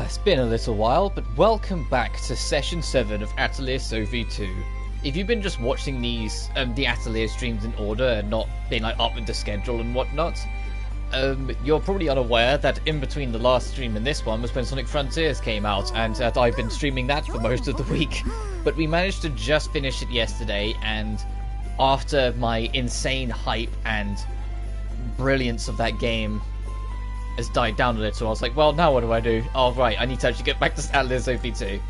It's been a little while, but welcome back to Session 7 of Atelier Sophie 2. If you've been just watching these, the Atelier streams in order and not being like up into schedule and whatnot, you're probably unaware that in between the last stream and this one was when Sonic Frontiers came out, and I've been streaming that for most of the week. But we managed to just finish it yesterday, and after my insane hype and brilliance of that game has died down a little, I was like, well, now what do I do? Oh, right, I need to actually get back to Atelier Sophie 2.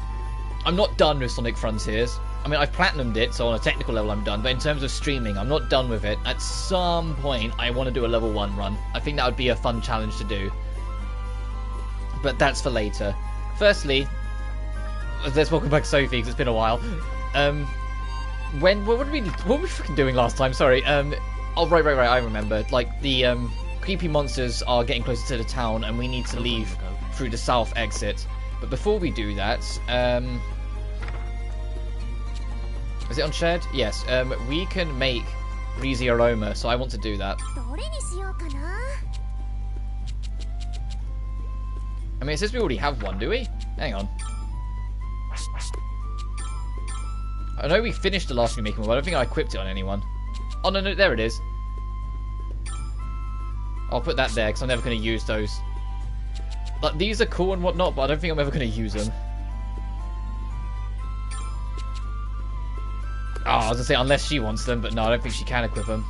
I'm not done with Sonic Frontiers. I mean, I've platinumed it, so on a technical level I'm done, but in terms of streaming, I'm not done with it. At some point, I want to do a level 1 run. I think that would be a fun challenge to do. But that's for later. Firstly, let's welcome back Sophie, because it's been a while. What were we fucking doing last time? Sorry. Oh, right, I remember. Like, the, creepy monsters are getting closer to the town, and we need to leave through the south exit. But before we do that, is it on shared? Yes. We can make Breezy Aroma, so I want to do that. I mean, it says we already have one, do we? Hang on. I know we finished the last remaking one, but I don't think I equipped it on anyone. Oh, no, there it is. I'll put that there, because I'm never going to use those. Like, these are cool and whatnot, but I don't think I'm ever going to use them. Oh, I was going to say, unless she wants them, but no, I don't think she can equip them.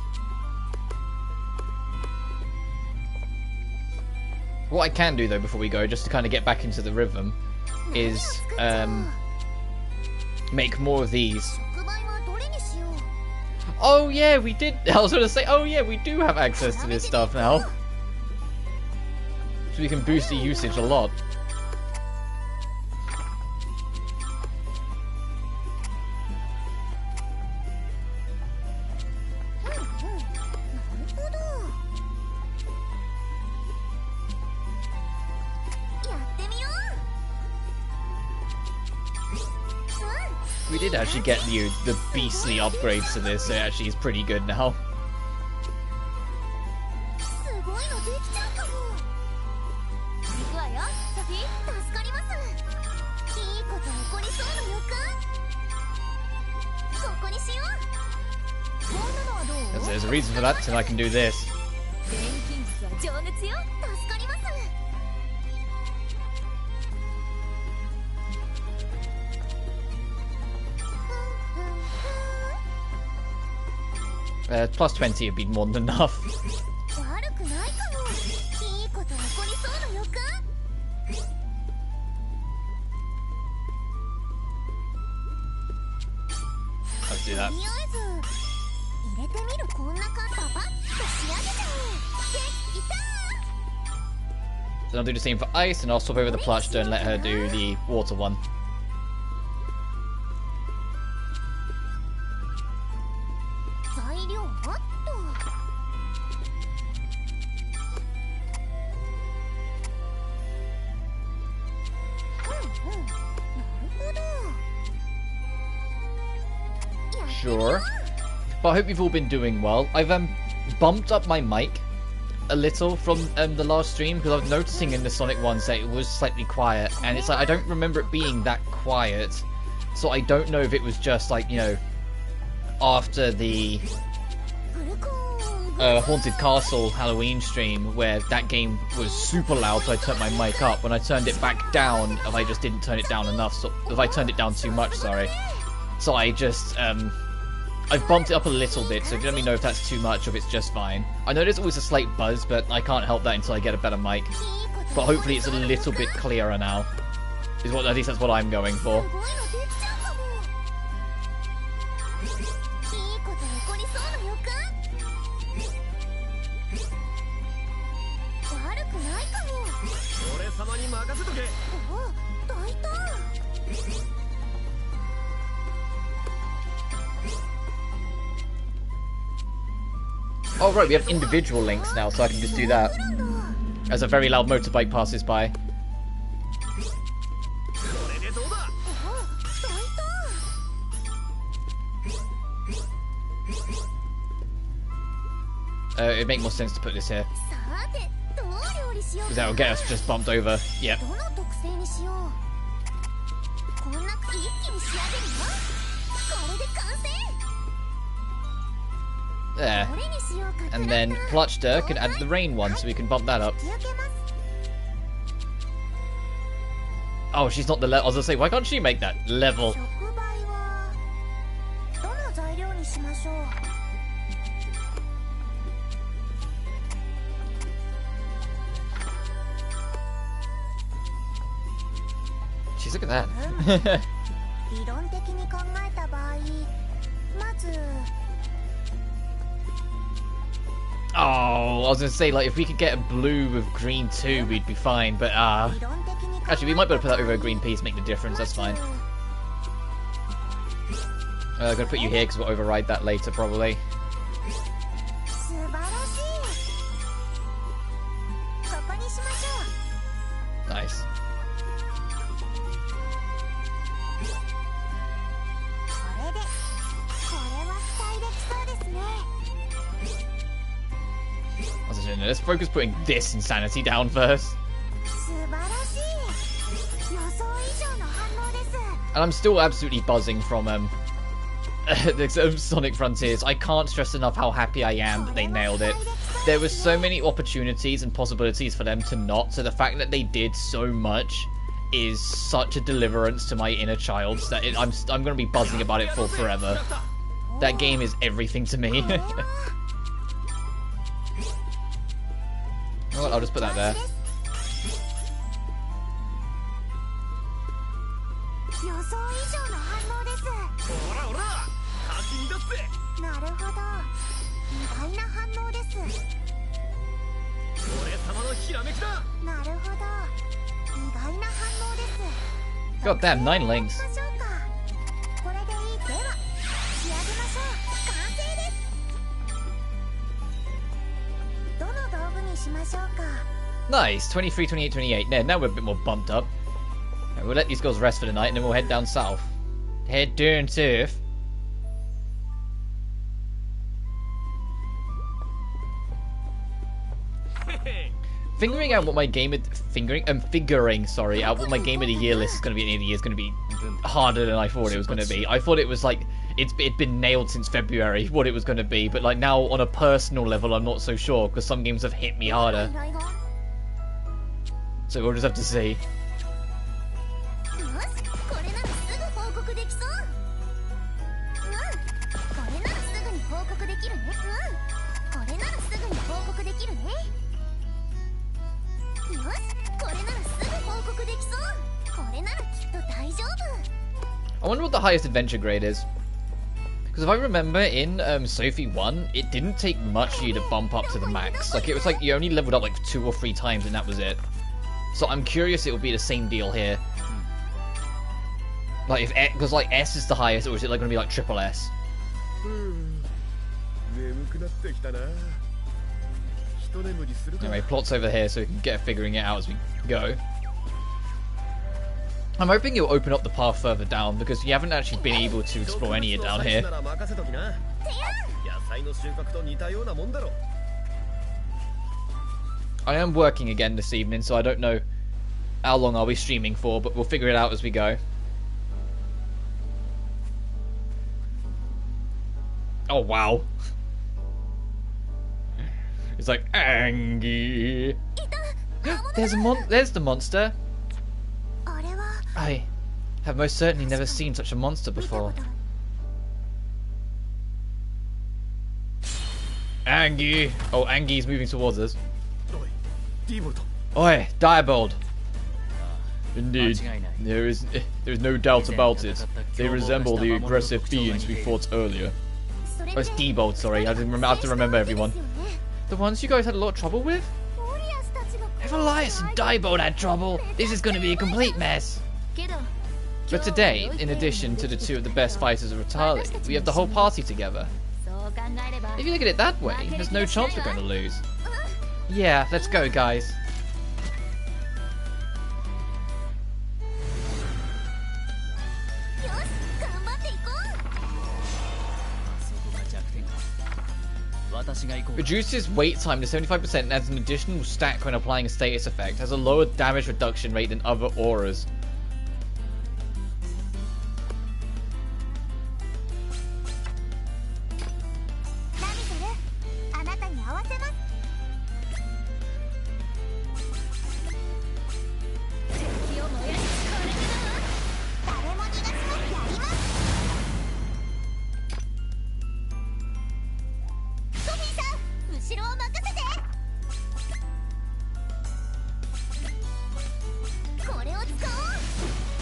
What I can do, though, before we go, just to kind of get back into the rhythm, is make more of these. Oh yeah, we did. I was going to say, oh yeah, we do have access to this stuff now. So we can boost the usage a lot. We did actually get the beastly upgrades to this, so it actually is pretty good now. There's a reason for that, and I can do this. Plus 20 would be more than enough. Let's do that. So I'll do the same for ice, and I'll swap over the Plushster and let her do the water one. Sure. But I hope you've all been doing well. I've bumped up my mic a little from the last stream, because I was noticing in the Sonic ones that it was slightly quiet, and it's like I don't remember it being that quiet, so I don't know if it was just like, you know, after the Haunted Castle Halloween stream, where that game was super loud, so I turned my mic up. When I turned it back down, if I just didn't turn it down enough, so if I turned it down too much, sorry. So I just, I've bumped it up a little bit, so let me know if that's too much or if it's just fine. I know there's always a slight buzz, but I can't help that until I get a better mic. But hopefully it's a little bit clearer now. At least that's what I'm going for. Oh right, we have individual links now, so I can just do that. As a very loud motorbike passes by. It'd make more sense to put this here. Because that will get us just bumped over. Yep. There. And then Plutchter can add the rain one, so we can bump that up. Oh, she's not the level. I was gonna say, why can't she make that level? Jeez, look at that. Oh, I was gonna say, like, if we could get a blue with green too, we'd be fine, but actually we might be able to put that over a green piece, make the difference, that's fine. I'm gonna put you here because we'll override that later probably. Nice. Let's focus putting this insanity down first. And I'm still absolutely buzzing from the Sonic Frontiers. I can't stress enough how happy I am that they nailed it. There were so many opportunities and possibilities for them to not, so the fact that they did so much is such a deliverance to my inner child that I'm going to be buzzing about it for forever. That game is everything to me. Well, I'll just put that there. God damn, 9 links. Nice, 23, 28, 28. Now we're a bit more bumped up. Right, we'll let these girls rest for the night and then we'll head down south. Head down south. Figuring out what my game of figuring, sorry, out what my game of the year list is going to be at the end of the year is going to be harder than I thought it was going to be. I thought it was like it'd been nailed since February what it was going to be, but like now on a personal level I'm not so sure because some games have hit me harder. So we'll just have to see. I wonder what the highest adventure grade is. Because if I remember in Sophie 1, it didn't take much for you to bump up to the max. Like, it was like you only leveled up like 2 or 3 times and that was it. So I'm curious it will be the same deal here. Like, because like S is the highest, or is it like going to be like triple S? Anyway, plot's over here so we can get figuring it out as we go. I'm hoping you'll open up the path further down because you haven't actually been able to explore any of it down here. I am working again this evening, so I don't know how long I'll be streaming for, but we'll figure it out as we go. Oh wow. It's like Angie. There's the monster. I have most certainly never seen such a monster before. Angie! Oh, Angie's moving towards us. Oi, Diabold! Indeed, there is no doubt about it. They resemble the aggressive beings we fought earlier. Oh, it's Diebold, sorry. I have to remember everyone. The ones you guys had a lot of trouble with? If Elias and Diebold had trouble, this is going to be a complete mess. But today, in addition to the two of the best fighters of Atelier, we have the whole party together. If you look at it that way, there's no chance we're going to lose. Yeah, let's go, guys. Reduces wait time to 75% and adds an additional stack when applying a status effect. Has a lower damage reduction rate than other auras.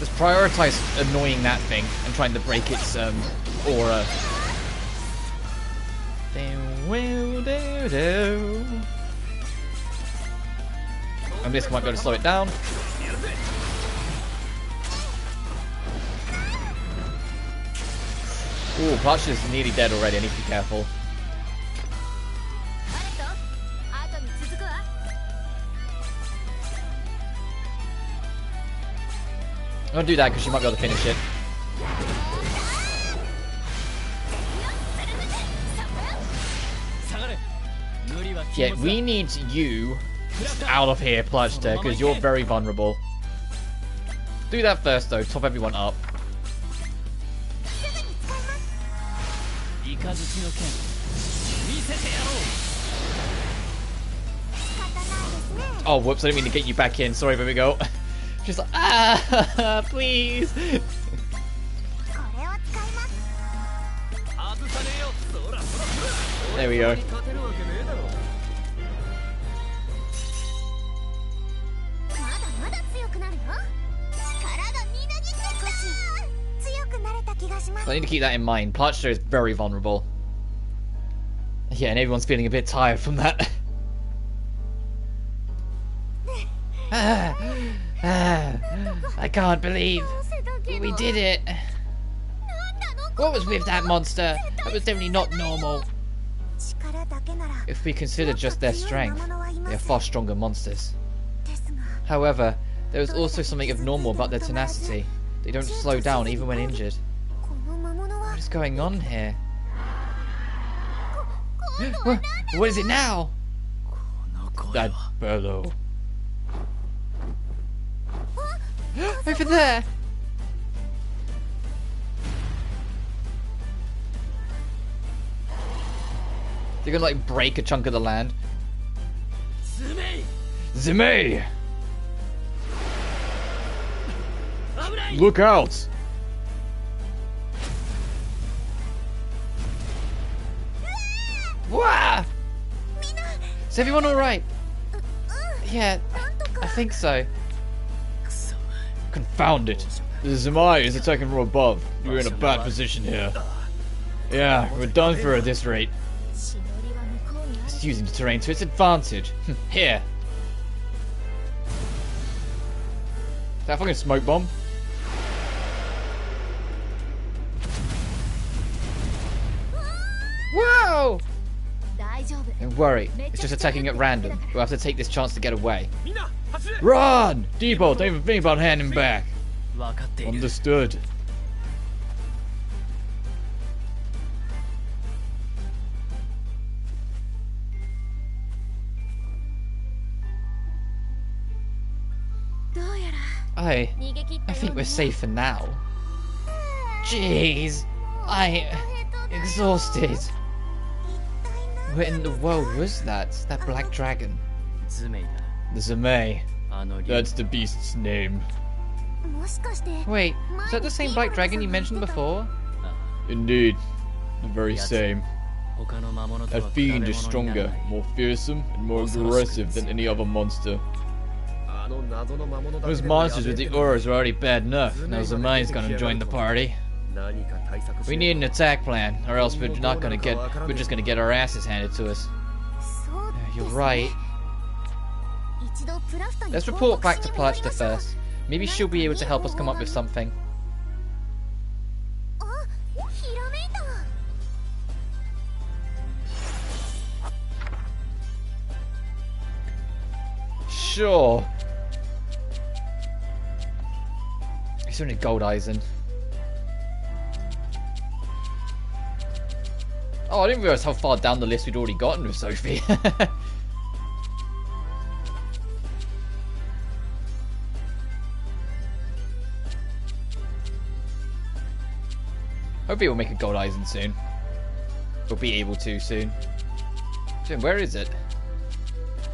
Just prioritize annoying that thing and trying to break its aura. And this might be able to slow it down. Ooh, Clutch is nearly dead already. I need to be careful. I'm gonna do that because she might be able to finish it. Yeah, we need you out of here, Pludster, because you're very vulnerable. Do that first, though. Top everyone up. Oh, whoops, I didn't mean to get you back in. Sorry, there we go. She's like, ah, please. There we go. I need to keep that in mind. Plutster is very vulnerable. Yeah, and everyone's feeling a bit tired from that. I can't believe we did it. What was with that monster? That was definitely not normal. If we consider just their strength, they are far stronger monsters. However, there is also something abnormal about their tenacity. They don't slow down even when injured. What is going on here? What is it now? That bellow. Over there! They're gonna like break a chunk of the land. Zime! Look out! Wah! Is everyone alright? Yeah, I think so. Confound it. The Zimai is attacking from above. You're in a bad position here. Yeah, we're done for at this rate. It's using the terrain to its advantage. Here. Is that a fucking smoke bomb? Whoa! Don't worry, it's just attacking at random. We'll have to take this chance to get away. Run! Depot, don't even think about handing back. Understood. I think we're safe for now. Jeez, exhausted. What in the world was that? That black dragon? The Zame. That's the beast's name. Wait, is that the same black dragon you mentioned before? Indeed, the very same. That fiend is stronger, more fearsome, and more aggressive than any other monster. Those monsters with the auras are already bad enough. Now Zame's gonna join the party. We need an attack plan, or else we're just gonna get our asses handed to us. You're right. Let's report back to Plachta first. Maybe she'll be able to help us come up with something. Sure. He's only gold Eisen. Oh, I didn't realise how far down the list we'd already gotten with Sophie. Hopefully we'll make a gold Eisen soon. We'll be able to soon. Jim, where is it?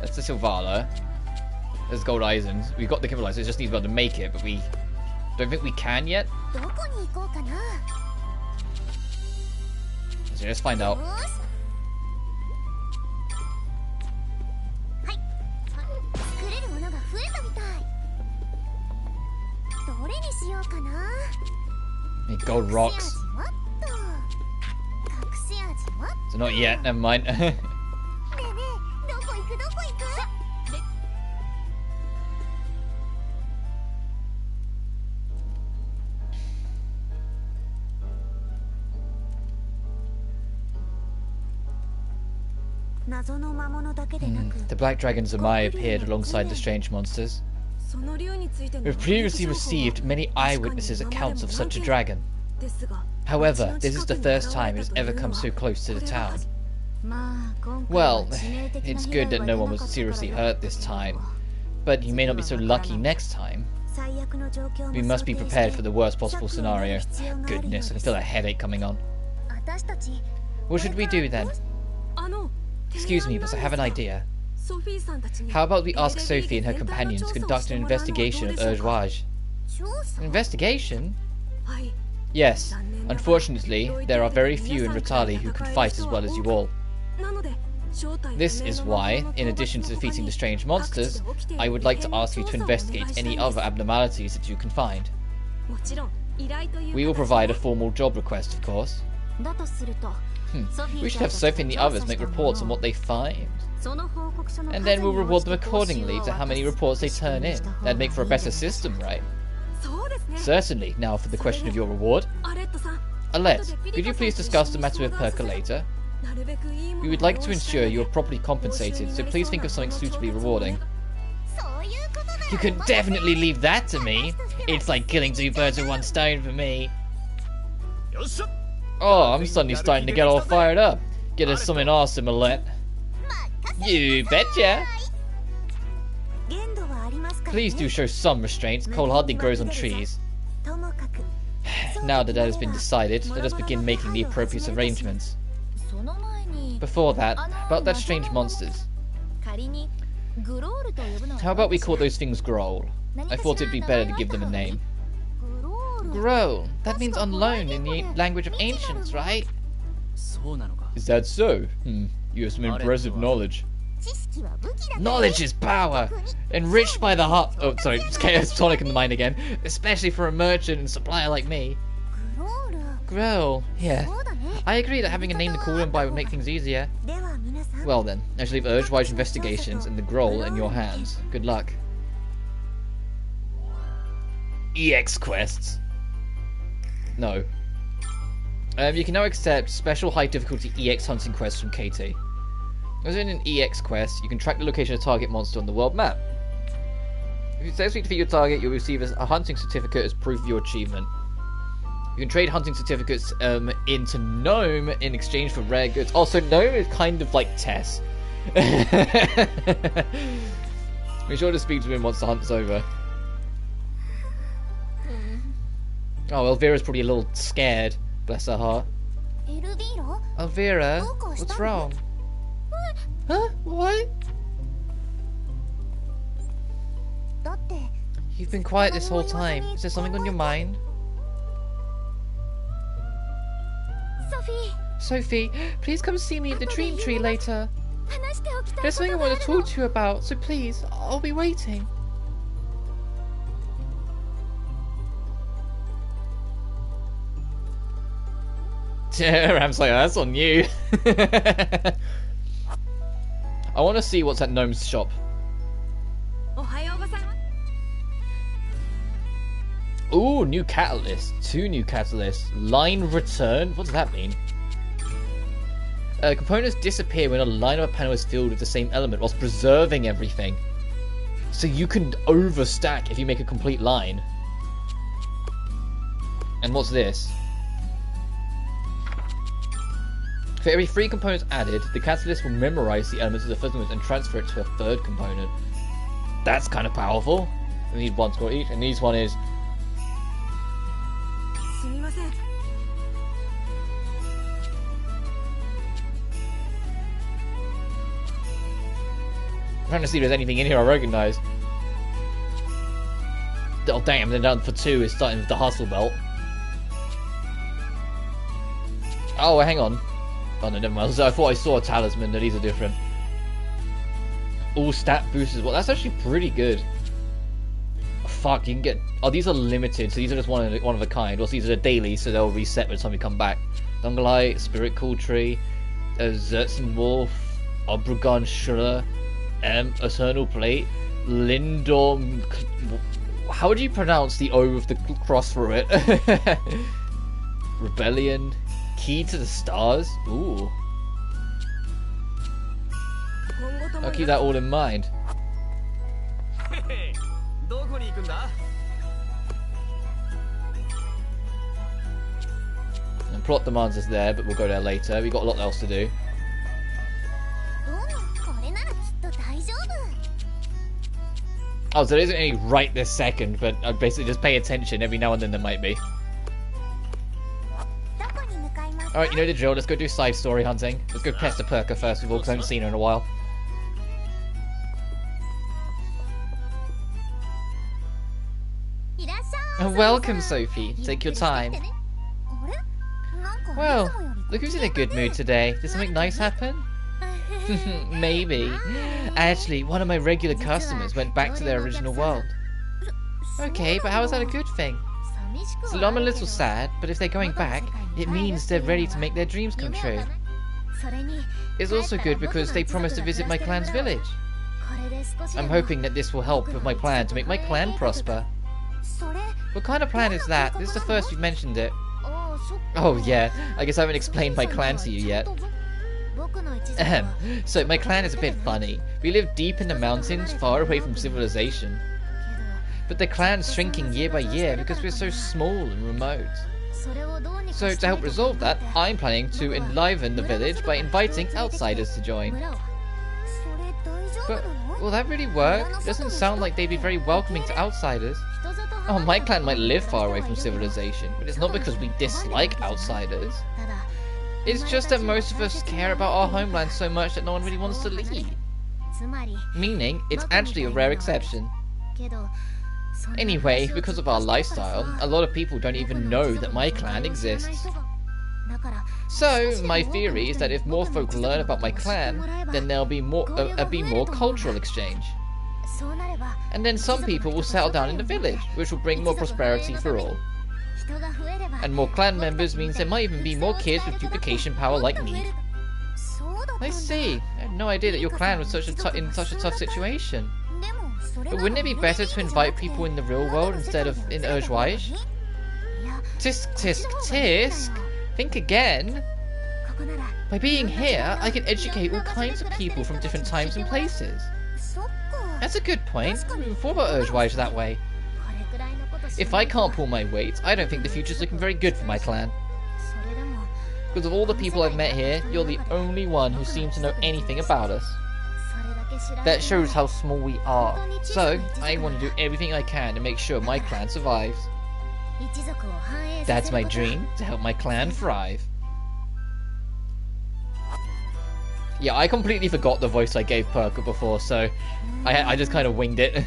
That's the Silvala. There's gold Eisen. We've got the Kimberlite, so it just needs to be able to make it, but we don't think we can yet. So let's find out. Need gold rocks. So not yet, never mind. The Black Dragon Zamai appeared alongside the strange monsters. We've previously received many eyewitnesses' accounts of such a dragon. However, this is the first time it has ever come so close to the town. Well, it's good that no one was seriously hurt this time, but you may not be so lucky next time. We must be prepared for the worst possible scenario. Goodness, I can feel a headache coming on. What should we do then? Excuse me, but I have an idea. How about we ask Sophie and her companions to conduct an investigation of Ariarhod? An investigation? Yes. Unfortunately, there are very few in Ratali who can fight as well as you all. This is why, in addition to defeating the strange monsters, I would like to ask you to investigate any other abnormalities that you can find. We will provide a formal job request, of course. We should have Sophie and the others make reports on what they find. And then we'll reward them accordingly to how many reports they turn in. That'd make for a better system, right? Certainly. Now for the question of your reward. Alette, could you please discuss the matter with Percolator? We would like to ensure you are properly compensated, so please think of something suitably rewarding. You can definitely leave that to me. It's like killing two birds with one stone for me. Oh, I'm suddenly starting to get all fired up. Get us something awesome, Alette. You betcha. Please do show some restraint. Coal hardly grows on trees. Now that has been decided, let us begin making the appropriate arrangements. Before that, about that strange monsters. How about we call those things Growl? I thought it'd be better to give them a name. Growl. That means on loan in the language of ancients, right? Is that so? You have some impressive knowledge. Knowledge is power! Enriched by the heart. Oh, sorry, Chaos Tonic in the mind again. Especially for a merchant and supplier like me. Growl. Yeah. I agree that having a name to call him by would make things easier. Well then, I shall leave Ariarhod investigations and the Growl in your hands. Good luck. EX quests. No. You can now accept special high difficulty EX hunting quests from KT. As in an EX quest, you can track the location of a target monster on the world map. If you successfully defeat your target, you'll receive a hunting certificate as proof of your achievement. You can trade hunting certificates into Gnome in exchange for rare goods. Also, Gnome is kind of like Tess. Be sure to speak to him once the hunt's over. Oh, Elvira's probably a little scared. Bless her heart. Elvira, what's wrong? Huh? What? You've been quiet this whole time. Is there something on your mind? Sophie, please come see me at the dream tree later. There's something I want to talk to you about, so please, I'll be waiting. Ram's like, that's on you. I want to see what's at Gnome's shop. Ooh, new catalyst. 2 new catalysts. Line return? What does that mean? Components disappear when a line of a panel is filled with the same element whilst preserving everything. So you can overstack if you make a complete line. And what's this? For every 3 components added, the catalyst will memorize the elements of the first component and transfer it to a 3rd component. That's kind of powerful. We need 1 score each, and this one is... I'm trying to see if there's anything in here I recognize. Oh damn, then down for 2 is starting with the hustle belt. Oh, hang on. Oh no, never mind. So I thought I saw a talisman, but these are different. All stat boosters. Well, that's actually pretty good. Fuck, you can get... Oh, these are limited, so these are just one of a kind. Also, these are daily, so they'll reset by the time we come back. Dungalite, Spirit Cool Tree, Zertzen Wolf, Obregon Shriller, Eternal Plate, Lindorm... How would you pronounce the O with the cross through it? Rebellion, Key to the Stars. Ooh. I'll keep that all in mind. And plot demands is there, but we'll go there later. We've got a lot else to do. Oh, so there isn't any right this second, but I'd basically just pay attention. Every now and then there might be. Alright, you know the drill. Let's go do side story hunting. Let's go pest the Perker first of all, because I haven't seen her in a while. Welcome, Sophie. Take your time. Well, look who's in a good mood today. Did something nice happen? Maybe. Actually, one of my regular customers went back to their original world. Okay, but how is that a good thing? So I'm a little sad, but if they're going back, it means they're ready to make their dreams come true. It's also good because they promised to visit my clan's village. I'm hoping that this will help with my plan to make my clan prosper. What kind of plan is that? This is the first you've mentioned it. Oh yeah, I guess I haven't explained my clan to you yet. So my clan is a bit funny. We live deep in the mountains, far away from civilization. But the clan's shrinking year by year because we're so small and remote. So to help resolve that, I'm planning to enliven the village by inviting outsiders to join. But will that really work? It doesn't sound like they'd be very welcoming to outsiders. Oh, my clan might live far away from civilization, but it's not because we dislike outsiders. It's just that most of us care about our homeland so much that no one really wants to leave. Meaning, it's actually a rare exception. Anyway, because of our lifestyle, a lot of people don't even know that my clan exists. So, my theory is that if more folk learn about my clan, then there'll be more cultural exchange. And then some people will settle down in the village, which will bring more prosperity for all. And more clan members means there might even be more kids with duplication power like me. I see. I had no idea that your clan was in such a tough situation. But wouldn't it be better to invite people in the real world instead of in Ruenheid? Tisk, tisk, tisk! Think again! By being here, I can educate all kinds of people from different times and places. That's a good point. I haven't thought about Ruenheid that way. If I can't pull my weight, I don't think the future's looking very good for my clan. Because of all the people I've met here, you're the only one who seems to know anything about us. That shows how small we are. So, I want to do everything I can to make sure my clan survives. That's my dream, to help my clan thrive. Yeah, I completely forgot the voice I gave Perka before, so I just kind of winged it.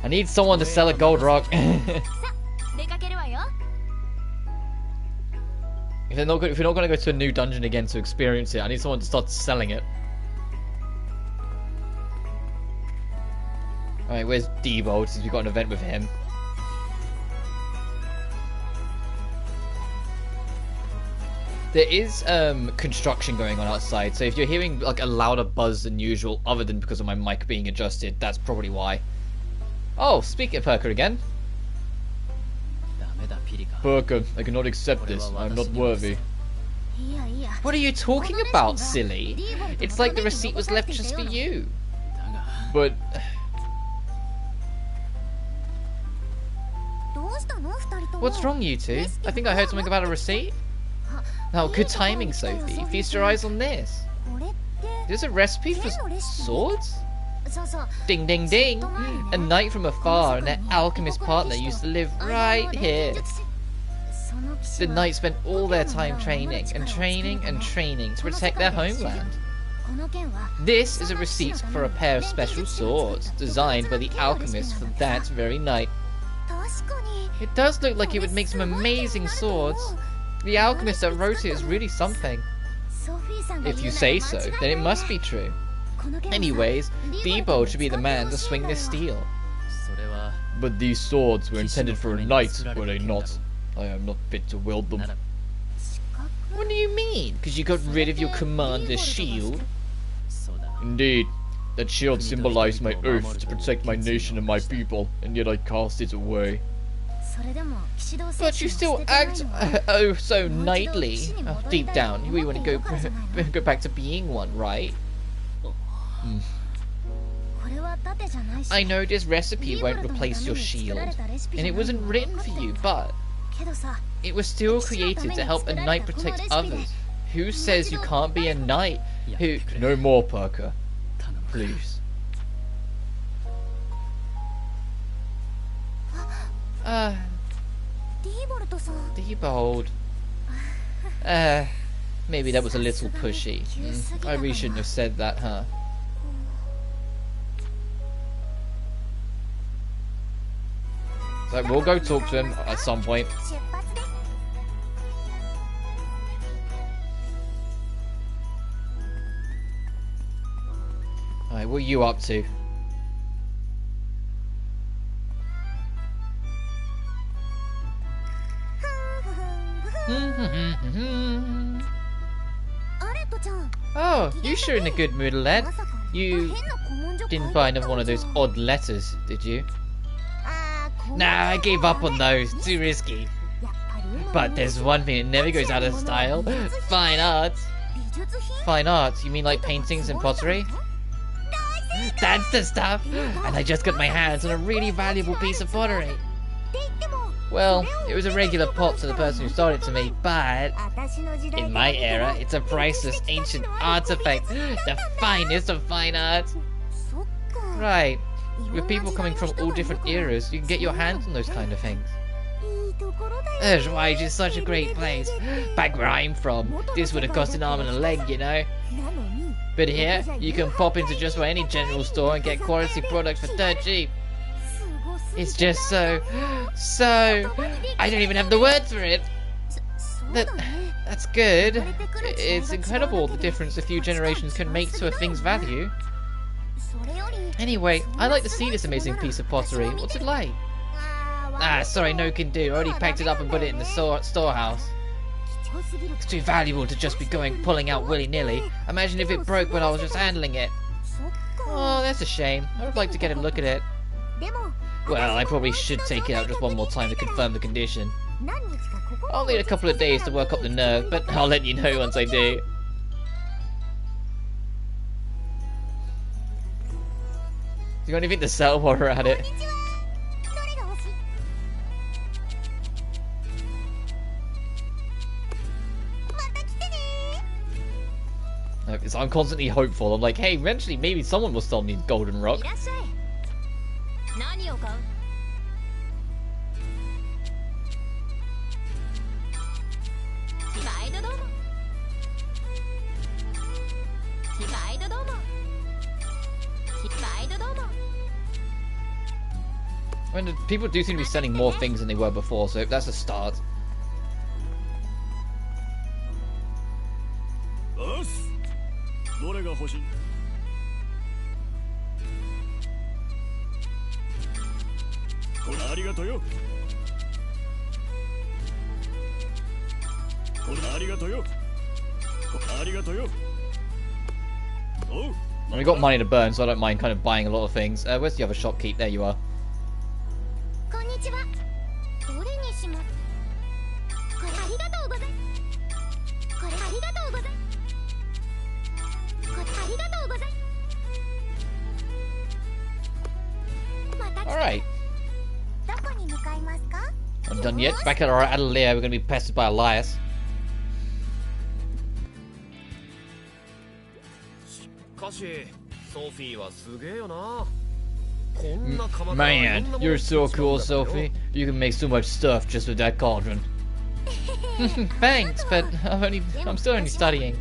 I need someone to sell a gold rock. If you're not going to go to a new dungeon again to experience it, I need someone to start selling it. Alright, where's Debo, since we've got an event with him? There is construction going on outside, so if you're hearing like a louder buzz than usual, other than because of my mic being adjusted, that's probably why. Oh, speaking of Perka again. Perka, I cannot accept this. I'm not worthy. What are you talking about, silly? It's like the receipt was left just for you. But... What's wrong, you two? I think I heard something about a receipt. Oh, good timing, Sophie. Feast your eyes on this. There's a recipe for swords? Ding, ding, ding. A knight from afar and their alchemist partner used to live right here. The knights spent all their time training and training and training to protect their homeland. This is a receipt for a pair of special swords designed by the alchemist for that very night. It does look like it would make some amazing swords. The alchemist that wrote it is really something. If you say so, then it must be true. Anyways, Debo should be the man to swing this steel. But these swords were intended for a knight, were they not? I am not fit to wield them. What do you mean? Because you got rid of your commander's shield? Indeed. That shield symbolized my oath to protect my nation and my people, and yet I cast it away. But you still act oh so knightly. Oh, deep down, we want to go back to being one, right? I know this recipe won't replace your shield, and it wasn't written for you, but it was still created to help a knight protect others. Who says you can't be a knight? Who? No more, Perka. Please. Diebold. Maybe that was a little pushy. I really shouldn't have said that, huh? So we'll go talk to him at some point. Alright, what are you up to? Oh, you sure in a good mood, lad. You didn't buy another one of those odd letters, did you? Nah, I gave up on those. Too risky. But there's one thing that never goes out of style. Fine art. Fine art? You mean like paintings and pottery? That's the stuff! And I just got my hands on a really valuable piece of pottery. Well, it was a regular pot to the person who sold it to me, but in my era, it's a priceless ancient artifact, the finest of fine art. Right, with people coming from all different eras, you can get your hands on those kind of things. Ruenheid is such a great place. Back where I'm from, this would have cost an arm and a leg, you know. But here, you can pop into just about any general store and get quality products for dirt cheap. It's just so... I don't even have the words for it. That's good. It's incredible the difference a few generations can make to a thing's value. Anyway, I'd like to see this amazing piece of pottery. What's it like? Ah, sorry, no can do. I already packed it up and put it in the storehouse. It's too valuable to just be pulling out willy-nilly. Imagine if it broke when I was just handling it. Oh, that's a shame. I would like to get a look at it. Well, I probably should take it out just one more time to confirm the condition. I'll need a couple of days to work up the nerve, but I'll let you know once I do. You got anything to sell while we're at it? this. I'm constantly hopeful. I'm like, hey, eventually maybe someone will sell me golden rock. I mean, people do seem to be selling more things than they were before, so that's a start. We got money to burn, so I don't mind kind of buying a lot of things. Where's the other shopkeep? There you are. Alright. Not done yet. Back at our Atelier, we're going to be pestered by Elias. Man, you're so cool, Sophie. You can make so much stuff just with that cauldron. Thanks, but I'm still only studying.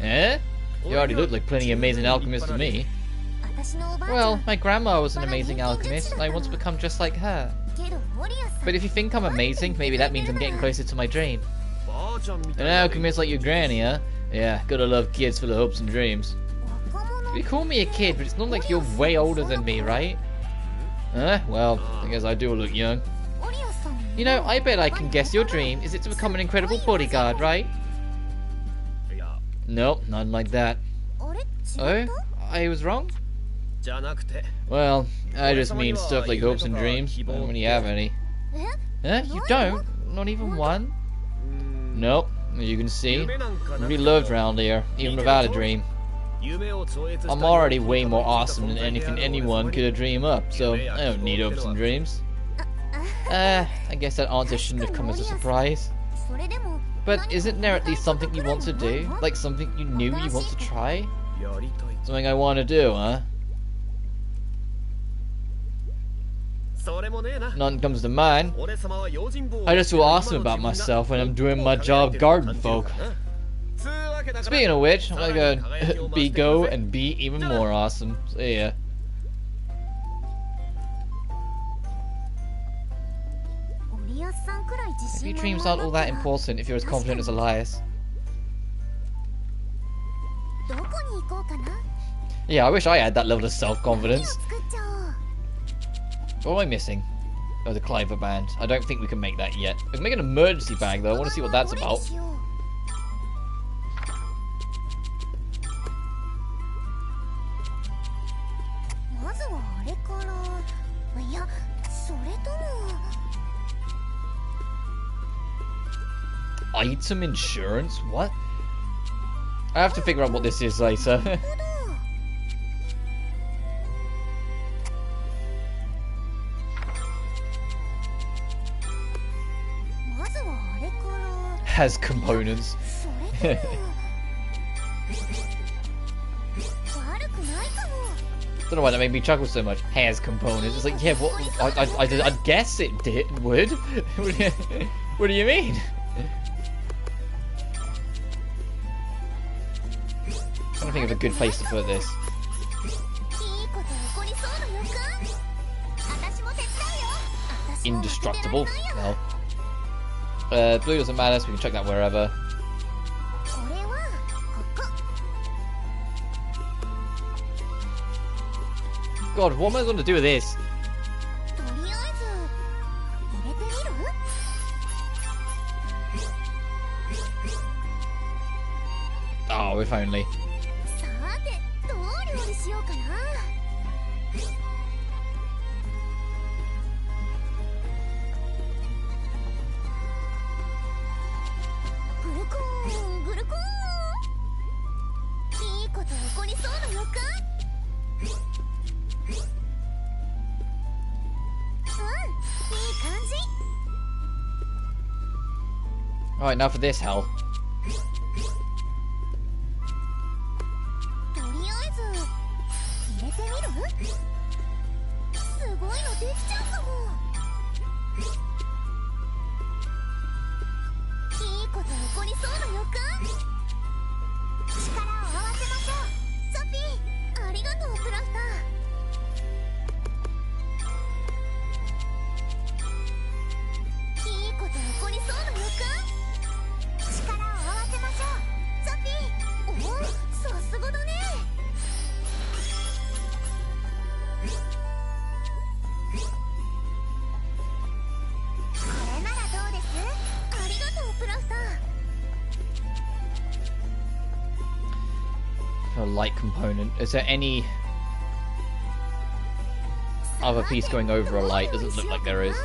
Eh? You already look like plenty amazing alchemist to me. Well, my grandma was an amazing alchemist, and I want to become just like her. But if you think I'm amazing, maybe that means I'm getting closer to my dream. An alchemist like your granny, huh? Yeah, gotta love kids full of hopes and dreams. You call me a kid, but it's not like you're way older than me, right? Well, I guess I do look young. You know, I bet I can guess your dream. Is it to become an incredible bodyguard, right? Nope, nothing like that. Oh? I was wrong? Well, I just mean stuff like hopes and dreams. I don't really have any. Huh? You don't? Not even one? Nope. As you can see, nobody loves around here, even without a dream. I'm already way more awesome than anything anyone could have dreamed up, so I don't need hopes and dreams. I guess that answer shouldn't have come as a surprise. But isn't there at least something you want to do? Like something you knew you want to try? Something I want to do, huh? None comes to mind. I just feel awesome about myself when I'm doing my job guarding folk. Speaking of which, I'm gonna go and be even more awesome. See ya. Maybe dreams aren't all that important if you're as confident as Elias. Yeah, I wish I had that level of self-confidence. What am I missing? Oh, the Cliver band. I don't think we can make that yet. We can make an emergency bag though. I want to see what that's about. Item insurance? What? I have to figure out what this is later. Has components. Don't know why that made me chuckle so much. Has components. It's like, yeah, what? I guess it would. What do you mean? I'm trying to think of a good place to put this. Indestructible? No. Blue doesn't matter, so we can check that wherever. God, what am I going to do with this? Oh, if only. Alright, now for this hell. light component. Is there any other piece going over a light? Doesn't look like there is.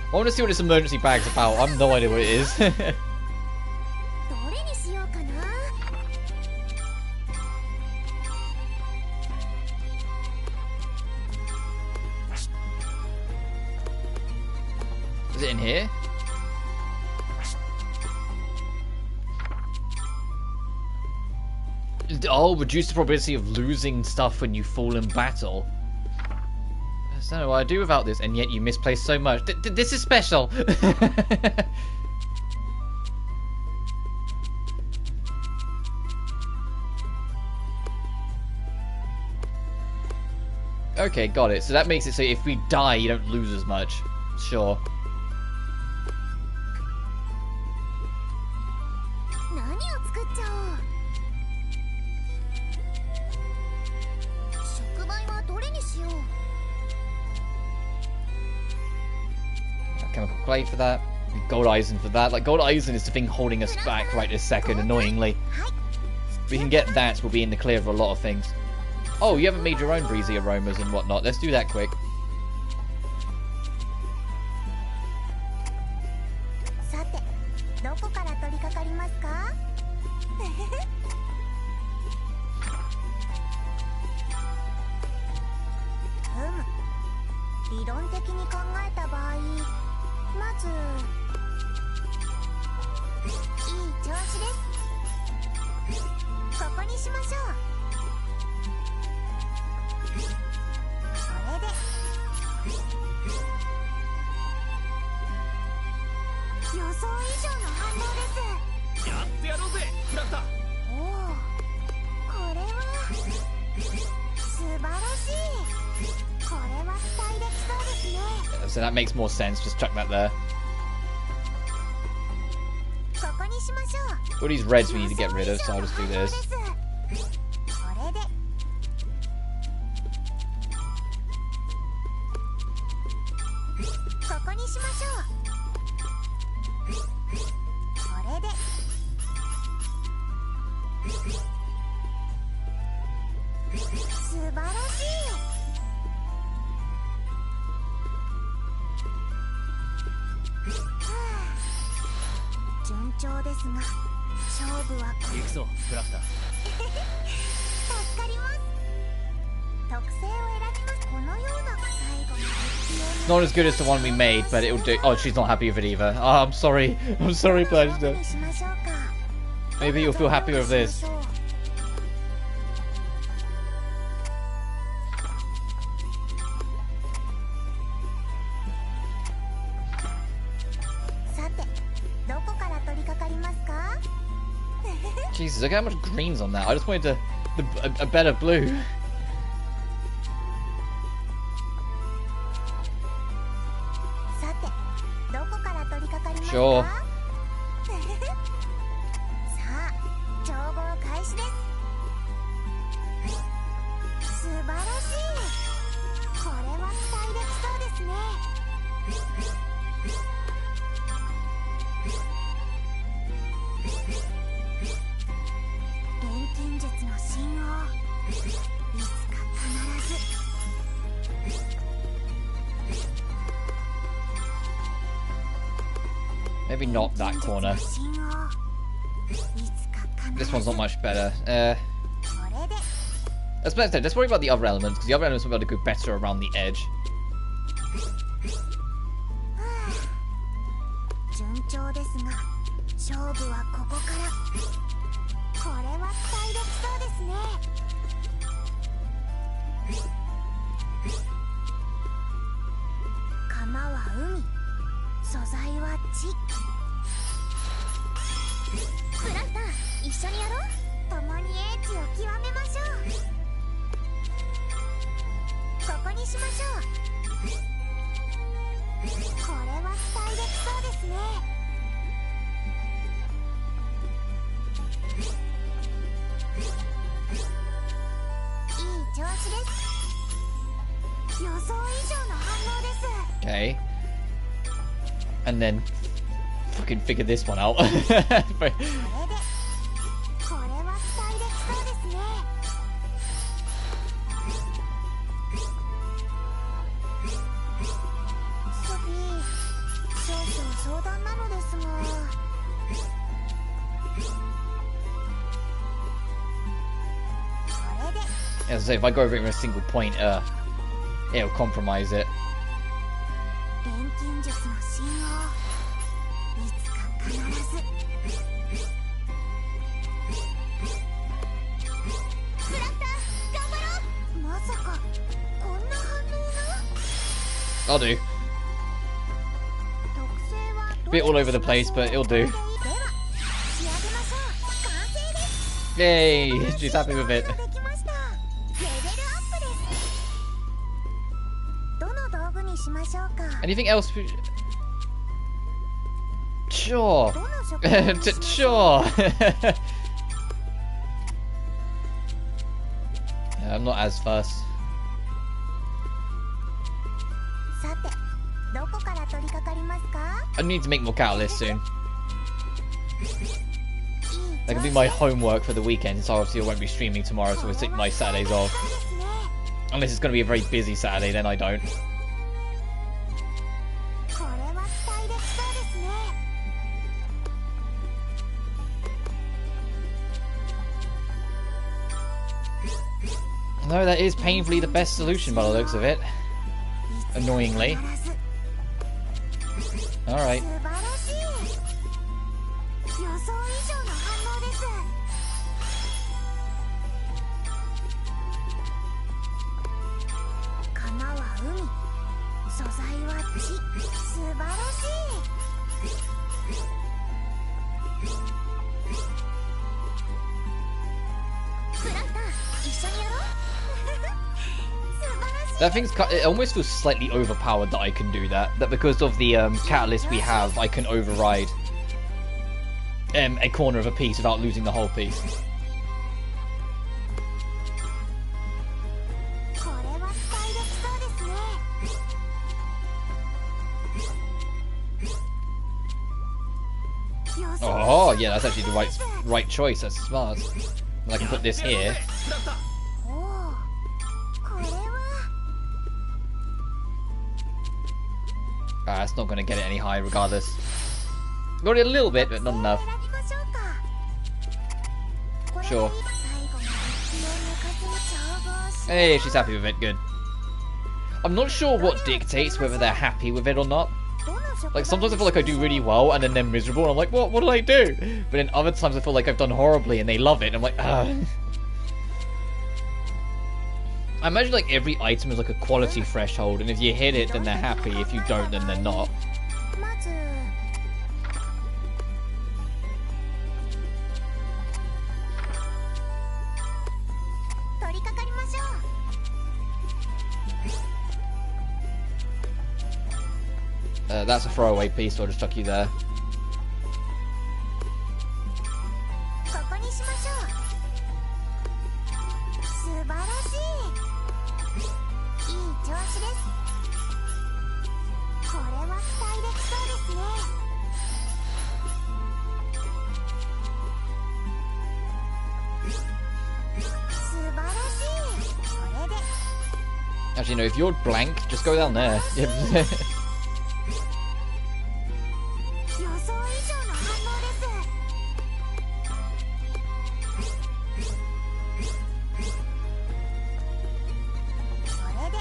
I want to see what this emergency bag's about. I have no idea what it is. Is it in here? Oh, reduce the probability of losing stuff when you fall in battle. I don't know what I'd do without this, and yet you misplaced so much. This is special! Okay, got it. So that makes it so if we die, you don't lose as much. Sure. Chemical clay for that. Gold eisen for that. Like, gold eisen is the thing holding us back right this second, annoyingly. If we can get that, we'll be in the clear of a lot of things. Oh, you haven't made your own breezy aromas and whatnot. Let's do that quick. So that makes more sense. Just chuck that there. All these reds we need to get rid of, so I'll just do this. Not as good as the one we made, but it'll do. Oh, she's not happy with it either. Oh, I'm sorry. I'm sorry, Pleasure. Maybe you'll feel happy with this. Jesus, look how much green's on that. I just wanted a better blue. Sure. Maybe not that corner. This one's not much better. Let's worry about the other elements, because the other elements will be able to go better around the edge. Okay. And then fucking figure this one out. As I say, if I go over it in a single point, it'll compromise it. I'll do. Bit all over the place, but it'll do. Yay! She's happy with it. Anything else? Sure. Sure. I'm not as fussed. I need to make more catalysts soon. That can be my homework for the weekend, so obviously I won't be streaming tomorrow, so I'll take my Saturdays off. Unless it's going to be a very busy Saturday, then I don't. No, that is painfully the best solution by the looks of it. Annoyingly. Alright. That thing's it almost feels slightly overpowered that I can do that. That because of the catalyst we have, I can override a corner of a piece without losing the whole piece. Oh yeah, that's actually the right choice. That's smart. And I can put this here. It's not going to get it any higher regardless. Got it a little bit, but not enough. Sure. Hey, she's happy with it. Good. I'm not sure what dictates whether they're happy with it or not. Like, sometimes I feel like I do really well, and then they're miserable, and I'm like, what did I do? But then other times I feel like I've done horribly, and they love it, and I'm like, ugh. I imagine like every item is like a quality threshold, and if you hit it, then they're happy. If you don't, then they're not. That's a throwaway piece, so I'll just chuck you there. Actually, no, if you're blank, just go down there.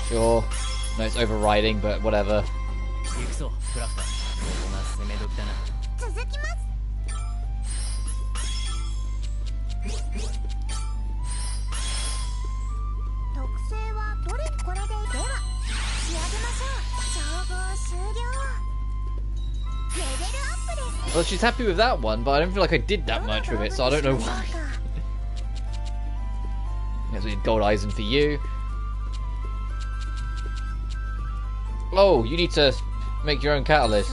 Sure. No, it's overriding, but whatever. Well, she's happy with that one, but I don't feel like I did that much with it, so I don't know why. There's a gold Eisen for you. Oh, you need to make your own catalyst.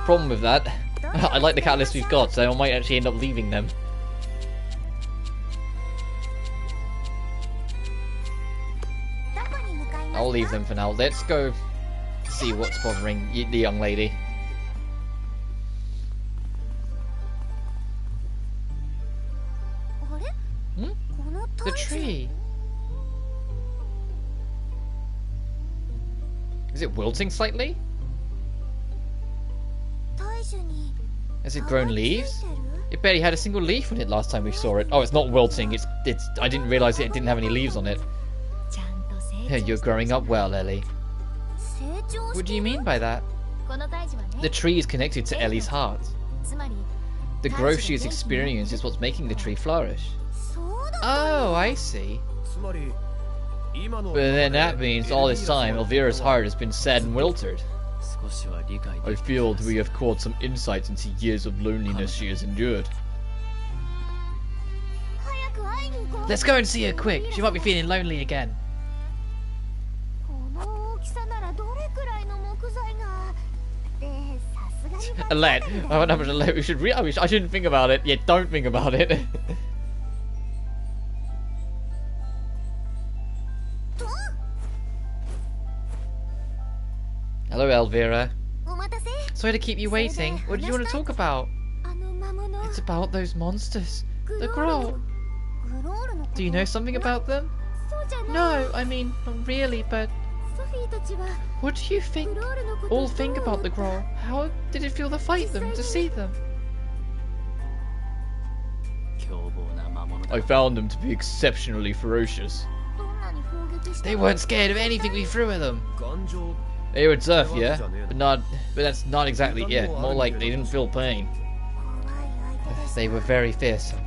Problem with that, I like the catalyst we've got, so I might actually end up leaving them. I'll leave them for now. Let's go see what's bothering the young lady. Hmm? The tree. Is it wilting slightly? Has it grown leaves? It barely had a single leaf on it last time we saw it. Oh, it's not wilting. It's. I didn't realise it didn't have any leaves on it. You're growing up well, Ellie. What do you mean by that? The tree is connected to Ellie's heart. The growth she has experienced is what's making the tree flourish. Oh, I see. But then that means all this time Elvira's heart has been sad and wilted. I feel that we have caught some insights into years of loneliness she has endured. Let's go and see her quick. She might be feeling lonely again. Alette. I wonder how much Alette we should I shouldn't think about it. Yeah, don't think about it. Hello, Elvira. Sorry to keep you waiting. What did you want to talk about? It's about those monsters. The Growl. Do you know something about them? No, I mean, not really, but... What do you think? All think about the Growl. How did it feel to fight them, to see them? I found them to be exceptionally ferocious. They weren't scared of anything we threw at them. They were tough, yeah, but that's not exactly it. More like they didn't feel pain. They were very fearsome.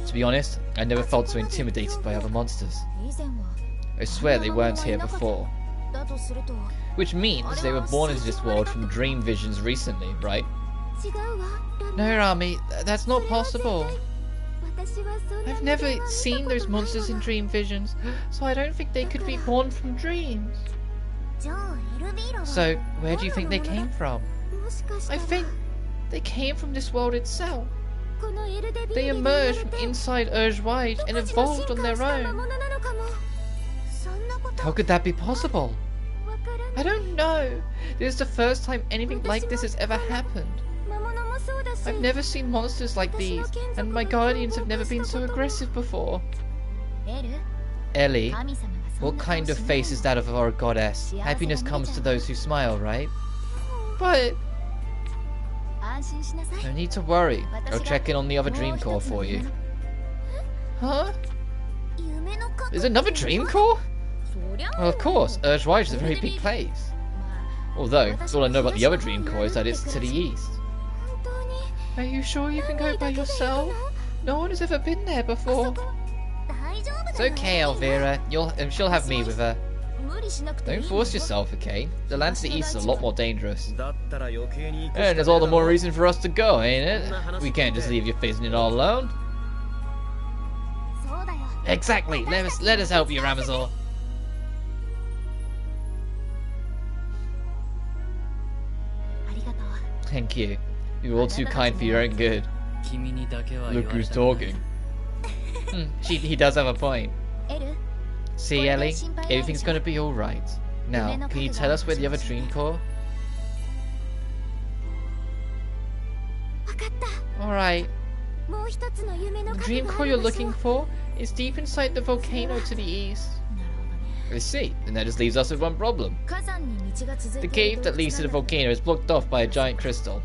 To be honest, I never felt so intimidated by other monsters. I swear they weren't here before. Which means they were born into this world from dream visions recently, right? No, Rami, that's not possible. I've never seen those monsters in dream visions, so I don't think they could be born from dreams. So, where do you think they came from? I think they came from this world itself. They emerged from inside Ruenheid and evolved on their own. How could that be possible? I don't know. This is the first time anything like this has ever happened. I've never seen monsters like these, and my guardians have never been so aggressive before. Ellie, what kind of face is that of our goddess? Happiness comes to those who smile, right? But... no need to worry. I'll check in on the other dream core for you. Huh? There's another dream core? Well, of course. Ruenheid is a very big place. Although, all I know about the other dream core is that it's to the east. Are you sure you can go by yourself? No one has ever been there before. It's okay, Elvira. She'll have me with her. Don't force yourself, okay? The land to the east is a lot more dangerous. And there's all the more reason for us to go, ain't it? We can't just leave you facing it all alone. Exactly. Let us help you, Ramazor. Thank you. You're all too kind for your own good. Look who's talking. He does have a point. See, Ellie? Everything's gonna be alright. Now, can you tell us where the other dream core? Alright. The dream core you're looking for is deep inside the volcano to the east. I see, and that just leaves us with one problem. The cave that leads to the volcano is blocked off by a giant crystal.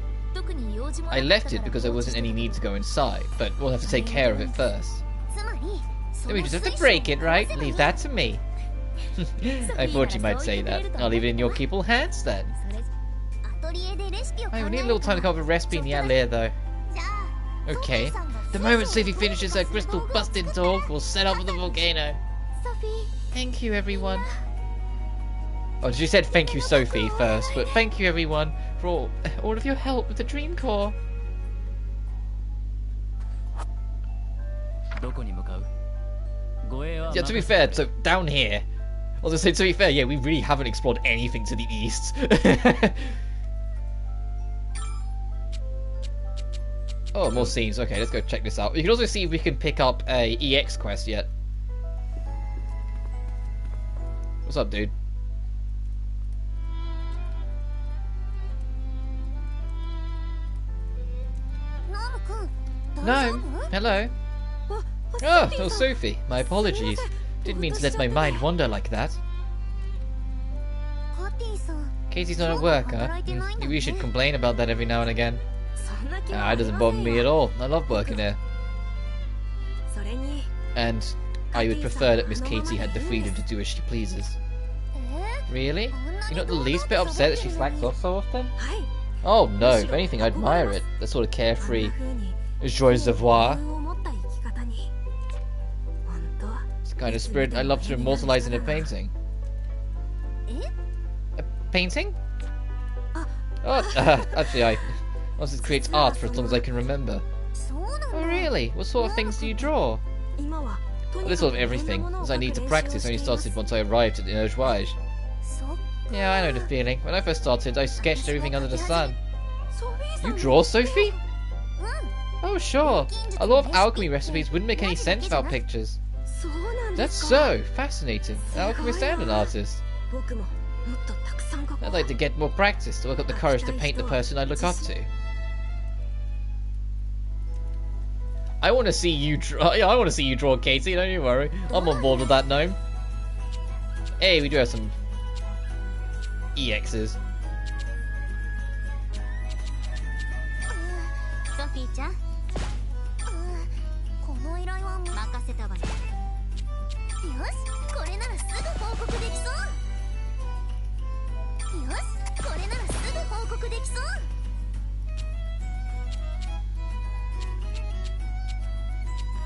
I left it because there wasn't any need to go inside, but we'll have to take care of it first. Then we just have to break it, right? Leave that to me. I thought you might say that. I'll leave it in your capable hands then. I will need a little time to come up with a recipe in the atelier though. Okay. The moment Sophie finishes her crystal busting talk, we'll set up with the volcano. Thank you, everyone. Oh, she said thank you, Sophie, first, but thank you, everyone, for all of your help with the dream core. Yeah, to be fair, so down here, I was gonna say, to be fair, yeah, we really haven't explored anything to the east. Oh, more scenes. Okay, let's go check this out. You can also see if we can pick up a EX quest yet. What's up, dude? No. Hello. Oh, Sophie. My apologies. Didn't mean to let my mind wander like that. Katie's not at work, huh? Maybe we should complain about that every now and again. It doesn't bother me at all. I love working here. And I would prefer that Miss Katie had the freedom to do as she pleases. Really? You're not the least bit upset that she slacks off so often? Oh no, if anything I admire it. That sort of carefree joie de vivre. It's the kind of spirit I love to immortalize in a painting. A painting? Oh, actually I also creates art for as long as I can remember. Oh really? What sort of things do you draw? A little of everything, as I need to practice. I only started once I arrived at the Ruenheid. Yeah, I know the feeling. When I first started, I sketched everything under the sun. You draw, Sophie? Oh, sure. A lot of alchemy recipes wouldn't make any sense without pictures. That's so fascinating. An alchemist and an artist. I'd like to get more practice to work up the courage to paint the person I look up to. I want to see you draw. I want to see you draw, Katie. Don't you worry. I'm on board with that gnome. Hey, we do have some EXs. Sophie-chan.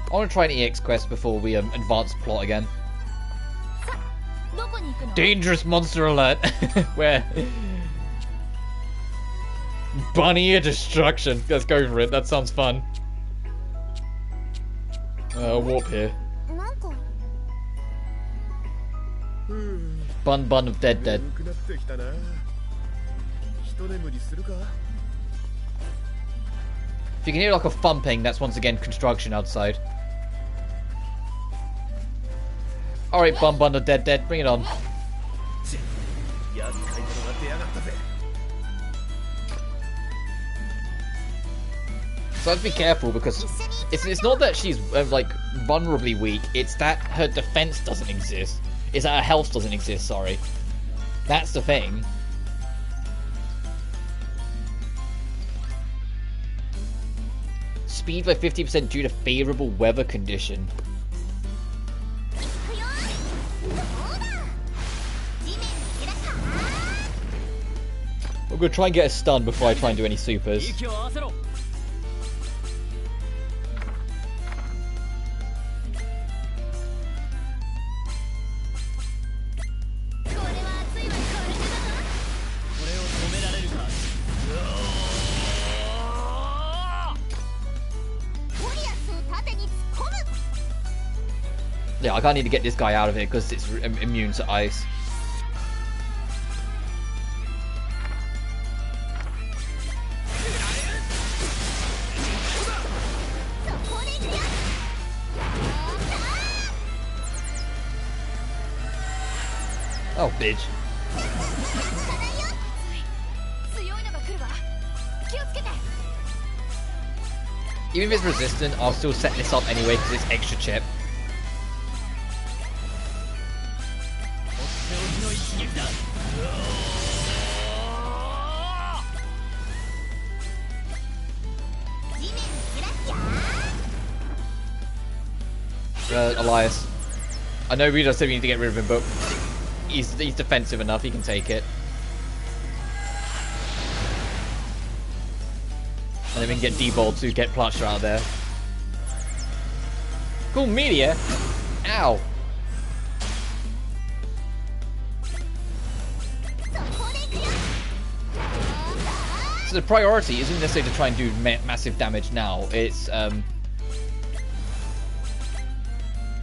I want to try an EX quest before we advance plot again. Dangerous monster alert! Where? Bunny ear destruction. Let's go for it. That sounds fun. Warp here. Bun of dead. If you can hear like a thumping, that's once again construction outside. Alright, bun of dead, bring it on. So I have to be careful because it's not that she's like vulnerably weak, it's that her defense doesn't exist. It's that her health doesn't exist, sorry. That's the thing. Speed by 50% due to favorable weather condition. I'm gonna try and get a stun before I try and do any supers. Yeah, I kinda need to get this guy out of here because it's immune to ice. Oh, bitch. Even if it's resistant, I'll still set this up anyway because it's extra chip. Elias. I know Rita said we need to get rid of him, but he's defensive enough, he can take it. And then we can get D-Bolt to get Plaster out of there. Cool meteor! Ow! So the priority isn't necessarily to try and do massive damage now, it's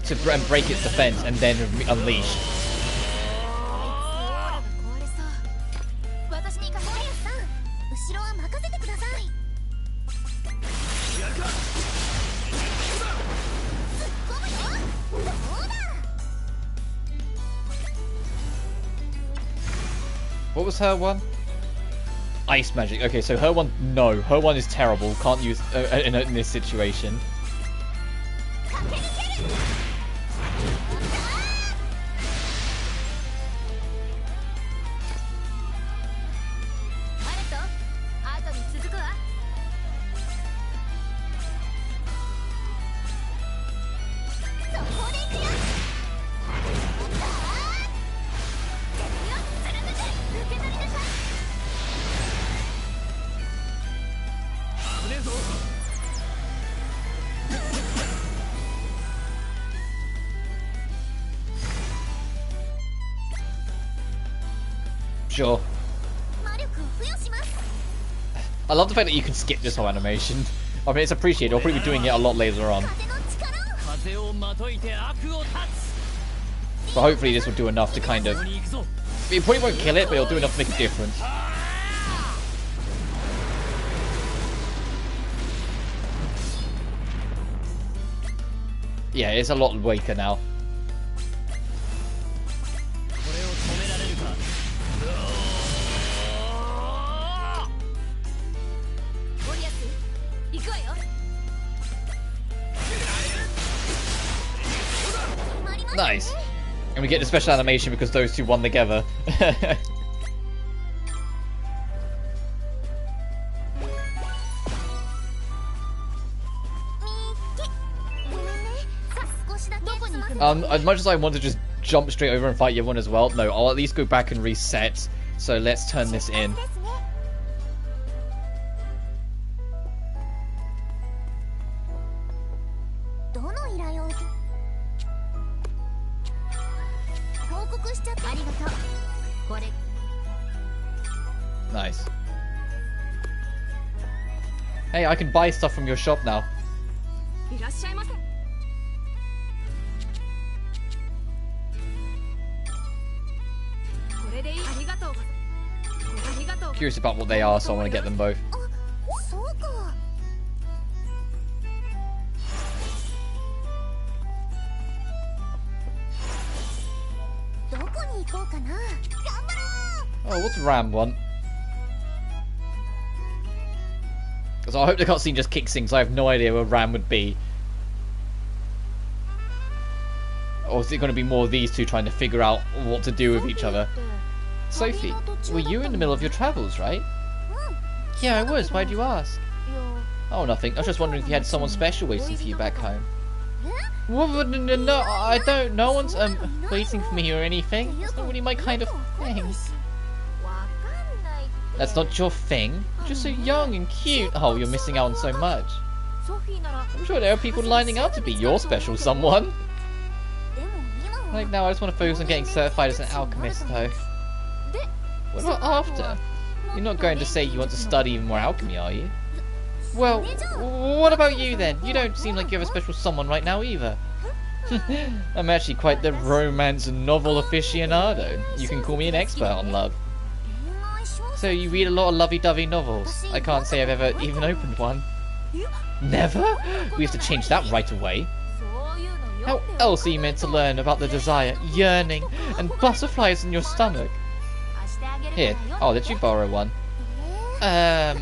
to break its defense and then unleash. What was her one? Ice magic. Okay, so her one, no. Her one is terrible. Can't use in this situation. Sure. I love the fact that you can skip this whole animation. I mean, it's appreciated. I'll probably be doing it a lot later on. But hopefully this will do enough to kind of... It probably won't kill it, but it'll do enough to make a difference. Yeah, it's a lot weaker now. Nice. And we get the special animation because those two won together. As much as I want to just jump straight over and fight everyone as well, no, I'll at least go back and reset. So let's turn this in. Nice. Hey, I can buy stuff from your shop now. Curious about what they are, so I want to get them both. Oh, what's Ram want? Because I hope the cutscene just kicks in, because I have no idea where Ram would be. Or is it going to be more of these two trying to figure out what to do with each other? Sophie, were you in the middle of your travels, right? Yeah, I was. Why'd you ask? Oh, nothing. I was just wondering if you had someone special waiting for you back home. Well, no, I don't. No one's waiting for me or anything. It's not really my kind of thing. That's not your thing. You're just so young and cute. Oh, you're missing out on so much. I'm sure there are people lining up to be your special someone. Right now, I just want to focus on getting certified as an alchemist, though. What about after? You're not going to say you want to study even more alchemy, are you? Well, what about you then? You don't seem like you have a special someone right now either. I'm actually quite the romance novel aficionado. You can call me an expert on love. So you read a lot of lovey-dovey novels. I can't say I've ever even opened one. Never? We have to change that right away. How else are you meant to learn about the desire, yearning, and butterflies in your stomach? Here, I'll let you borrow one. Are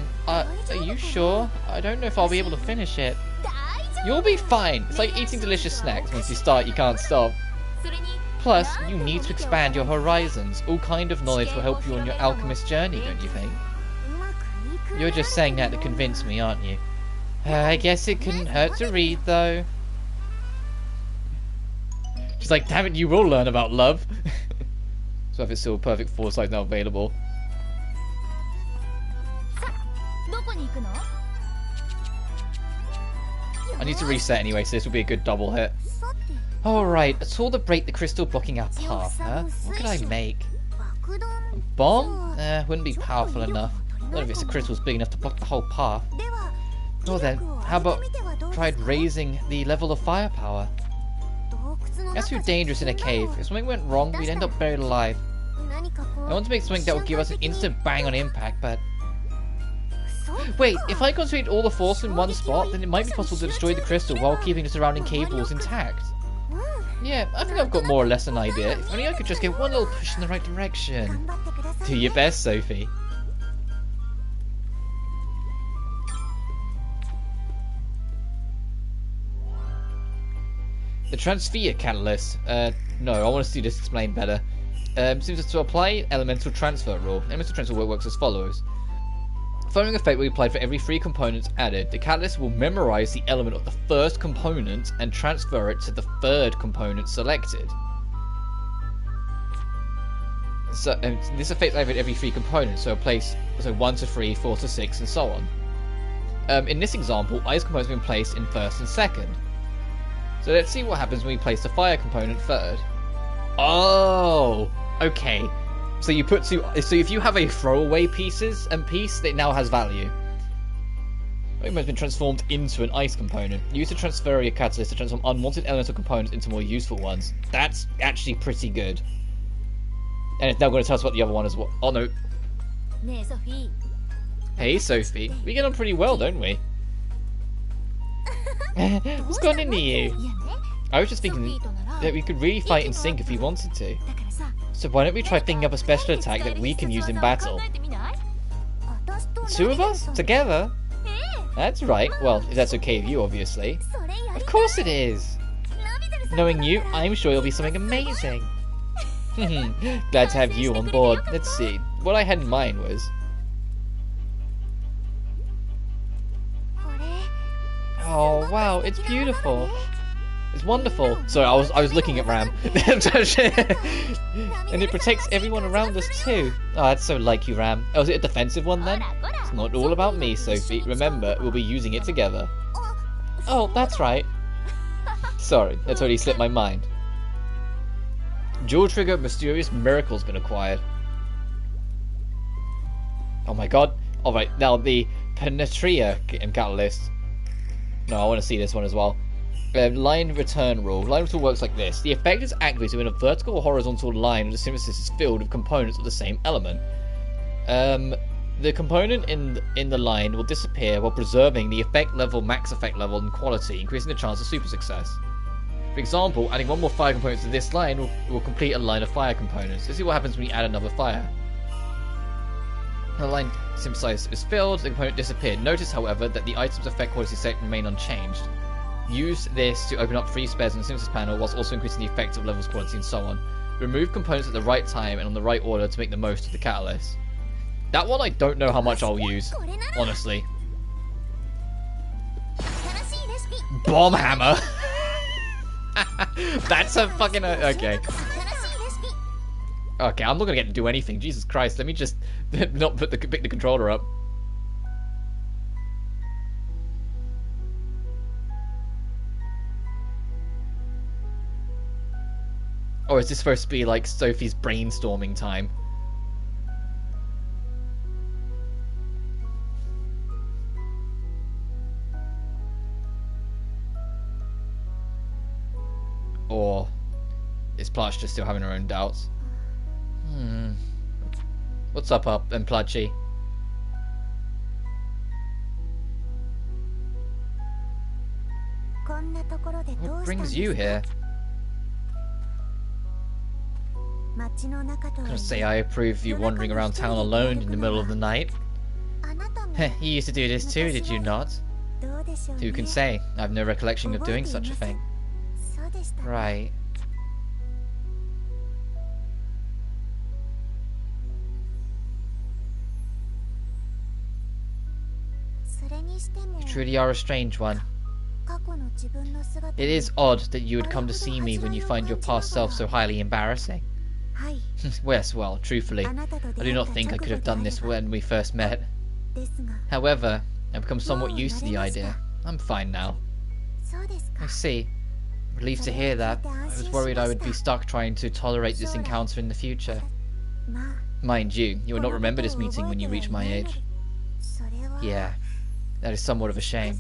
you sure? I don't know if I'll be able to finish it. You'll be fine. It's like eating delicious snacks. Once you start, you can't stop. Plus, you need to expand your horizons. All kind of knowledge will help you on your alchemist journey, don't you think? You're just saying that to convince me, aren't you? I guess it couldn't hurt to read, though. She's like, damn it, you will learn about love. So if it's still perfect foresight now available. I need to reset anyway, so this will be a good double hit. Alright, a tool to break the crystal blocking our path, huh? What could I make? A bomb? Wouldn't be powerful enough. Not if it's a crystal's big enough to block the whole path. Well then, how about tried raising the level of firepower? That's too dangerous in a cave. If something went wrong, we'd end up buried alive. I want to make something that will give us an instant bang on impact, but... Wait, if I concentrate all the force in one spot, then it might be possible to destroy the crystal while keeping the surrounding cave walls intact. Yeah, I think I've got more or less an idea. If only I could just get one little push in the right direction. Do your best, Sophie. The transfer catalyst. No, I want to see this explained better. Seems to apply elemental transfer rule. Elemental transfer rule works as follows. Following effect will be applied for every 3 components added. The catalyst will memorize the element of the first component and transfer it to the 3rd component selected. So this affects every 3 components, so 1 to 3, 4 to 6, and so on. In this example, ice components have been placed in 1st and 2nd. So let's see what happens when we place the fire component 3rd. Oh, okay. So you put 2. So if you have a throwaway piece, it now has value. It has been transformed into an ice component. Use the transfer your catalyst to transform unwanted elemental components into more useful ones. That's actually pretty good. And it's now going to tell us about the other one as well. Oh no. Hey Sophie, we get on pretty well, don't we? What's gone into you? I was just thinking that we could really fight in sync if we wanted to. So why don't we try thinking up a special attack that we can use in battle? 2 of us? Together? That's right. Well, if that's okay with you, obviously. Of course it is! Knowing you, I'm sure it'll be something amazing. Glad to have you on board. Let's see. What I had in mind was... Oh wow, it's beautiful. It's wonderful. Sorry, I was looking at Ram. And it protects everyone around us too. Oh, that's so like you, Ram. Oh, is it a defensive one then? It's not all about me, Sophie. Remember, we'll be using it together. Oh, that's right. Sorry, that totally slipped my mind. Dual trigger mysterious miracle's been acquired. Oh my god. Alright, now the Penetria catalyst. No, I want to see this one as well. Line return rule. Line return works like this. The effect is activated when a vertical or horizontal line of the synthesis is filled with components of the same element. The component in the line will disappear while preserving the effect level, max effect level, and quality, increasing the chance of super success. For example, adding 1 more fire component to this line will complete a line of fire components. Let's see what happens when we add another fire. The line synthesized is filled, the component disappeared. Notice, however, that the item's effect quality set remain unchanged. Use this to open up 3 spares in the synthesis panel whilst also increasing the effective levels, quality, and so on. Remove components at the right time and on the right order to make the most of the catalyst. That one I don't know how much I'll use, honestly. Bomb hammer! That's a fucking... okay. Okay, I'm not gonna get to do anything. Jesus Christ, let me just not pick the controller up. Or is this supposed to be like Sophie's brainstorming time? Or is Plutch just still having her own doubts? What's up and Plutchy? What brings you here? Gonna say I approve of you wandering around town alone in the middle of the night. You used to do this too, did you not? Who can say? I have no recollection of doing such a thing. Right. You truly are a strange one. It is odd that you would come to see me when you find your past self so highly embarrassing. Yes, well, truthfully, I do not think I could have done this when we first met. However, I've become somewhat used to the idea. I'm fine now. I see. Relieved to hear that. I was worried I would be stuck trying to tolerate this encounter in the future. Mind you, you will not remember this meeting when you reach my age. Yeah, that is somewhat of a shame.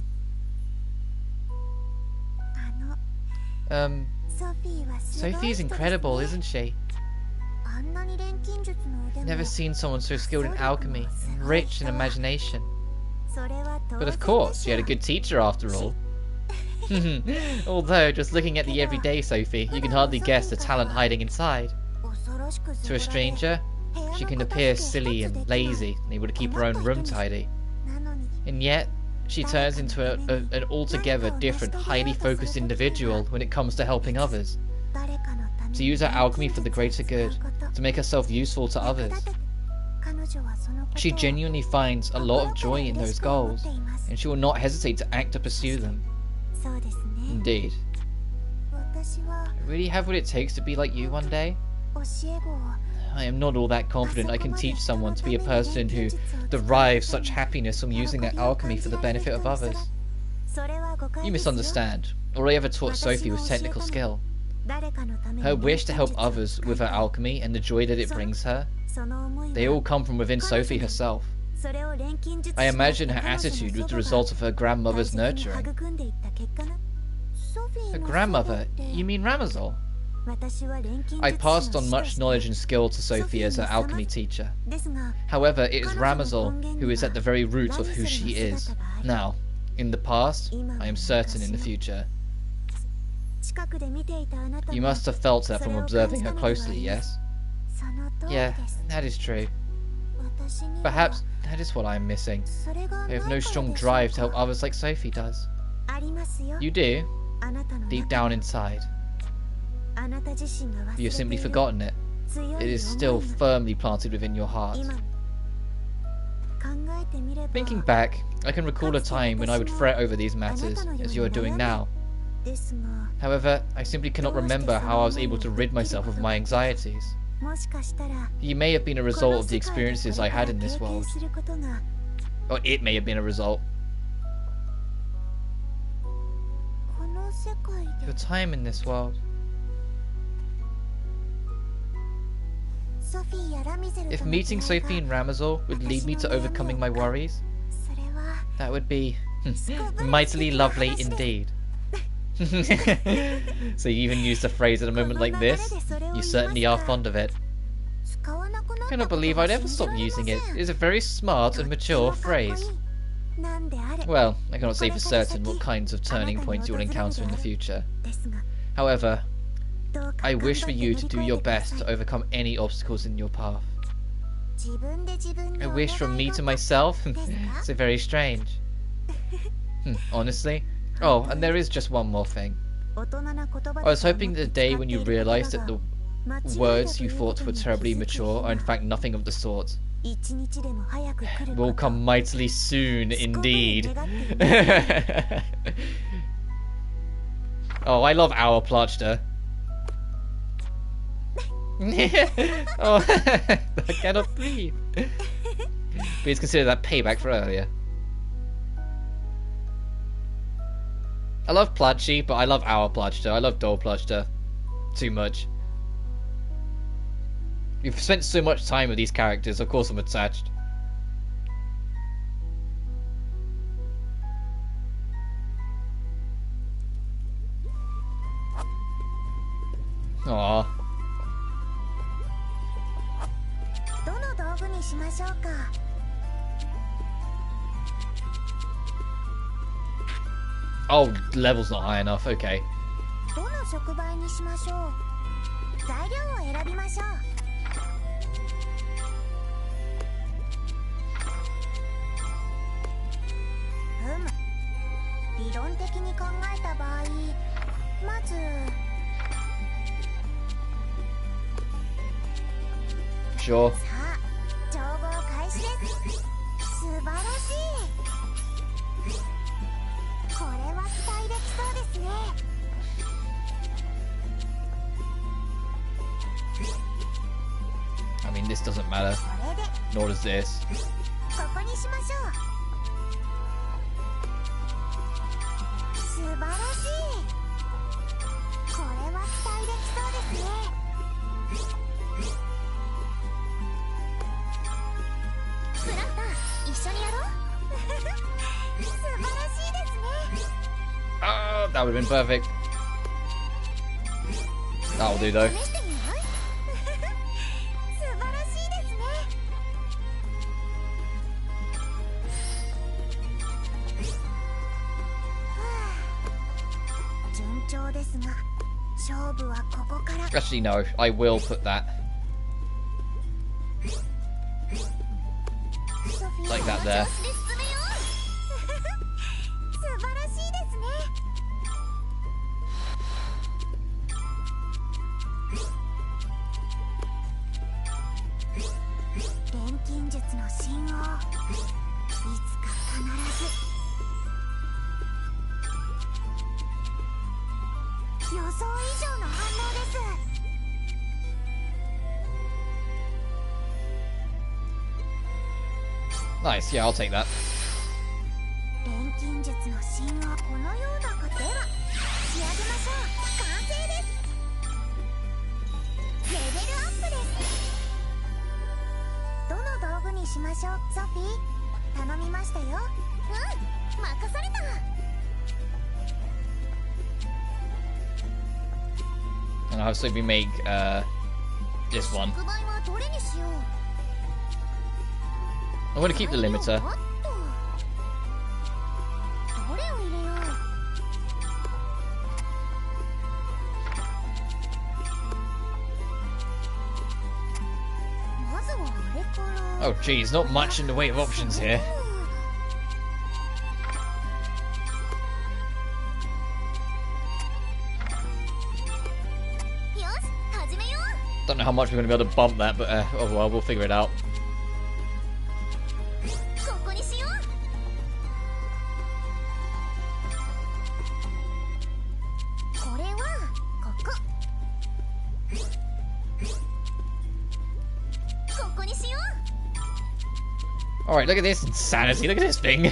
Sophie's incredible, isn't she? Never seen someone so skilled in alchemy, and rich in imagination. But of course, she had a good teacher after all. Although, just looking at the everyday Sophie, you can hardly guess the talent hiding inside. To a stranger, she can appear silly and lazy, and able to keep her own room tidy. And yet, She turns into an altogether different, highly focused individual when it comes to helping others. To use her alchemy for the greater good, to make herself useful to others. She genuinely finds a lot of joy in those goals, and she will not hesitate to act to pursue them. Indeed. I really have what it takes to be like you one day? I am not all that confident I can teach someone to be a person who derives such happiness from using their alchemy for the benefit of others. You misunderstand. All I ever taught Sophie was technical skill. Her wish to help others with her alchemy and the joy that it brings her, they all come from within Sophie herself. I imagine her attitude was the result of her grandmother's nurturing. Her grandmother? You mean Ramazal? I passed on much knowledge and skill to Sophie as her alchemy teacher. However, it is Ramazal who is at the very root of who she is. Now, in the past, I am certain in the future. You must have felt that from observing her closely, yes? Yeah, that is true. Perhaps that is what I am missing. I have no strong drive to help others like Sophie does. You do? Deep down inside. You have simply forgotten it. It is still firmly planted within your heart. Thinking back, I can recall a time when I would fret over these matters, as you are doing now. However, I simply cannot remember how I was able to rid myself of my anxieties. You may have been a result of the experiences I had in this world. Or it may have been a result. Your time in this world. If meeting Sophie and Ramazal would lead me to overcoming my worries, that would be mightily lovely indeed. So you even used the phrase at a moment like this? You certainly are fond of it. I cannot believe I'd ever stop using it. It is a very smart and mature phrase. Well, I cannot say for certain what kinds of turning points you will encounter in the future. However, I wish for you to do your best to overcome any obstacles in your path. A wish from me to myself? So very strange. Honestly? Oh, and there is just one more thing. I was hoping the day when you realised that the words you thought were terribly mature are in fact nothing of the sort. Will come mightily soon indeed. Oh, I love our Plotchta. Oh, I cannot breathe. Please consider that payback for earlier. I love Plotchy, but I love our Plotchta. I love Doll Plotchta too much. You've spent so much time with these characters, of course I'm attached. Aww. Oh, level's not high enough, okay. Sure. I mean, this doesn't matter. Nor does this. Oh, that would have been perfect. That'll do though. Actually, no, I will put that. Like that there. Nice, yeah, I'll take that. And I'll we make this one. I'm going to keep the limiter. Oh geez, not much in the way of options here. Don't know how much we're going to be able to bump that, but oh well, we'll figure it out. Alright, look at this insanity, look at this thing.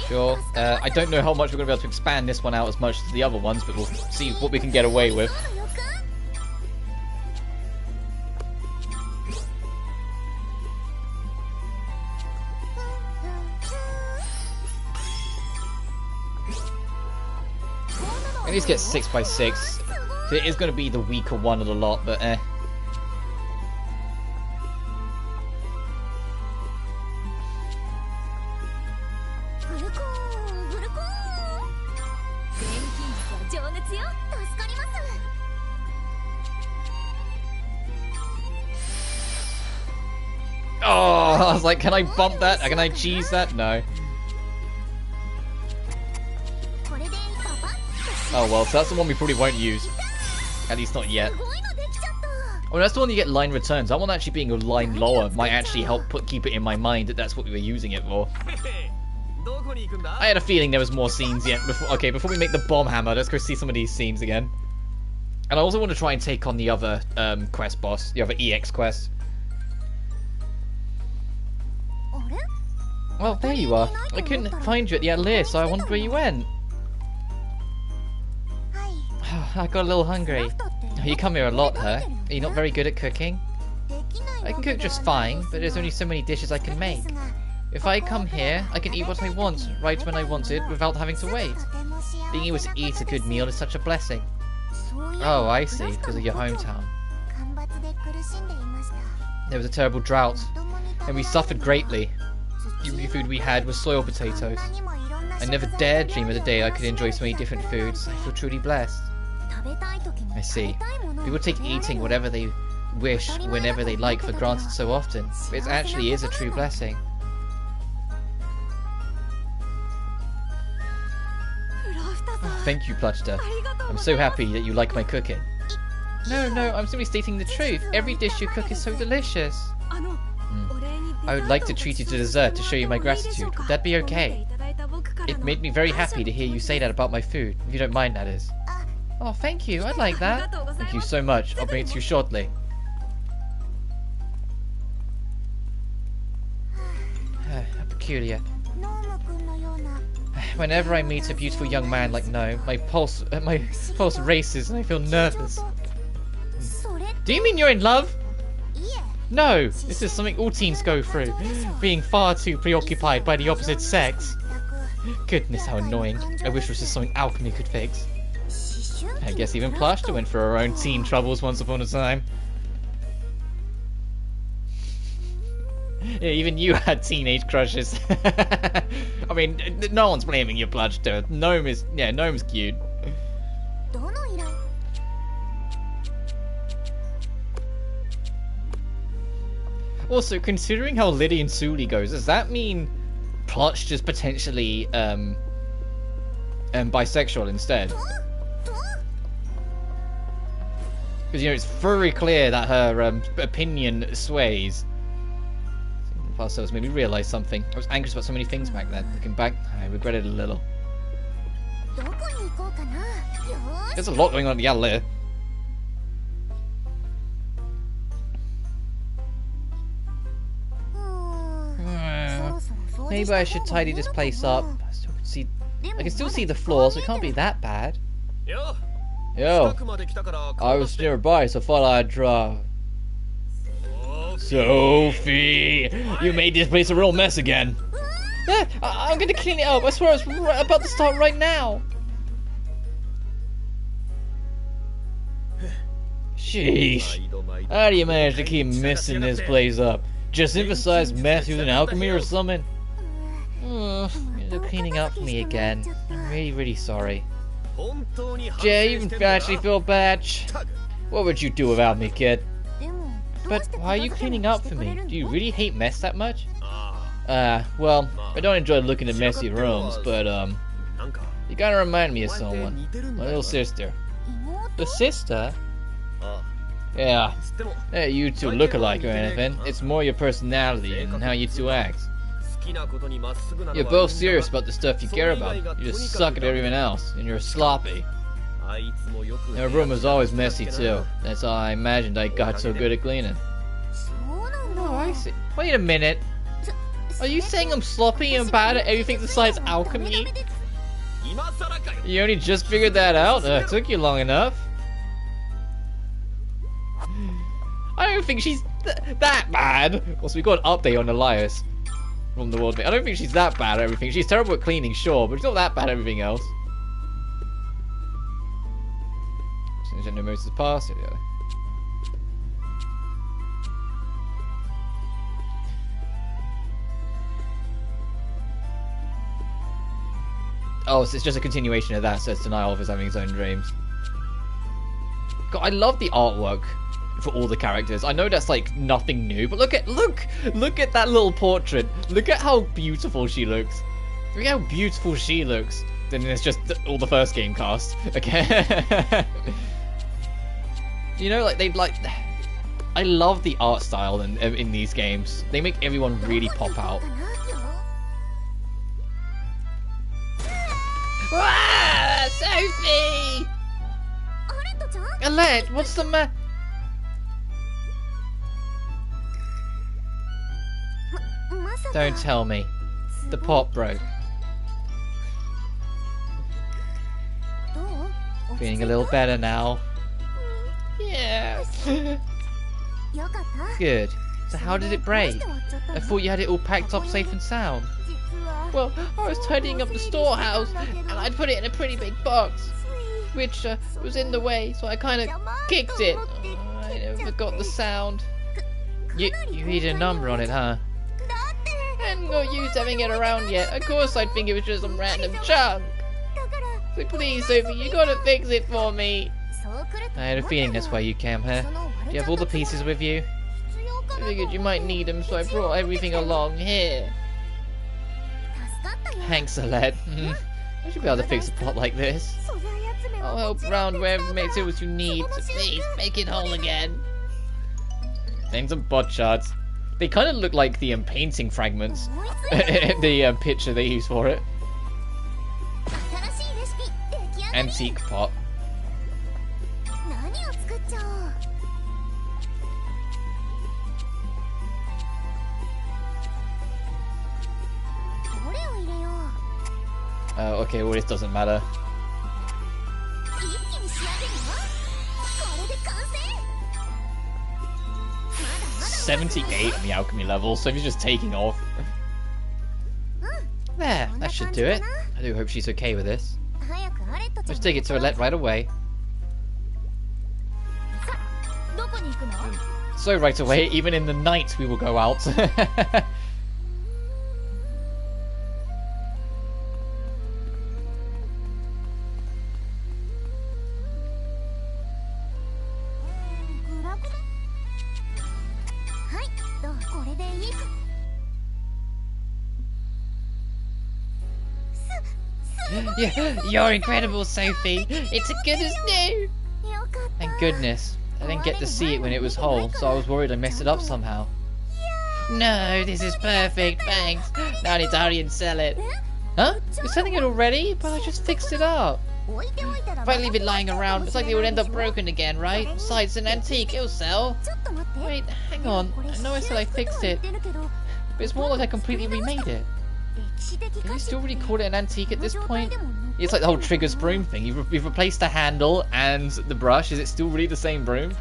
Sure. I don't know how much we're going to be able to expand this one out as much as the other ones, but we'll see what we can get away with. At least get 6x6. So it is going to be the weaker one of the lot, but eh. Oh, I was like, can I bump that? Can I cheese that? No. Oh well, so that's the one we probably won't use. At least not yet. Oh, that's the one you get line returns. That one actually being a line lower might actually help keep it in my mind that that's what we were using it for. I had a feeling there was more scenes yet. Before we make the bomb hammer, let's go see some of these scenes again. And I also want to try and take on the other quest boss, the other EX quest. Well, there you are. I couldn't find you at the Atelier, so I wondered where you went. I got a little hungry. You come here a lot, huh? Are you not very good at cooking? I can cook just fine, but there's only so many dishes I can make. If I come here, I can eat what I want, right when I want it, without having to wait. Being able to eat a good meal is such a blessing. Oh, I see, because of your hometown. There was a terrible drought, and we suffered greatly. The only food we had was soil potatoes. I never dared dream of the day I could enjoy so many different foods. I feel truly blessed. I see. People take eating whatever they wish, whenever they like, for granted so often, but it actually is a true blessing. Oh, thank you, Plutchta. I'm so happy that you like my cooking. No, I'm simply stating the truth. Every dish you cook is so delicious. I would like to treat you to dessert to show you my gratitude. Would that be okay? It made me very happy to hear you say that about my food, if you don't mind, that is. Oh, thank you. I'd like that. Thank you so much. I'll bring it to you shortly. Peculiar. Whenever I meet a beautiful young man like No, my pulse races and I feel nervous. Do you mean you're in love? No, this is something all teens go through, being far too preoccupied by the opposite sex. Goodness, how annoying. I wish this was something alchemy could fix. I guess even Plutchta went for her own teen troubles once upon a time. Yeah, even you had teenage crushes. I mean, no one's blaming your Bludster. Gnome's cute. Also, considering how Liddy and Suli goes, does that mean Plotch just potentially bisexual instead? Because, you know, it's very clear that her opinion sways. Past selves made me realise something. I was anxious about so many things back then. Looking back, I regret it a little. There's a lot going on at the Atelier. Maybe I should tidy this place up. I can still see the floor, so it can't be that bad. Yo, I was nearby, so thought I'd draw. Sophie, you made this place a real mess again. I'm gonna clean it up. I swear I was about to start right now. Sheesh. How do you manage to keep messing this place up? Just emphasize mess using alchemy or something? You're cleaning up for me again. I'm really sorry. Jay, you actually feel bad? What would you do without me, kid? But why are you cleaning up for me? Do you really hate mess that much? Well, I don't enjoy looking at messy rooms, but you kinda remind me of someone. My little sister. The sister? Yeah. You two look alike or anything. It's more your personality and how you two act. You're both serious about the stuff you care about. You just suck at everything else, and you're sloppy. Your room is always messy too. That's how I imagined I got so good at cleaning. Oh, I see. Wait a minute. Are you saying I'm sloppy and bad at everything besides alchemy? You only just figured that out? It took you long enough. I don't think she's that bad. Also, we got an update on Elias from the world. I don't think she's that bad at everything. She's terrible at cleaning, sure, but she's not that bad at everything else. No Moses past it, yeah. Oh, so it's just a continuation of that, so it's denial of his having his own dreams. God, I love the artwork for all the characters. I know that's like nothing new, but look at that little portrait. Look at how beautiful she looks. Look at how beautiful she looks. Then it's just all the first game cast. Okay. You know, I love the art style in these games. They make everyone really pop out. Ah, Sophie! Alette, what's the matter? Don't tell me. The pot broke. Feeling a little better now. Yeah. Good. So how did it break? I thought you had it all packed up safe and sound. Well, I was tidying up the storehouse, and I'd put it in a pretty big box, which was in the way, so I kind of kicked it. I never forgot the sound. You hit a number on it, huh? I hadn't got used to having it around yet. Of course I'd think it was just some random junk. So please, Sophie, you gotta fix it for me. I had a feeling that's why you came here. Do you have all the pieces with you? I figured you might need them, so I brought everything along here. Thanks, Alette. I should be able to fix a pot like this. I'll help round wherever makes it what you need, so please make it whole again. Then some bot shards. They kind of look like the painting fragments. The picture they use for it. Antique pot. Okay, well, this doesn't matter. 78 on the alchemy level, so he's just taking off. There, that should do it. I do hope she's okay with this. Let's take it to Alette right away. So right away, even in the night we will go out. Yeah, you're incredible, Sophie. It's as good as new. Thank goodness. I didn't get to see it when it was whole, so I was worried I messed it up somehow. No, this is perfect, thanks. Now I need to hurry and sell it. Huh? You're selling it already? But I just fixed it up. If I leave it lying around, it's likely it would end up broken again, right? Besides, it's an antique, it'll sell. Wait, hang on. I know I said I fixed it, but it's more like I completely remade it. Can you still really call it an antique at this point? It's like the whole Triggers broom thing. You've replaced the handle and the brush. Is it still really the same broom?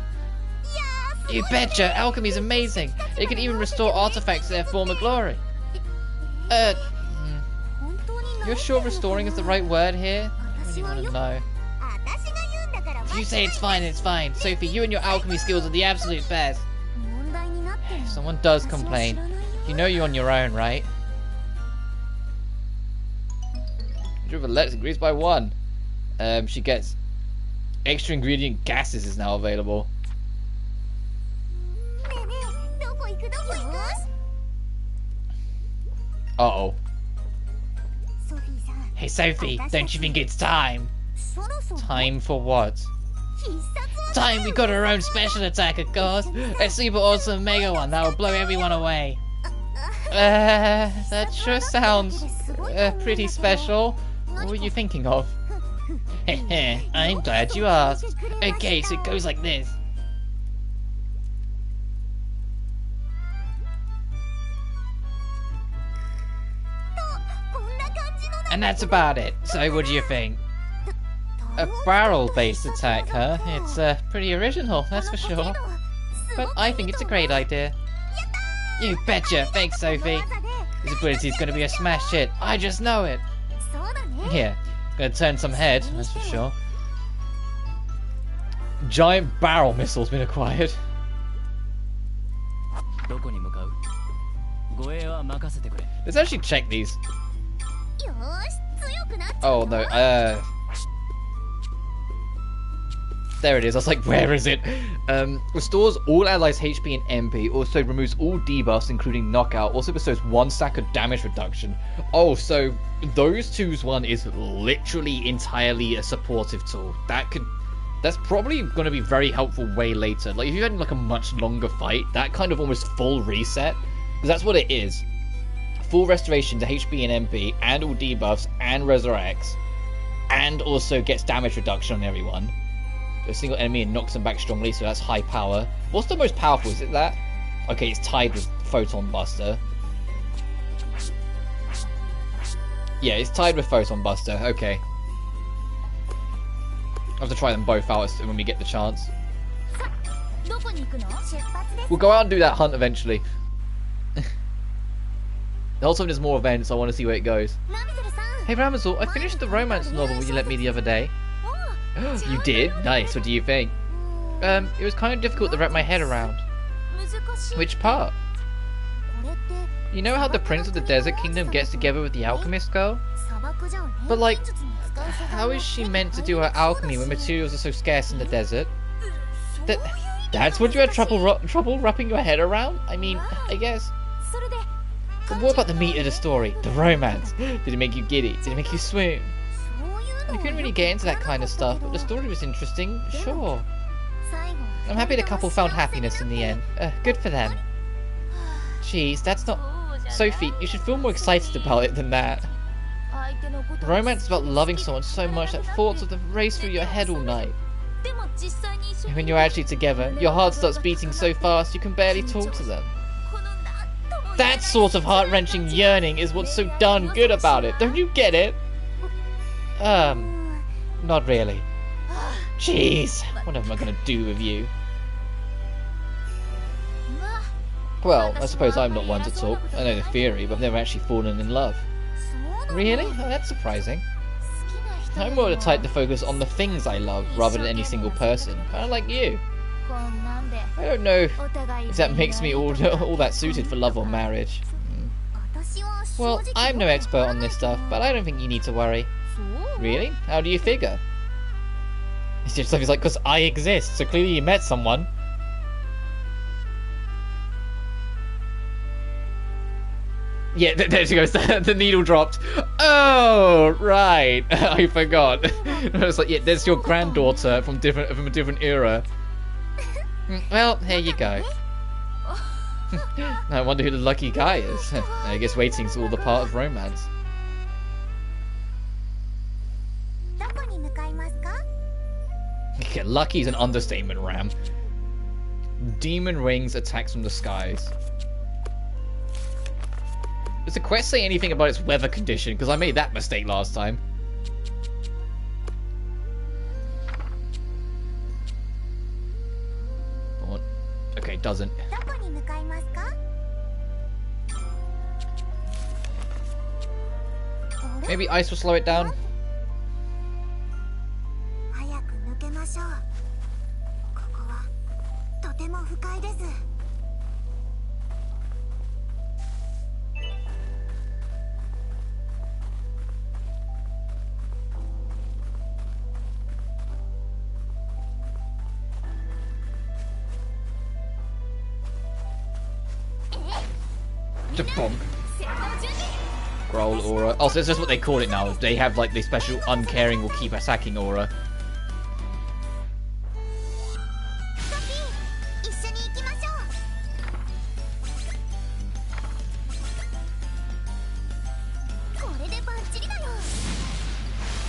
You betcha! Alchemy's amazing! It can even restore artifacts to their former glory. You're sure restoring is the right word here? I really want to know. If you say it's fine, it's fine. Sophie, you and your alchemy skills are the absolute best. If someone does complain, you know you're on your own, right? Let's increase by 1. She gets extra ingredient gases is now available. Uh-oh. Hey Sophie, don't you think it's time? Time for what? Time we got our own special attack, of course. A super awesome mega one that will blow everyone away. That sure sounds pretty special. What were you thinking of? Heh, I'm glad you asked. Okay, so it goes like this. And that's about it. So what do you think? A barrel-based attack, huh? It's pretty original, that's for sure. But I think it's a great idea. You betcha! Thanks, Sophie. This ability's gonna be a smash hit. I just know it. Yeah, gonna turn some head, that's for sure. Giant barrel missile's been acquired. Let's actually check these. Oh no, there it is. I was like, where is it? Restores all allies' HP and MP. Also removes all debuffs, including knockout. Also bestows 1 stack of damage reduction. Oh, so those two's one is literally entirely a supportive tool. That's probably going to be very helpful way later. Like if you had like a much longer fight, that kind of almost full reset, because that's what it is. Full restoration to HP and MP, and all debuffs, and resurrects, and also gets damage reduction on everyone. A single enemy and knocks them back strongly, so that's high power. What's the most powerful? Is it that? Okay, it's tied with Photon Buster. Yeah, it's tied with Photon Buster. Okay. I'll have to try them both out when we get the chance. We'll go out and do that hunt eventually. The whole time there's more events, I want to see where it goes. Hey Ramazul, I finished the romance novel you lent me the other day. You did? Nice, what do you think? It was kind of difficult to wrap my head around. Which part? You know how the Prince of the Desert Kingdom gets together with the alchemist girl? But like, how is she meant to do her alchemy when materials are so scarce in the desert? That's what you had trouble wrapping your head around? I mean, I guess. But what about the meat of the story? The romance? Did it make you giddy? Did it make you swoon? I couldn't really get into that kind of stuff, but the story was interesting, sure. I'm happy the couple found happiness in the end. Good for them. Jeez, that's not... Sophie, you should feel more excited about it than that. Romance is about loving someone so much that thoughts of them race through your head all night. And when you're actually together, your heart starts beating so fast you can barely talk to them. That sort of heart-wrenching yearning is what's so darn good about it, don't you get it? Not really. Jeez, what am I gonna do with you? Well, I suppose I'm not one to talk. I know the theory, but I've never actually fallen in love. Really? Oh, that's surprising. I'm more the type to focus on the things I love, rather than any single person. Kinda like you. I don't know if that makes me all that suited for love or marriage. Well, I'm no expert on this stuff, but I don't think you need to worry. Really? How do you figure? It's just like, because I exist, so clearly you met someone. Yeah, there she goes. The needle dropped. Oh, right. I forgot. I was like, yeah, there's your granddaughter from a different era. Well, here you go. I wonder who the lucky guy is. I guess waiting's all the part of romance. Okay, lucky's an understatement, Ram. Demon rings attacks from the skies. Does the quest say anything about its weather condition? Because I made that mistake last time. What? Okay, doesn't. Maybe ice will slow it down? Bonk. Growl aura. Oh, so it's just what they call it now. They have like the special uncaring will keep attacking aura.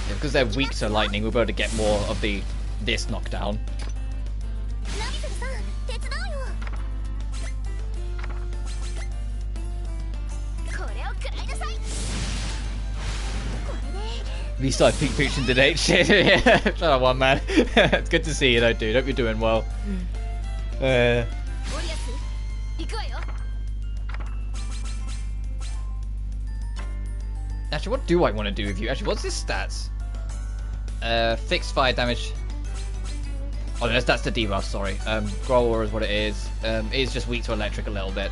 Yeah, because they're weak to lightning, we'll be able to get more of this knockdown. We started peak preaching today. Shit, yeah. Shut up, one man. It's good to see you, though, dude. Hope you're doing well. Actually, what do I want to do with you? Actually, what's his stats? Fixed fire damage. Oh, no, that's the debuff. Sorry. Growl aura is what it is. It's just weak to electric a little bit.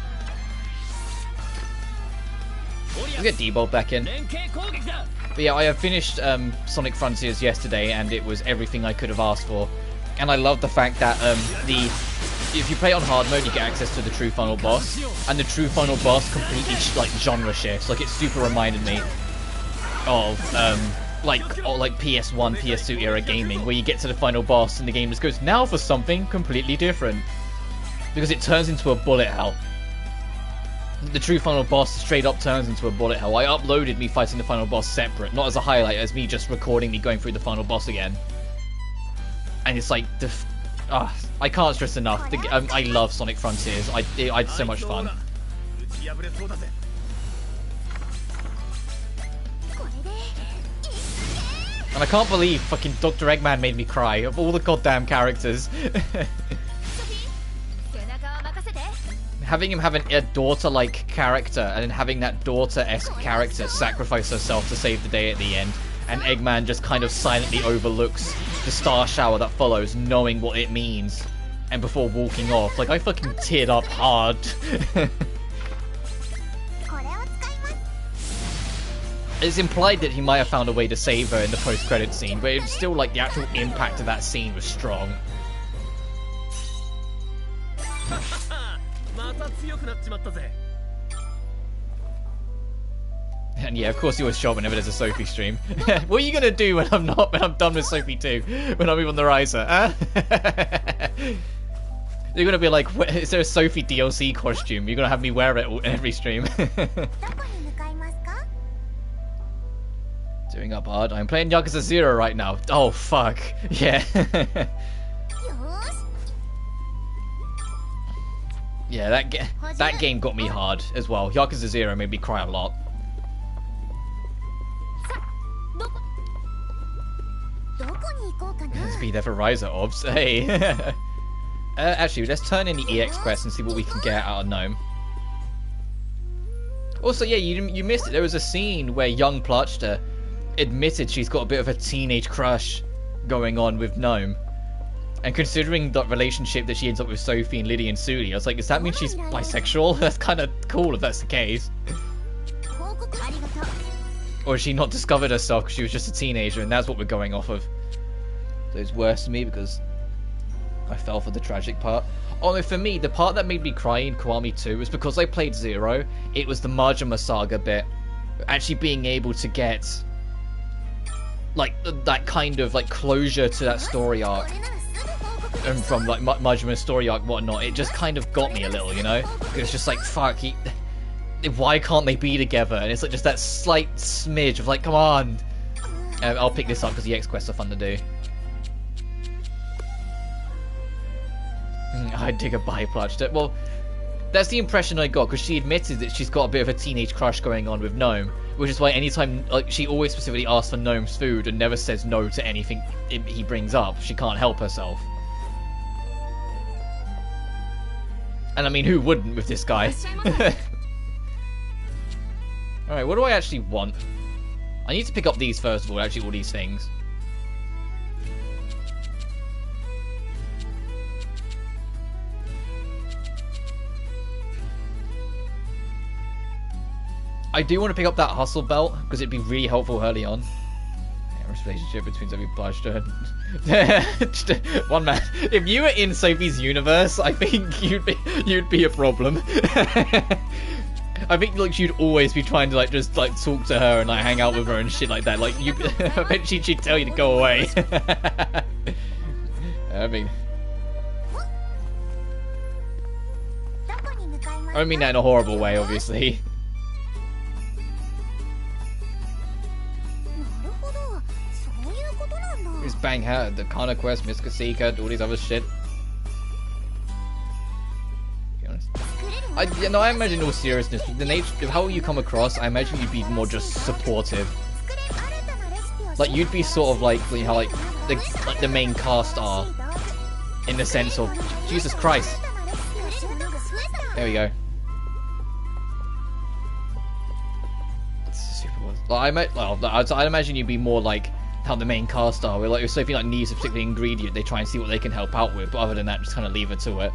We'll get Debolt back in. But yeah, I have finished Sonic Frontiers yesterday, and it was everything I could have asked for. And I love the fact that if you play on hard mode, you get access to the true final boss, and the true final boss completely like genre shifts. Like it super reminded me of like PS1, PS2 era gaming, where you get to the final boss and the game just goes now for something completely different because it turns into a bullet hell. The true final boss straight up turns into a bullet hell. I uploaded me fighting the final boss separate, not as a highlight, as me just recording me going through the final boss again. And it's like, I can't stress enough. I love Sonic Frontiers. I had so much fun. And I can't believe fucking Dr. Eggman made me cry, of all the goddamn characters. Having him have a daughter-like character, and then having that daughter-esque character sacrifice herself to save the day at the end, and Eggman just kind of silently overlooks the star shower that follows, knowing what it means, and before walking off, like, I fucking teared up hard. It's implied that he might have found a way to save her in the post-credit scene, but it's still, like, the actual impact of that scene was strong. And yeah, of course you always shot whenever there's a Sophie stream. What are you gonna do when I'm done with Sophie 2? When I move on the riser, huh? You're gonna be like, is there a Sophie DLC costume? You're gonna have me wear it in every stream. Doing up hard. I'm playing Yakuza 0 right now. Oh fuck. Yeah. Yeah, that game got me hard as well. Yakuza 0 made me cry a lot. Let's be there for Riser Obs. Hey. Actually, let's turn in the EX quest and see what we can get out of Gnome. Also, yeah, you missed it. There was a scene where young Plotchta admitted she's got a bit of a teenage crush going on with Gnome. And considering the relationship that she ends up with Sophie and Lydia and Suli, I was like, does that mean she's bisexual? That's kind of cool if that's the case. Or has she not discovered herself because she was just a teenager and that's what we're going off of? So it's worse to me because I fell for the tragic part. Oh no, for me, the part that made me cry in Kiwami 2 was because I played Zero. It was the Majima Saga bit. Actually being able to get like that kind of like closure to that story arc. And from like Majima's story arc and whatnot, it just kind of got me a little, you know? It's just like, fuck, why can't they be together? And it's like just that slight smidge of like, come on. I'll pick this up because the X quests are fun to do. I dig a biplush. Well, that's the impression I got because she admitted that she's got a bit of a teenage crush going on with Gnome, which is why anytime like she always specifically asks for Gnome's food and never says no to anything he brings up. She can't help herself. And I mean, who wouldn't with this guy? Alright, what do I actually want? I need to pick up these first of all, actually all these things. I do want to pick up that hustle belt, because it'd be really helpful early on. Relationship between Sophie Blushton. One man. If you were in Sophie's universe, I think you'd be a problem. I think like she'd always be trying to like just like talk to her and like hang out with her and shit like that. Like you, I bet she'd tell you to go away. I mean that in a horrible way, obviously. Who's Bang Hat, the Kana Quest, Miss Kasika, all these other shit. Be honest. I imagine in all seriousness, with the nature of how you come across, I imagine you'd be more just supportive. Like you'd be sort of like, you know, like the main cast are, in the sense of Jesus Christ. There we go. That's super. Like, I'd imagine you'd be more like how the main cast are, where like if Sophie like needs a particular ingredient, they try and see what they can help out with, but other than that, just kind of leave her to it.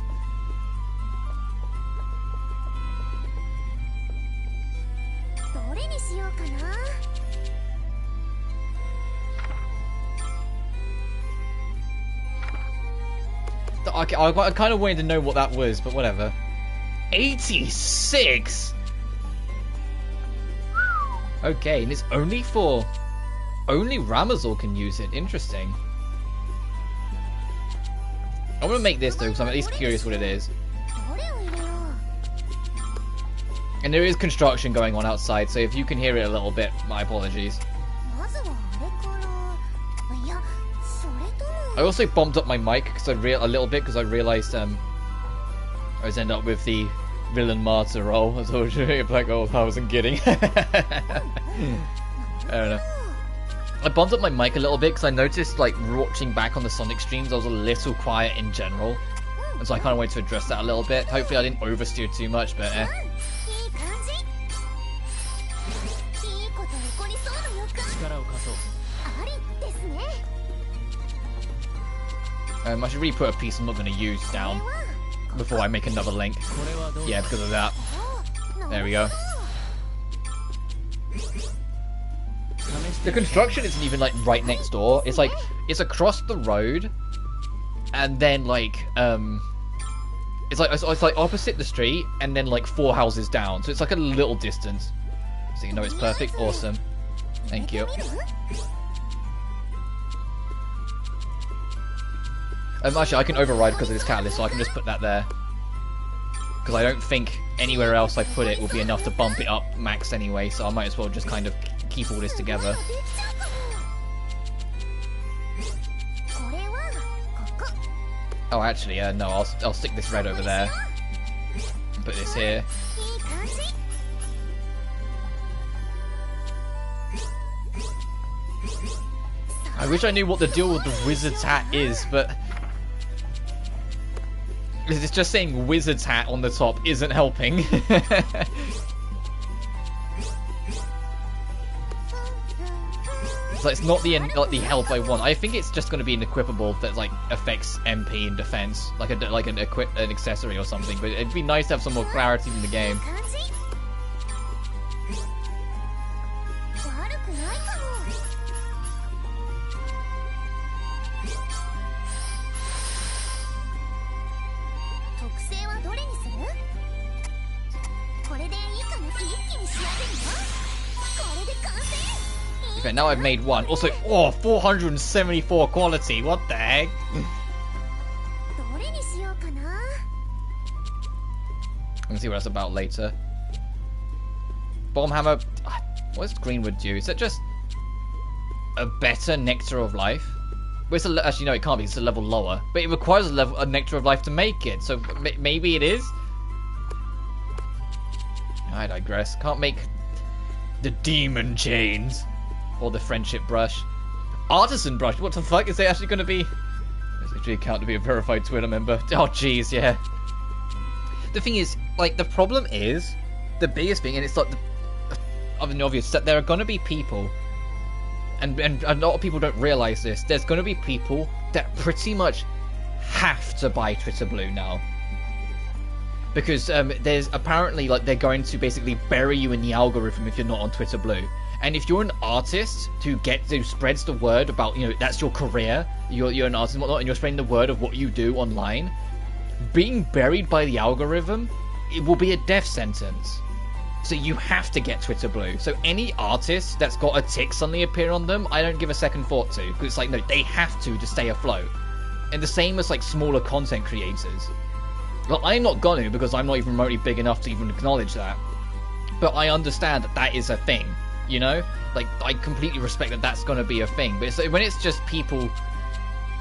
I kind of wanted to know what that was, but whatever. 86! Okay, and it's only for... Only Ramazal can use it. Interesting. I'm gonna make this though, because I'm at least curious what it is. And there is construction going on outside, so if you can hear it a little bit, my apologies. I also bumped up my mic because a little bit because I realised I was end up with the villain martyr role. I was like, oh, I wasn't kidding. I don't know. I bumped up my mic a little bit because I noticed, like, watching back on the Sonic streams, I was a little quiet in general. And so I kind of wanted to address that a little bit. Hopefully I didn't oversteer too much, but eh. I should really put a piece I'm not going to use down before I make another link. Yeah, because of that. There we go. The construction isn't even like right next door. It's like it's across the road, and then like it's like opposite the street, and then like 4 houses down. So it's like a little distance. So you know it's perfect. Awesome. Thank you. Actually, I can override because of this catalyst, so I can just put that there. Because I don't think anywhere else I put it will be enough to bump it up max anyway, so I might as well just kind of keep all this together. Oh, actually, no, I'll stick this red over there. And put this here. I wish I knew what the deal with the wizard's hat is, but... It's just saying wizard's hat on the top isn't helping. like, it's not the health I want. I think it's just going to be an equipable that like affects MP and defense, like an accessory or something. But it'd be nice to have some more clarity in the game. Okay, now I've made one. Also, 474 quality. What the heck? I'm gonna see what that's about later. Bomb hammer. What does Greenwood do? Is that just a better Nectar of Life? Well, it's actually, no, it can't be. It's a level lower, but it requires a Nectar of Life to make it. So maybe it is. I digress. Can't make the demon chains. Or the friendship brush. Artisan brush, what the fuck? Is they actually going to be... It's actually account to be a verified Twitter member. Oh, jeez, yeah. The thing is, like, the problem is... The biggest thing, and it's like... Other than obvious, that there are going to be people... And a lot of people don't realise this. There's going to be people that pretty much have to buy Twitter Blue now. Because there's apparently, like, they're going to basically bury you in the algorithm if you're not on Twitter Blue. And if you're an artist who spreads the word about, you know, that's your career, you're an artist and whatnot, and you're spreading the word of what you do online, being buried by the algorithm, it will be a death sentence. So you have to get Twitter Blue. So any artist that's got a tick suddenly appear on them, I don't give a second thought to. Because it's like, no, they have to stay afloat. And the same as, like, smaller content creators. Well, I'm not going to, because I'm not even remotely big enough to even acknowledge that. But I understand that that is a thing. You know, like, I completely respect that that's going to be a thing. But when it's just people,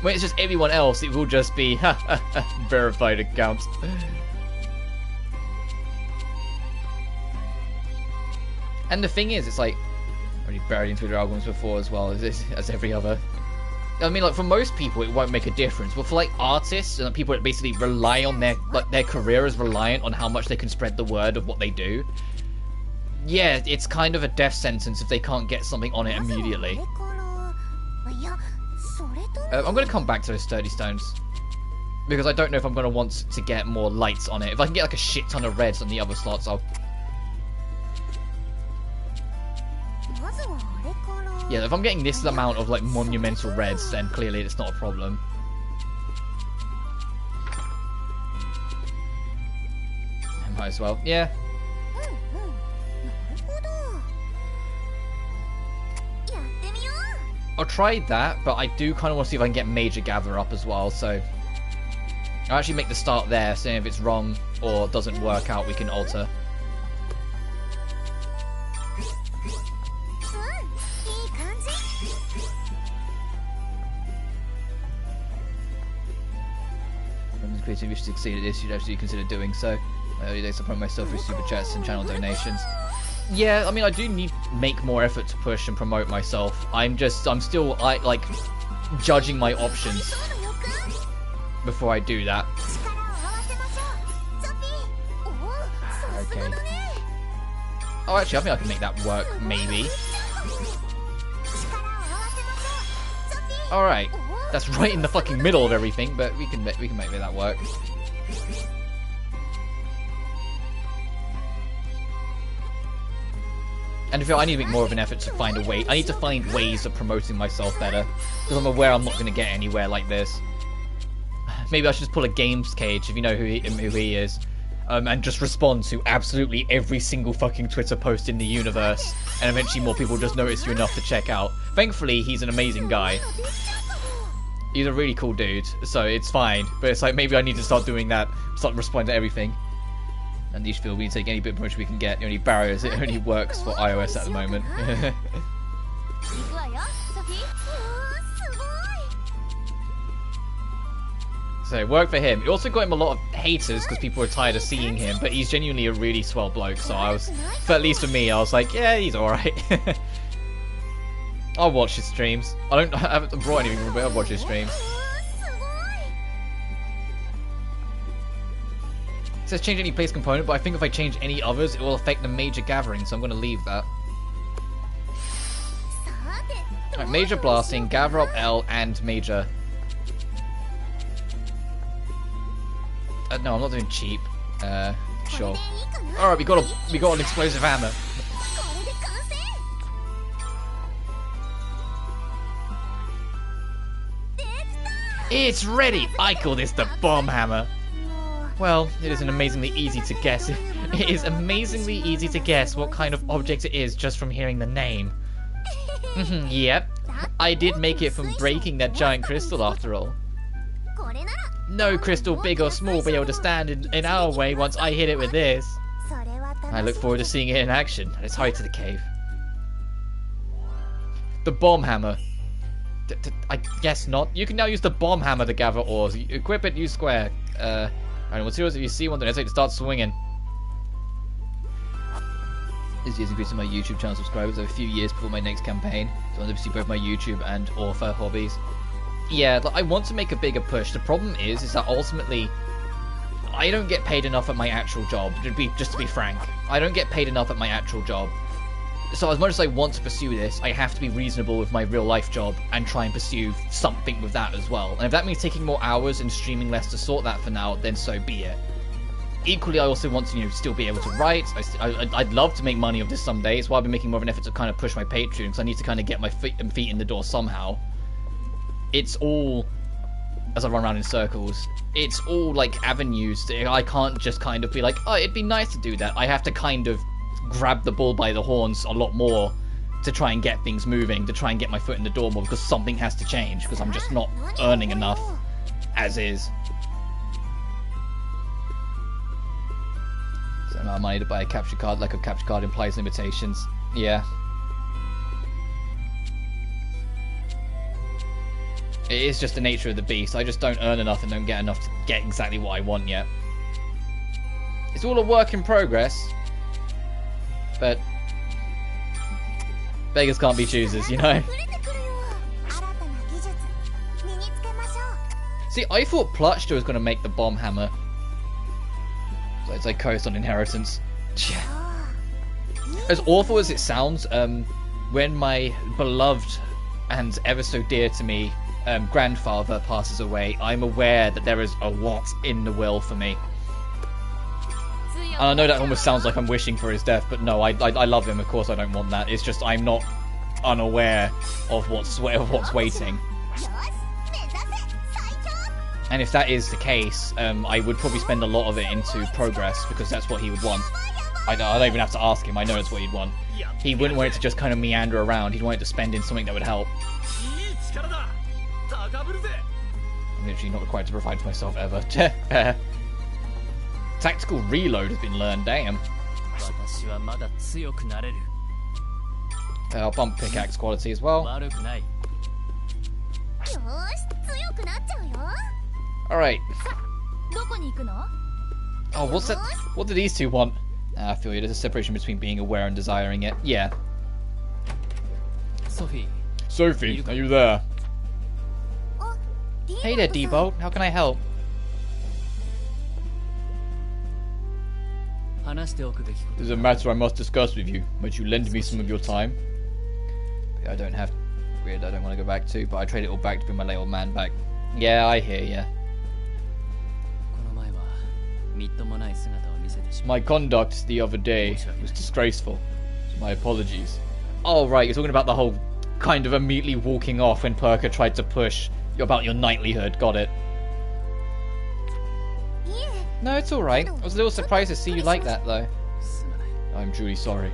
when it's just everyone else, it will just be verified accounts. And the thing is, it's like, I've already buried in Twitter albums before as well as every other. I mean, like, for most people, it won't make a difference. But for, like, artists and people that basically rely on their career is reliant on how much they can spread the word of what they do. Yeah, it's kind of a death sentence if they can't get something on it immediately. I'm going to come back to those 30 stones. Because I don't know if I'm going to want to get more lights on it. If I can get like a shit ton of reds on the other slots, I'll... Yeah, if I'm getting this amount of like monumental reds, then clearly it's not a problem. I might as well. Yeah. I'll try that, but I do kind of want to see if I can get Major Gather up as well, so... I'll actually make the start there, seeing if it's wrong or doesn't work out, we can alter. If creative wish to succeed at this, you'd actually consider doing so. They support myself with super chats and channel donations. Yeah, I mean, I do need to make more effort to push and promote myself. I'm still, like, judging my options before I do that. Okay. Oh, actually, I think I can make that work, maybe. Alright. That's right in the fucking middle of everything, but we can make that work. And I feel I need to make more of an effort to find a way. I need to find ways of promoting myself better. Because I'm aware I'm not going to get anywhere like this. Maybe I should just pull a games cage, if you know who he is. And just respond to absolutely every single fucking Twitter post in the universe. And eventually more people just notice you enough to check out. Thankfully, he's an amazing guy. He's a really cool dude, so it's fine. But it's like, maybe I need to start doing that. Start responding to everything. And niche field, we take any bit of promotion we can get. The only barrier is it only works for iOS at the moment. So it worked for him. It also got him a lot of haters because people were tired of seeing him, but he's genuinely a really swell bloke, so at least for me, I was like, yeah, he's alright. I'll watch his streams. I haven't brought anything, but I'll watch his streams. It says change any place component, but I think if I change any others, it will affect the major gathering, so I'm going to leave that. Right, major blasting, gather up L, and major. No, I'm not doing cheap. Sure. Alright, we got an explosive hammer. It's ready! I call this the bomb hammer. Well, it is amazingly easy to guess. It is amazingly easy to guess what kind of object it is just from hearing the name. Yep, I did make it from breaking that giant crystal after all. No crystal, big or small, will be able to stand in our way once I hit it with this. I look forward to seeing it in action. Let's hurry to the cave. The bomb hammer. I guess not. You can now use the bomb hammer to gather ores. Equip it, use square. Alright, what's yours if you see one, don't hesitate to start swinging. This year's increasing my YouTube channel subscribers over a few years before my next campaign. So I want to see both my YouTube and author hobbies. Yeah, I want to make a bigger push. The problem is that ultimately, I don't get paid enough at my actual job. Just to be frank, I don't get paid enough at my actual job. So as much as I want to pursue this, I have to be reasonable with my real life job and try and pursue something with that as well. And if that means taking more hours and streaming less to sort that for now, then so be it. Equally, I also want to, still be able to write. I'd love to make money of this someday. It's why I've been making more of an effort to kind of push my Patreon, because I need to kind of get my feet in the door somehow. It's all, as I run around in circles, it's all like avenues. I can't just kind of be like, oh, it'd be nice to do that. I have to kind of grab the bull by the horns a lot more to try and get things moving, to try and get my foot in the door more, because something has to change, because I'm just not earning enough as is. So amount of money to buy a capture card, like a capture card implies limitations. Yeah. It is just the nature of the beast. I just don't earn enough and don't get enough to get exactly what I want yet. It's all a work in progress. But beggars can't be choosers, you know? See, I thought Plushta was going to make the bomb hammer. So it's like Coast on Inheritance. As awful as it sounds, when my beloved and ever so dear to me grandfather passes away, I'm aware that there is a lot in the will for me. And I know that almost sounds like I'm wishing for his death, but no, I love him. Of course, I don't want that. It's just I'm not unaware of what's waiting. And if that is the case, I would probably spend a lot of it into progress, because that's what he would want. I don't even have to ask him. I know it's what he'd want. He wouldn't want it to just kind of meander around. He'd want it to spend in something that would help. I'm literally not required to provide for myself ever. Tactical reload has been learned, damn. I'll bump pickaxe quality as well. Alright. Oh, what's that? What do these two want? I feel you, there's a separation between being aware and desiring it. Yeah. Sophie, are you there? Hey there, Debo. How can I help? There's a matter I must discuss with you. Might you lend me some of your time? I don't have... Weird, I don't want to go back to, but I trade it all back to bring my little old man back. Yeah, I hear ya. My conduct the other day was disgraceful. My apologies. Oh, right, you're talking about the whole kind of immediately walking off when Perka tried to push about your knightlyhood. Got it. No, it's alright. I was a little surprised to see you like that, though. I'm truly sorry.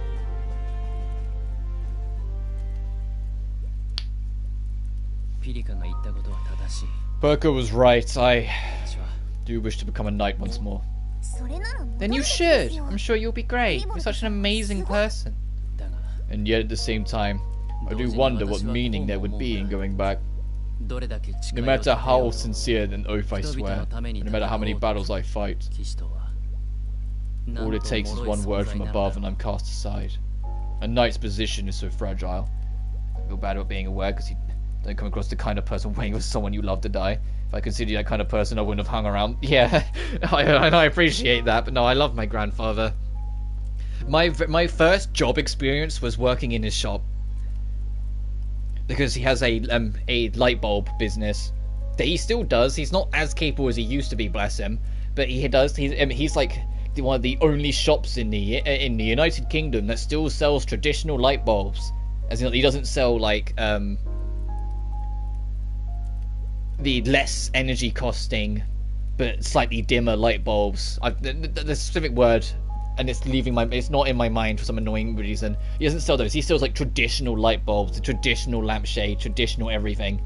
Perka was right. I do wish to become a knight once more. Then you should. I'm sure you'll be great. You're such an amazing person. And yet at the same time, I do wonder what meaning there would be in going back. No matter how sincere an oath I swear, and no matter how many battles I fight, all it takes is one word from above and I'm cast aside. A knight's position is so fragile. I feel bad about being aware, because you don't come across the kind of person waiting for someone you love to die. If I considered you that kind of person, I wouldn't have hung around. Yeah, I appreciate that, but no, I love my grandfather. My first job experience was working in his shop. because he has a light bulb business that he still does. He's not as capable as he used to be, bless him, but he does. He's like one of the only shops in the United Kingdom that still sells traditional light bulbs. As in, he doesn't sell like the less energy costing but slightly dimmer light bulbs. The specific word, and it's not in my mind for some annoying reason. He doesn't sell those. He sells like traditional light bulbs, the traditional lampshade, traditional everything.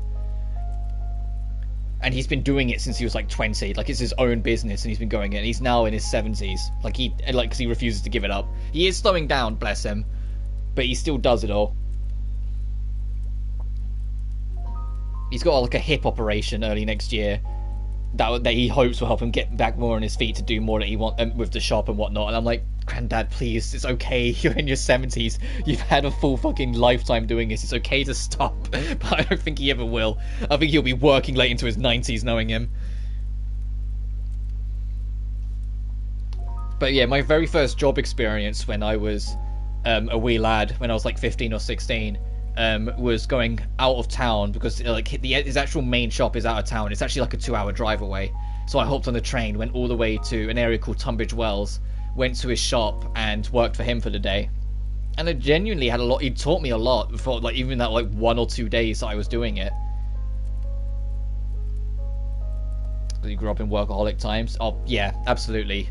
And he's been doing it since he was like 20. Like, it's his own business, and he's been going it. And he's now in his 70s. Because he refuses to give it up. He is slowing down, bless him, but he still does it all. He's got like a hip operation early next year that he hopes will help him get back more on his feet to do more that he wants with the shop and whatnot. And I'm like, Granddad, please, it's okay. You're in your 70s. You've had a full fucking lifetime doing this. It's okay to stop. But I don't think he ever will. I think he'll be working late into his 90s, knowing him. But yeah, my very first job experience when I was a wee lad, when I was like 15 or 16, was going out of town because like his actual main shop is out of town. It's actually like a 2-hour drive away. So I hopped on the train, went all the way to an area called Tunbridge Wells, went to his shop and worked for him for the day. And I genuinely had a lot. He taught me a lot for like even that like 1 or 2 days that I was doing it. He grew up in workaholic times. Oh yeah, absolutely.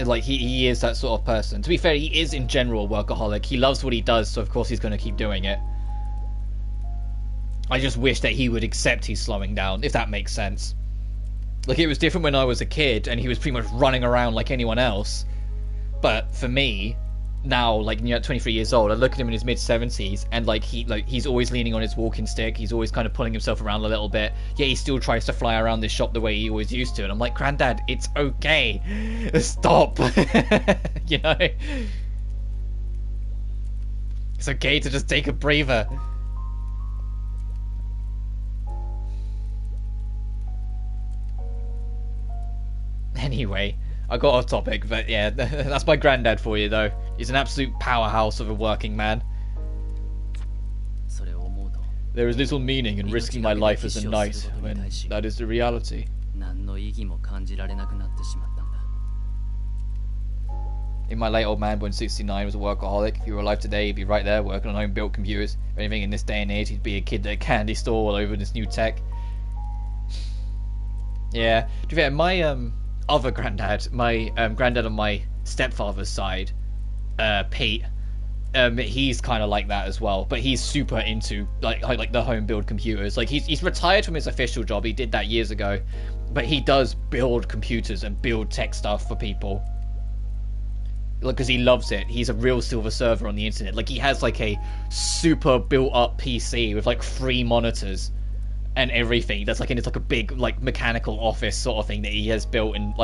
Like he is that sort of person. To be fair, he is in general a workaholic. He loves what he does, so of course he's going to keep doing it. I just wish that he would accept he's slowing down, if that makes sense. Like, it was different when I was a kid and he was pretty much running around like anyone else. But for me, now, like, 23 years old, I look at him in his mid-70s and he's always leaning on his walking stick. He's always kind of pulling himself around a little bit. Yeah, he still tries to fly around this shop the way he always used to. And I'm like, Granddad, it's okay. Stop. You know? It's okay to just take a breather. Anyway, I got off topic, but yeah, that's my granddad for you, though. He's an absolute powerhouse of a working man. There is little meaning in risking my life as a knight when that is the reality. In my late old man, when 69 was a workaholic, if he were alive today, he'd be right there working on home-built computers. If anything, in this day and age, he'd be a kid at a candy store all over this new tech. Yeah, to be fair, my other granddad, my granddad on my stepfather's side, Pete, he's kind of like that as well, but he's super into like the home build computers. Like he's retired from his official job. He did that years ago, but he does build computers and build tech stuff for people. Like, because he loves it. He's a real silver server on the internet. Like, he has like a super built up PC with like 3 monitors and everything. That's like, and it's like a big like mechanical office sort of thing that he has built in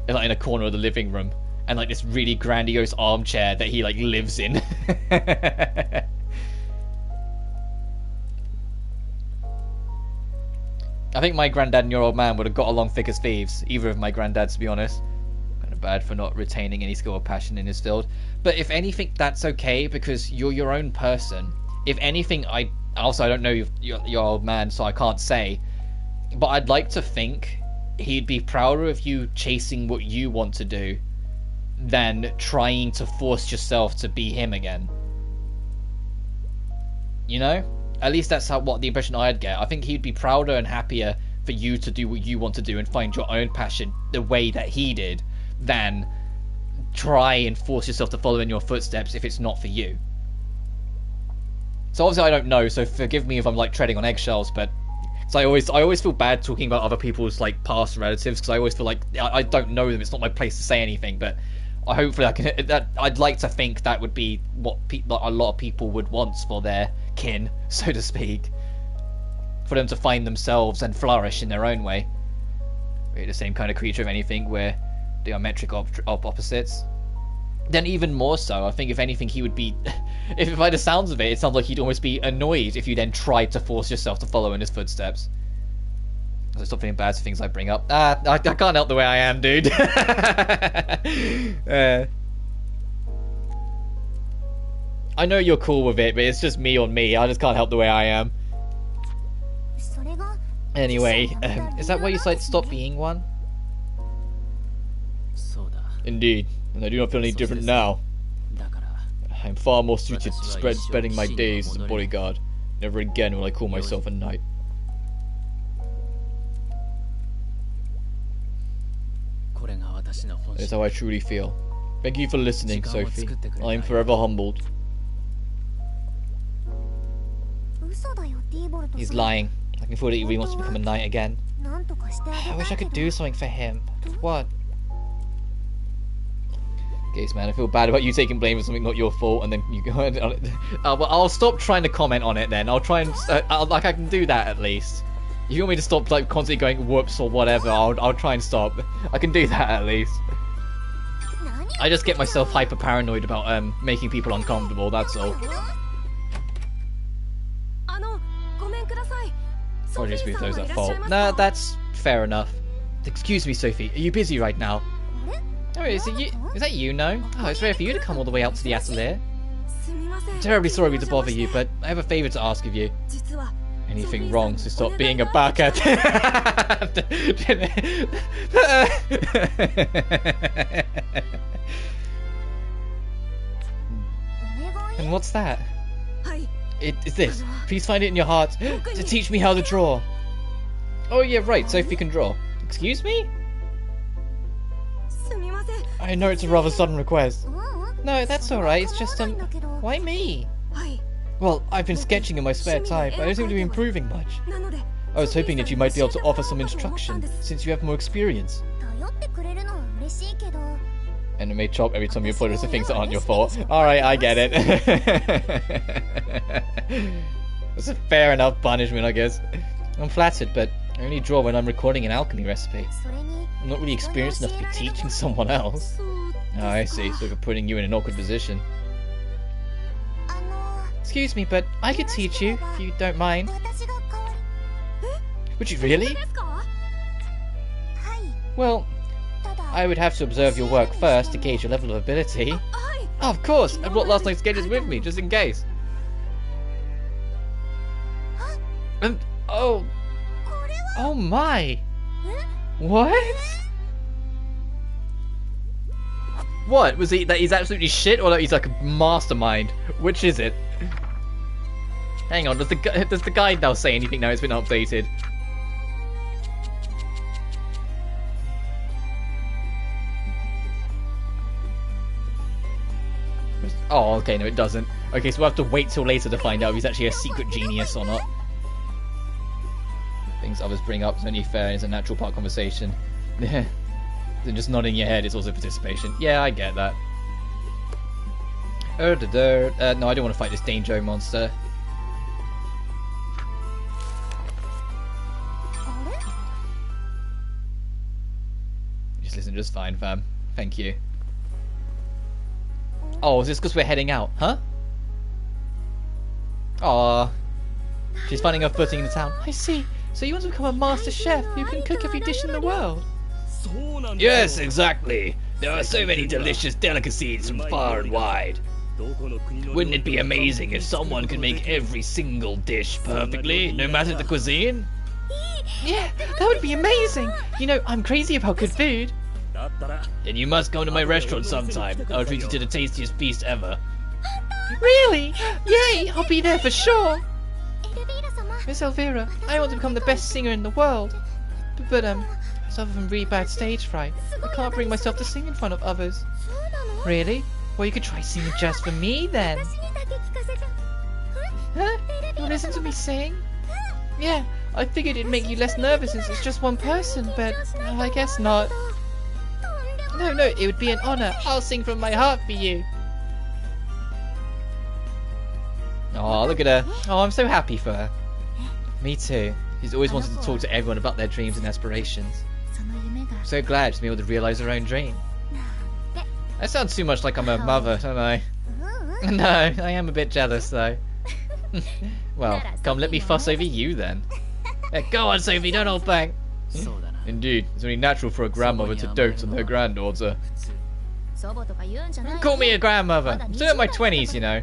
in a corner of the living room, and like this really grandiose armchair that he like lives in. I think my granddad and your old man would have got along thick as thieves. Either of my granddads, to be honest. Kind of bad for not retaining any skill or passion in his field. But if anything, that's okay, because you're your own person. If anything, I don't know your old man, so I can't say. But I'd like to think he'd be prouder of you chasing what you want to do than trying to force yourself to be him again. You know? At least that's what the impression I'd get. I think he'd be prouder and happier for you to do what you want to do and find your own passion the way that he did, than try and force yourself to follow in your footsteps if it's not for you. So obviously I don't know, so forgive me if I'm like treading on eggshells, but so I always feel bad talking about other people's like past relatives, because I always feel like I don't know them. It's not my place to say anything, but hopefully I can. I'd like to think that would be what a lot of people would want for their kin, so to speak, for them to find themselves and flourish in their own way. We're the same kind of creature, if anything, we're diametric opposites. Then even more so, I think if anything he would be, if by the sounds of it, it sounds like he'd almost be annoyed if you then tried to force yourself to follow in his footsteps. So stop feeling bad for things I bring up. I can't help the way I am, dude. I know you're cool with it, but it's just me on me. I just can't help the way I am. Anyway, is that why you decided to stop being one? Indeed, and I do not feel any different now. I'm far more suited to spending my days as a bodyguard. Never again will I call myself a knight. That is how I truly feel. Thank you for listening, Sophie. I am forever humbled. He's lying. I can feel that he really wants to become a knight again. I wish I could do something for him. But what? Case man, I feel bad about you taking blame for something not your fault, and then you go on it. Well, I'll stop trying to comment on it then. I'll try and like I can do that at least. If you want me to stop like constantly going whoops or whatever, I'll try and stop. I can do that at least. I just get myself hyper paranoid about making people uncomfortable. That's all. Apologies if those at fault. Nah, that's fair enough. Excuse me, Sophie. Are you busy right now? Oh, is it you? Is that you, no? Oh, it's rare for you to come all the way out to the Atelier. I'm terribly sorry to bother you, but I have a favour to ask of you. Anything wrong, so stop being a baka. And what's that? It's this. Please find it in your heart to teach me how to draw. Oh yeah, right, Sophie can draw. Excuse me? I know it's a rather sudden request. No, that's alright, it's just, why me? Well, I've been sketching in my spare time, but I don't seem to be improving much. I was hoping that you might be able to offer some instruction, since you have more experience. And it may chop every time you apologize for things that aren't your fault. Alright, I get it. That's a fair enough punishment, I guess. I'm flattered, but I only draw when I'm recording an alchemy recipe. I'm not really experienced enough to be teaching someone else. Oh, I see, so we're putting you in an awkward position. Excuse me, but I could teach you, if you don't mind. Would you really? Well, I would have to observe your work first to gauge your level of ability. Oh, of course! I brought last night's sketches with me, just in case. Oh my! What? What? Was he that he's absolutely shit, or that he's like a mastermind? Which is it? Hang on, does the guide now say anything now it's been updated? Oh, okay, no it doesn't. Okay, so we'll have to wait till later to find out if he's actually a secret genius or not. Things others bring up is only fair and it's a natural part of conversation. Then just nodding your head is also participation. Yeah, I get that. No, I don't want to fight this Danger monster. Just listen just fine, fam. Thank you. Oh, is this because we're heading out, huh? Aww. She's finding her footing in the town. I see. So you want to become a master chef who can cook every dish in the world? Yes, exactly. There are so many delicious delicacies from far and wide. Wouldn't it be amazing if someone could make every single dish perfectly, no matter the cuisine? Yeah, that would be amazing. You know, I'm crazy about good food. Then you must come to my restaurant sometime. I'll treat you to the tastiest feast ever. Really? Yay! I'll be there for sure. Miss Elvira, I want to become the best singer in the world. But I suffer from really bad stage fright. I can't bring myself to sing in front of others. Really? Well, you could try singing just for me then. Huh? You'll listen to me sing? Yeah, I figured it'd make you less nervous since it's just one person, but I guess not. No, it would be an honor. I'll sing from my heart for you. Oh, look at her. Oh, I'm so happy for her. Me too. She's always wanted to talk to everyone about their dreams and aspirations. I'm so glad to be able to realise her own dream. That sounds too much like I'm a mother, don't I? No, I am a bit jealous though. Well, come let me fuss over you then. Go on, Sophie, don't hold back. Indeed, it's only natural for a grandmother to dote on her granddaughter. Call me a grandmother. I'm still in my 20s, you know.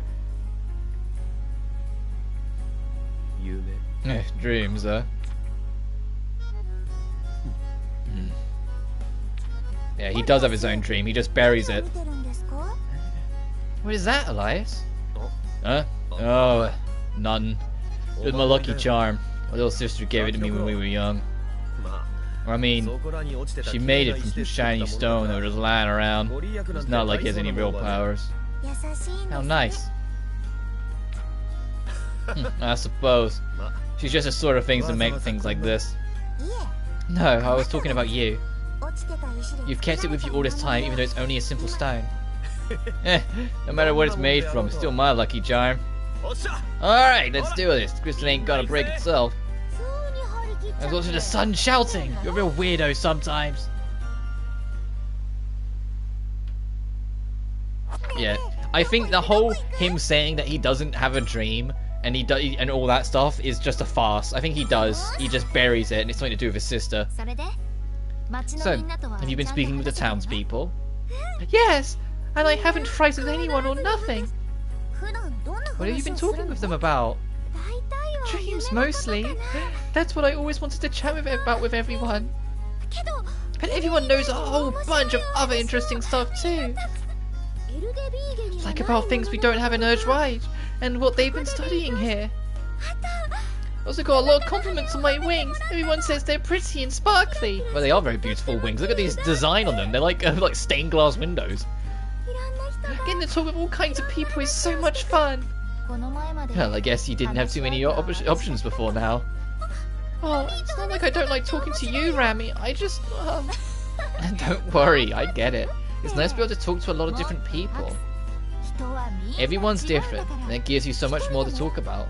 Dreams, huh? Yeah, he does have his own dream. He just buries it. What is that, Elias? Huh? Oh, none. It was my lucky charm. My little sister gave it to me when we were young. I mean, she made it from some shiny stone that was just lying around. It's not like he has any real powers. How nice. I suppose. She's just the sort of things that make things like this. No, I was talking about you. You've kept it with you all this time, even though it's only a simple stone. No matter what it's made from, it's still my lucky charm. Alright, let's do this. The crystal ain't gonna break itself. I was watching the sun shouting. You're a real weirdo sometimes. Yeah, I think the whole him saying that he doesn't have a dream and and all that stuff is just a farce. I think he does. He just buries it, and it's something to do with his sister. So, have you been speaking with the townspeople? Yes, and I haven't frightened anyone or nothing. What have you been talking with them about? Dreams, mostly. That's what I always wanted to chat about with everyone. But everyone knows a whole bunch of other interesting stuff too. Like about things we don't have in Urge-Wide, and what they've been studying here. I also got a lot of compliments on my wings. Everyone says they're pretty and sparkly. Well, they are very beautiful wings. Look at this design on them. They're like stained glass windows. Getting to talk with all kinds of people is so much fun. Well, I guess you didn't have too many options before now. Oh, it's not like I don't like talking to you, Rami. I just... Don't worry, I get it. It's nice to be able to talk to a lot of different people. Everyone's different, and it gives you so much more to talk about.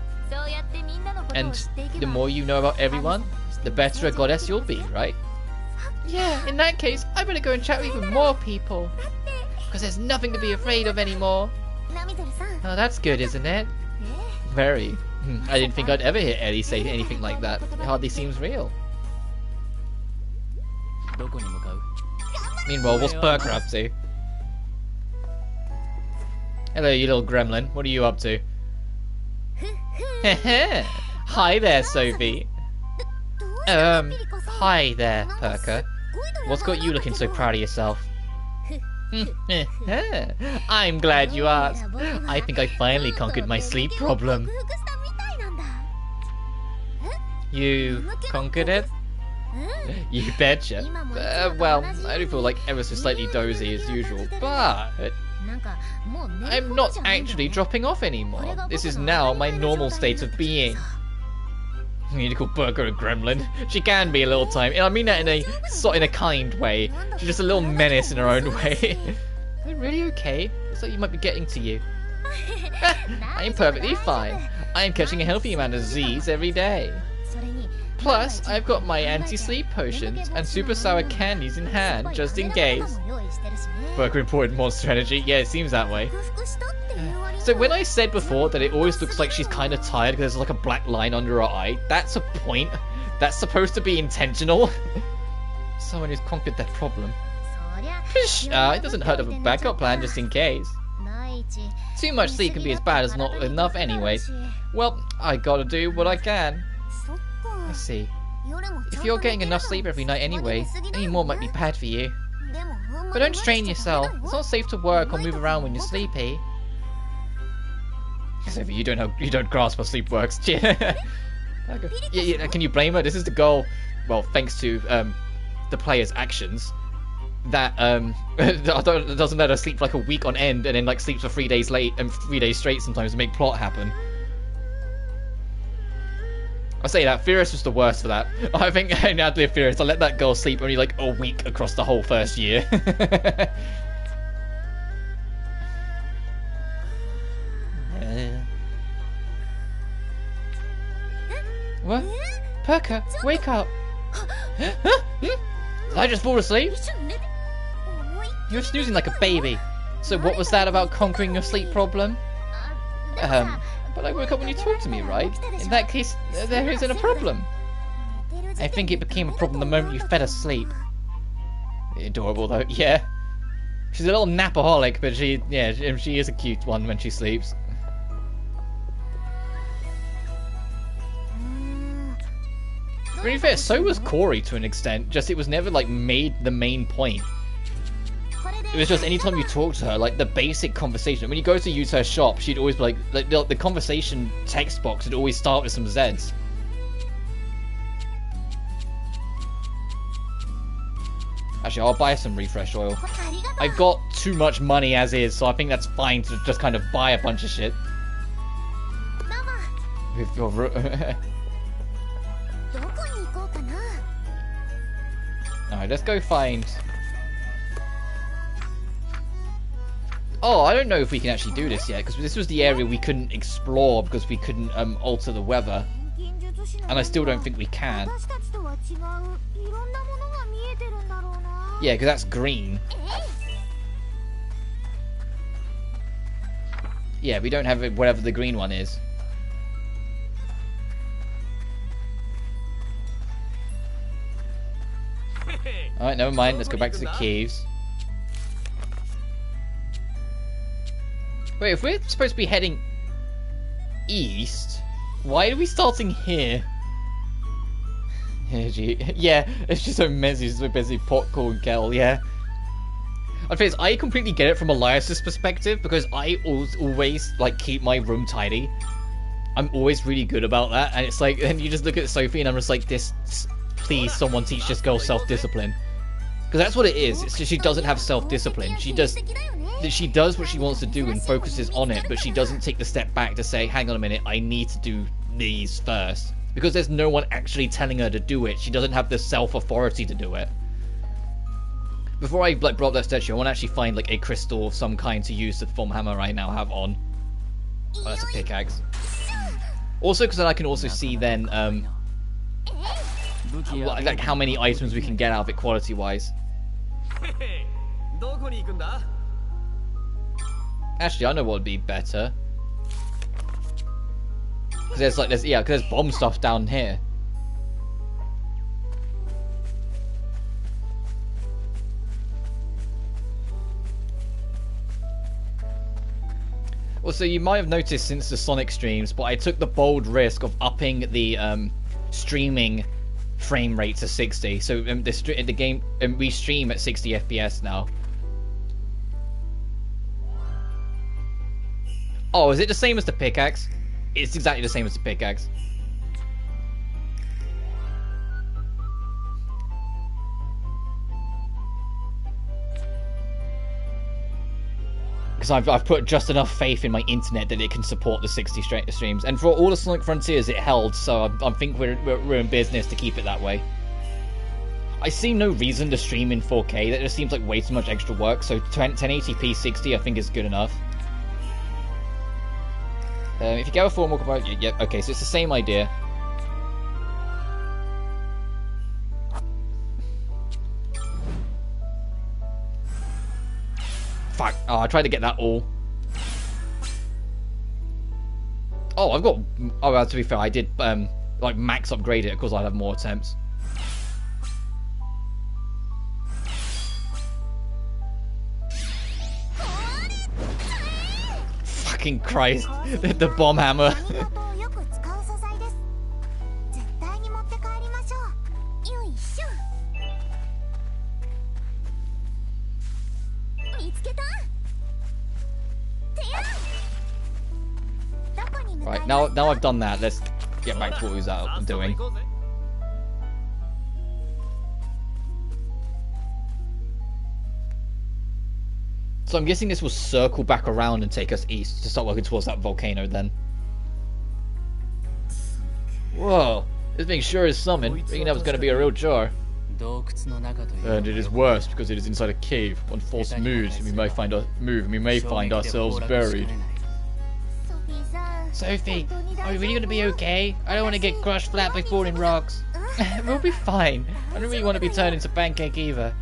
And the more you know about everyone, the better a goddess you'll be, right? Yeah, in that case, I better go and chat with even more people. Because there's nothing to be afraid of anymore. Oh, that's good, isn't it? Very. I didn't think I'd ever hear Ellie say anything like that. It hardly seems real. Meanwhile, what's Perker up to? Hello, you little gremlin. What are you up to? Hi there, Sophie. Hi there, Perker. What's got you looking so proud of yourself? I'm glad you asked. I think I finally conquered my sleep problem. You conquered it? You betcha. Well, I do feel like ever so slightly dozy as usual, but I'm not actually dropping off anymore. This is now my normal state of being. You need to call Burger a gremlin. She can be a little time, and I mean that in a kind way. She's just a little menace in her own way. Are you really okay? Looks like you might be getting to you. I'm perfectly fine. I'm catching a healthy amount of Z's every day. Plus, I've got my anti-sleep potions and super sour candies in hand, just in case. Burger imported monster energy. Yeah, it seems that way. So when I said before that it always looks like she's kind of tired because there's like a black line under her eye, that's a point. That's supposed to be intentional. Someone who's conquered that problem. It doesn't hurt to have a backup plan just in case. Too much sleep can be as bad as not enough anyway. Well, I gotta do what I can. I see. If you're getting enough sleep every night anyway, any more might be bad for you. But don't strain yourself. It's not safe to work or move around when you're sleepy. Sophie, you don't grasp how sleep works. Yeah, can you blame her? This is the goal. Well, thanks to the player's actions, that doesn't let her sleep like a week on end, and then like sleeps for 3 days late and 3 days straight sometimes to make plot happen. I say that Furious was the worst for that. I think in Atelier Furious, I let that girl sleep only like a week across the whole first year. What? Perker, wake up! Did I just fall asleep? You're snoozing like a baby. So what was that about conquering your sleep problem? But I woke up when you talked to me, right? In that case, there isn't a problem. I think it became a problem the moment you fell asleep. Adorable though, yeah. She's a little napaholic, but she is a cute one when she sleeps. To be fair, so was Corey to an extent, just it was never like made the main point. It was just anytime you talk to her, like the basic conversation. When you go to use her shop, she'd always be like the conversation text box would always start with some Zs. Actually, I'll buy some refresh oil. I've got too much money as is, so I think that's fine to just kind of buy a bunch of shit. We've got... Alright, let's go find... Oh, I don't know if we can actually do this yet, because this was the area we couldn't explore because we couldn't alter the weather. And I still don't think we can. Yeah, because that's green. Yeah, we don't have it, whatever the green one is. Alright, never mind. Let's go back to the caves. Wait, if we're supposed to be heading east, why are we starting here? Yeah, it's just so messy. It's so busy popcorn kettle, yeah. I completely get it from Elias's perspective, because I always like keep my room tidy. I'm always really good about that, and it's like, and you just look at Sophie, and I'm just like, please, someone teach this girl self-discipline, because that's what it is. It's just she doesn't have self-discipline. She does what she wants to do and focuses on it, but she doesn't take the step back to say, hang on a minute, I need to do these first. Because there's no one actually telling her to do it. She doesn't have the self-authority to do it. Before I like brought up that statue, I want to actually find like a crystal of some kind to use the form hammer I now have on. Oh, that's a pickaxe. Also, because then I can also see then like how many items we can get out of it quality-wise. Actually, I know what would be better. Because there's bomb stuff down here. Also, you might have noticed since the Sonic streams, but I took the bold risk of upping the streaming frame rate to 60. So the game we stream at 60 FPS now. Oh, is it the same as the pickaxe? It's exactly the same as the pickaxe. Because I've put just enough faith in my internet that it can support the 60 streams, and for all the Sonic Frontiers it held, so I think we're in business to keep it that way. I see no reason to stream in 4K. That just seems like way too much extra work. So 1080p 60 I think is good enough. If you go with 4 more components, yep, okay, so it's the same idea. Fuck, oh, I tried to get that all. Oh, I've got, oh, well, to be fair, I did, like, max upgrade it, of course I'd have more attempts. Fucking Christ, the bomb hammer. Right, now I've done that, let's get back to what we was out doing. So I'm guessing this will circle back around and take us east to start working towards that volcano then. Whoa, this thing sure is something. Thinking that was going to be a real jar. And it is worse because it is inside a cave. One false move and we may find ourselves buried. Sophie, are we really going to be okay? I don't want to get crushed flat by falling rocks. We'll be fine. I don't really want to be turned into pancake either.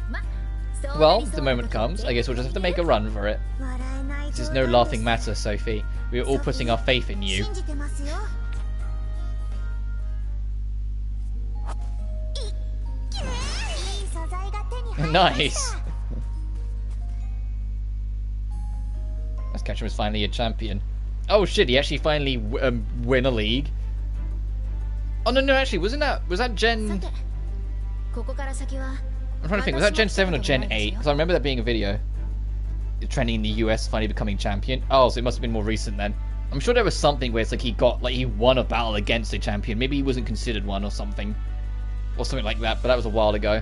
Well, if the moment comes, I guess we'll just have to make a run for it. This is no laughing matter, Sophie. We are all putting our faith in you. Nice! This catcher was finally a champion. Oh shit, he actually finally win a league. Oh no, actually, was that Gen? I'm trying to think. Was that Gen 7 or Gen 8? Because I remember that being a video. Trending in the US, finally becoming champion. Oh, so it must have been more recent then. I'm sure there was something where it's like he won a battle against a champion. Maybe he wasn't considered one or something like that. But that was a while ago.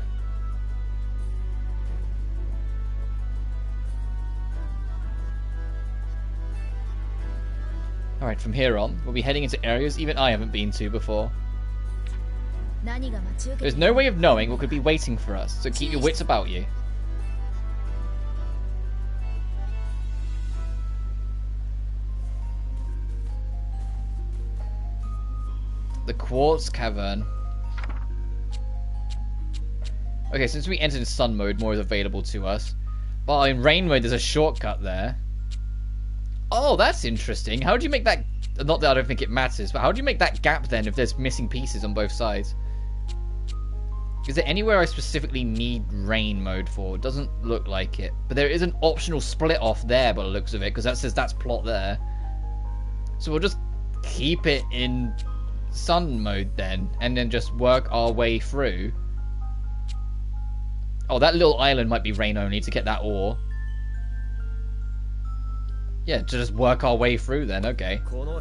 Alright, from here on, we'll be heading into areas even I haven't been to before. There's no way of knowing what could be waiting for us, so keep your wits about you. The Quartz Cavern. Okay, since we entered in Sun mode, more is available to us. Well, in Rain mode, there's a shortcut there. Oh, that's interesting. How do you make that... Not that I don't think it matters, but how do you make that gap then if there's missing pieces on both sides? Is there anywhere I specifically need Rain mode for? It doesn't look like it. But there is an optional split off there by the looks of it, because that says that's plot there. So we'll just keep it in Sun mode then, and then just work our way through. Oh, that little island might be Rain only to get that ore. Yeah, to just work our way through then, okay. Oh,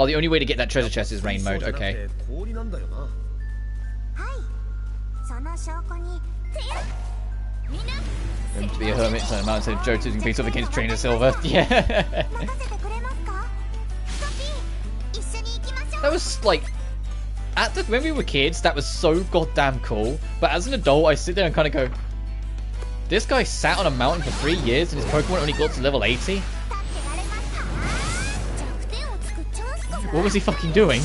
the only way to get that treasure chest is Rain mode, okay. Room to be a hermit, so the mountain of Johto's and beats up against Trainer Silver. Yeah. That was like, when we were kids, that was so goddamn cool. But as an adult, I sit there and kind of go, this guy sat on a mountain for 3 years and his Pokemon only got to level 80? What was he fucking doing?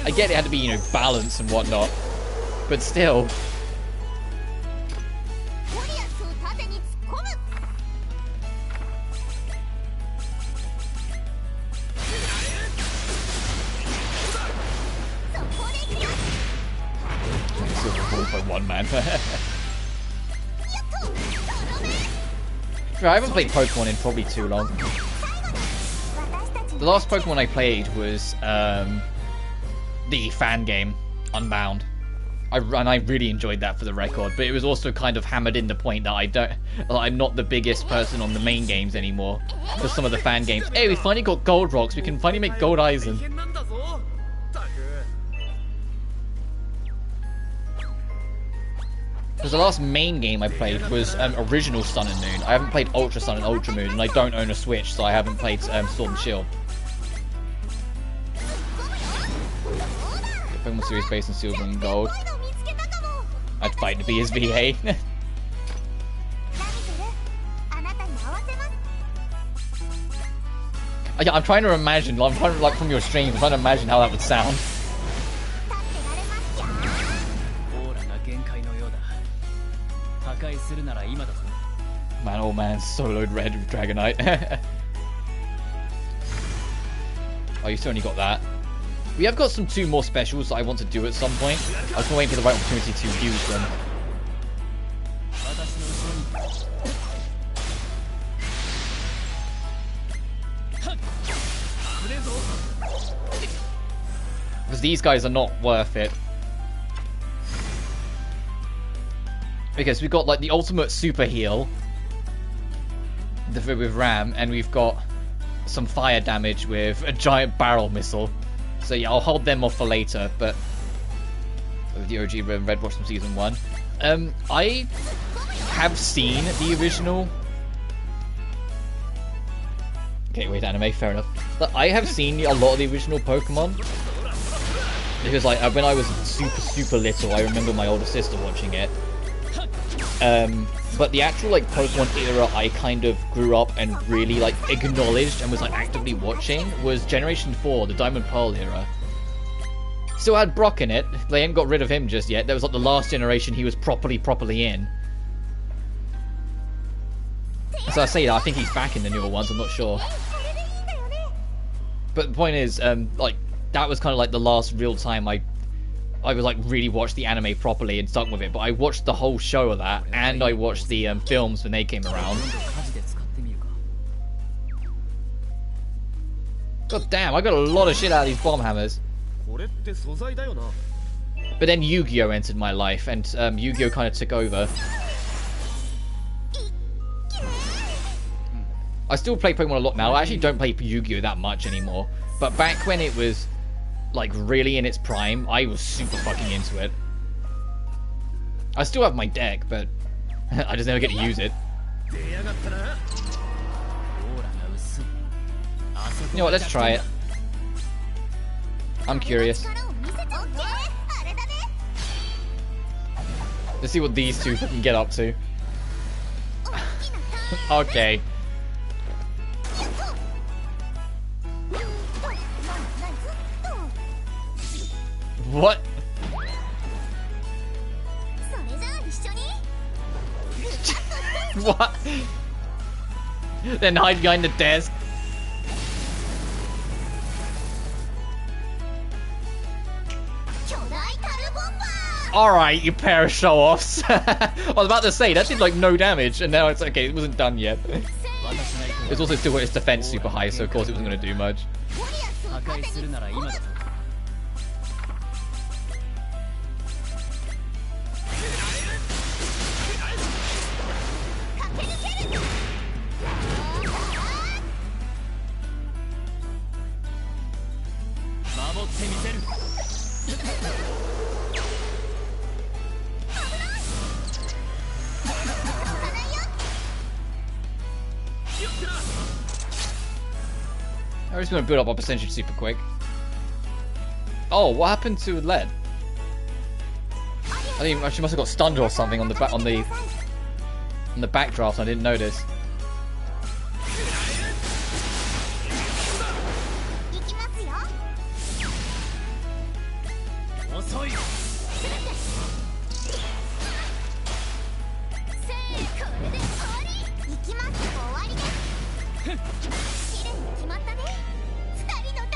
I get it had to be, you know, balance and whatnot, but still. One man. I haven't played Pokemon in probably too long. The last Pokemon I played was the fan game, Unbound. And I really enjoyed that for the record, but it was also kind of hammered in the point that I'm not the biggest person on the main games anymore. For some of the fan games. Hey, we finally got Gold Rocks, we can finally make Gold Eisen. Because the last main game I played was original Sun and Moon. I haven't played Ultra Sun and Ultra Moon, and I don't own a Switch, so I haven't played Sword and Shield. Pokemon series based on Silver and Gold. I'd fight to be his VA. I'm trying to imagine, like from your stream, I'm trying to imagine how that would sound. Man, oh man, soloed red with Dragonite. Oh, you still only got that. We have got two more specials that I want to do at some point. I was waiting for the right opportunity to use them. Because these guys are not worth it. Because we've got like the ultimate super heal with Ram, and we've got some fire damage with a giant barrel missile. So yeah, I'll hold them off for later, but with the OG Red Watch from Season 1. I have seen the original... Okay, wait, anime, fair enough. But I have seen a lot of the original Pokemon. Because like, when I was super little, I remember my older sister watching it. But the actual like Pokemon era I kind of grew up and really like acknowledged and was like actively watching was Generation 4, the Diamond Pearl era. Still had Brock in it. They hadn't got rid of him just yet. That was like the last generation he was properly in. So I say that, I think he's back in the newer ones, I'm not sure. But the point is, like, that was kind of like the last real time I I was like really watched the anime properly and stuck with it, but I watched the whole show of that, and I watched the films when they came around. God damn, I got a lot of shit out of these bomb hammers. But then Yu-Gi-Oh entered my life, and Yu-Gi-Oh kind of took over. I still play Pokemon a lot now. I actually don't play Yu-Gi-Oh that much anymore. But back when it was like really in its prime, I was super fucking into it. I still have my deck, but I just never get to use it. You know what, let's try it. I'm curious. Let's see what these two can get up to. Okay. What? What? Then hide behind the desk. Alright, you pair of show-offs. I was about to say, that did like no damage, and now it's okay, it wasn't done yet. It's also still got its defense super high, so of course it wasn't going to do much. I'm just going to build up our percentage super quick. Oh, what happened to lead? I think she must have got stunned or something on the back on the backdraft. I didn't notice.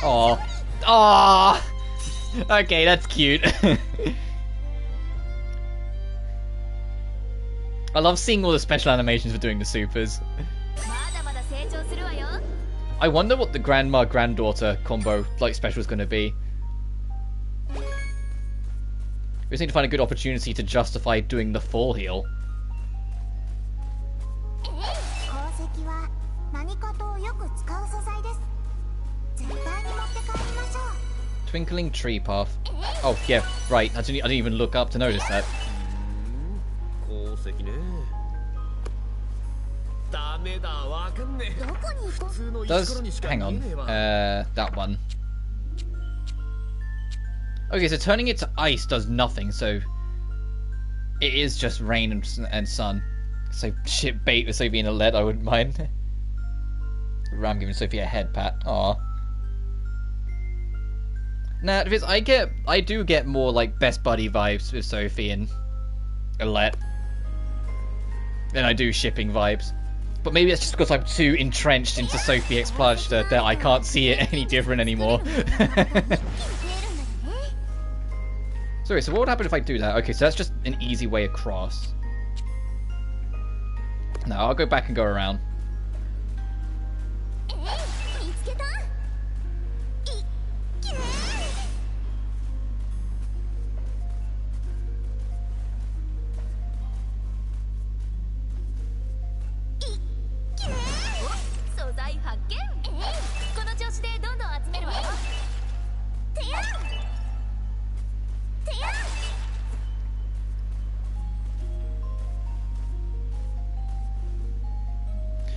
Aww. Aww. Okay, that's cute. I love seeing all the special animations for doing the supers. I wonder what the grandma-granddaughter combo like special is going to be. We just need to find a good opportunity to justify doing the full heal. Twinkling tree path. Oh yeah, right. I didn't even look up to notice that. Hang on. That one. Okay, so turning it to ice does nothing. So it is just rain and sun. So shit bait with Sophie in a lead. I wouldn't mind. Ram giving Sophie a head pat. Aw. Nah, because I do get more like best buddy vibes with Sophie and Alette than I do shipping vibes. But maybe that's just because I'm too entrenched into Sophie X Plush that I can't see it any different anymore. Sorry, so what would happen if I do that? Okay, so that's just an easy way across. No, I'll go back and go around.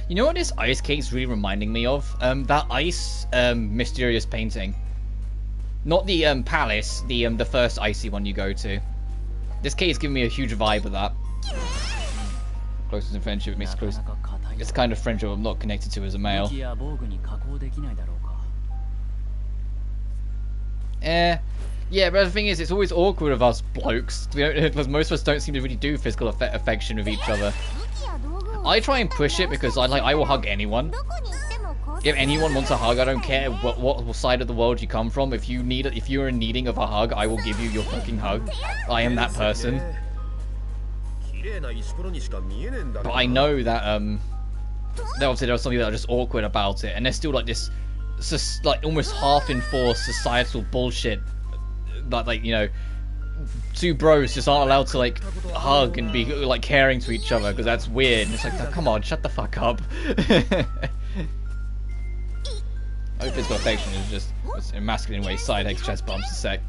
You know what this ice cake's really reminding me of? That ice mysterious painting. Not the palace, the first icy one you go to. This cake is giving me a huge vibe of that. Closest in friendship, it makes close. It's the kind of friendship I'm not connected to as a male. Yeah, but the thing is, it's always awkward of us blokes. Because most of us don't seem to really do physical affection with each other. I try and push it because I will hug anyone. If anyone wants a hug, I don't care what side of the world you come from. If you're in needing of a hug, I will give you your fucking hug. I am that person. But I know that obviously there are some people that are just awkward about it, and there's still like this, like almost half-enforced societal bullshit, like you know, two bros just aren't allowed to like hug and be like caring to each other because that's weird. And it's like, come on, shut the fuck up. I hope physical affection is just a masculine way, side hugs, chest bumps, a sec.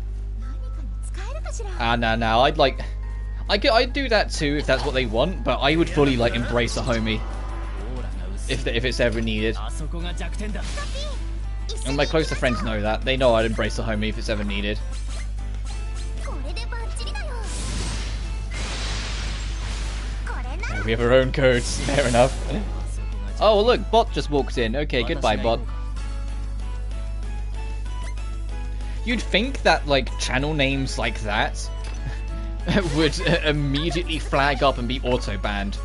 Now I'd do that too if that's what they want, but I would fully like embrace a homie if it's ever needed. And my closer friends know that. They know I'd embrace a homie if it's ever needed. We have our own codes, fair enough. Oh look, Bot just walked in. Okay, goodbye Bot. You'd think that like channel names like that would immediately flag up and be auto-banned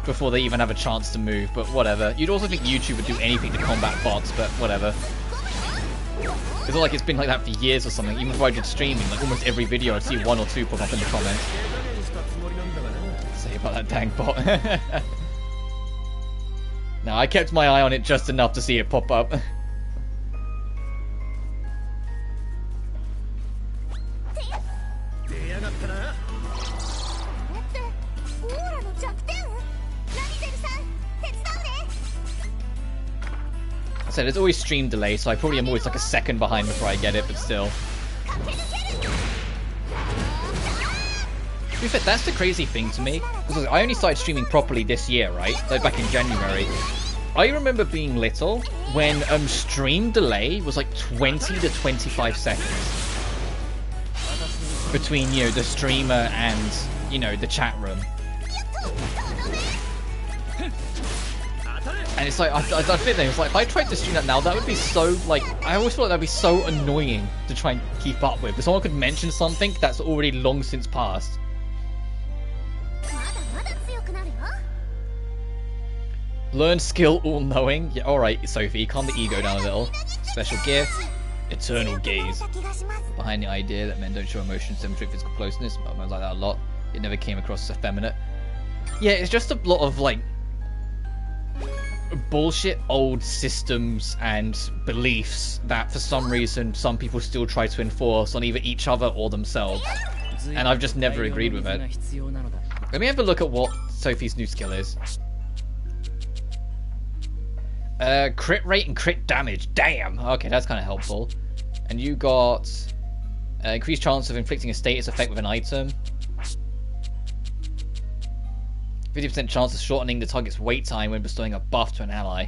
before they even have a chance to move, but whatever. You'd also think YouTube would do anything to combat bots, but whatever. It's not like it's been like that for years or something. Even before I did streaming, like almost every video I'd see one or two pop up in the comments. Say about that dang bot. No, I kept my eye on it just enough to see it pop up. I said, there's always stream delay, so I probably am always like a second behind before I get it, but still. To be fair, that's the crazy thing to me, because I only started streaming properly this year, right? Like back in January. I remember being little when stream delay was like 20 to 25 seconds between, you know, the streamer and, you know, the chat room. And it's like, I fit there, it's like, if I tried to stream that now, that would be so, like, I always feel like that would be so annoying to try and keep up with. If someone could mention something that's already long since passed. Learn skill all-knowing. Yeah, alright, Sophie, calm the ego down a little. Special gift. Eternal gaze. Behind the idea that men don't show emotions, demonstrate physical closeness. I like that a lot. It never came across as effeminate. Yeah, it's just a lot of, like, bullshit old systems and beliefs that for some reason some people still try to enforce on either each other or themselves, and I've just never agreed with it. Let me have a look at what Sophie's new skill is. Crit rate and crit damage. Damn. Okay, that's kind of helpful. And you got increased chance of inflicting a status effect with an item. 50% chance of shortening the target's wait time when bestowing a buff to an ally.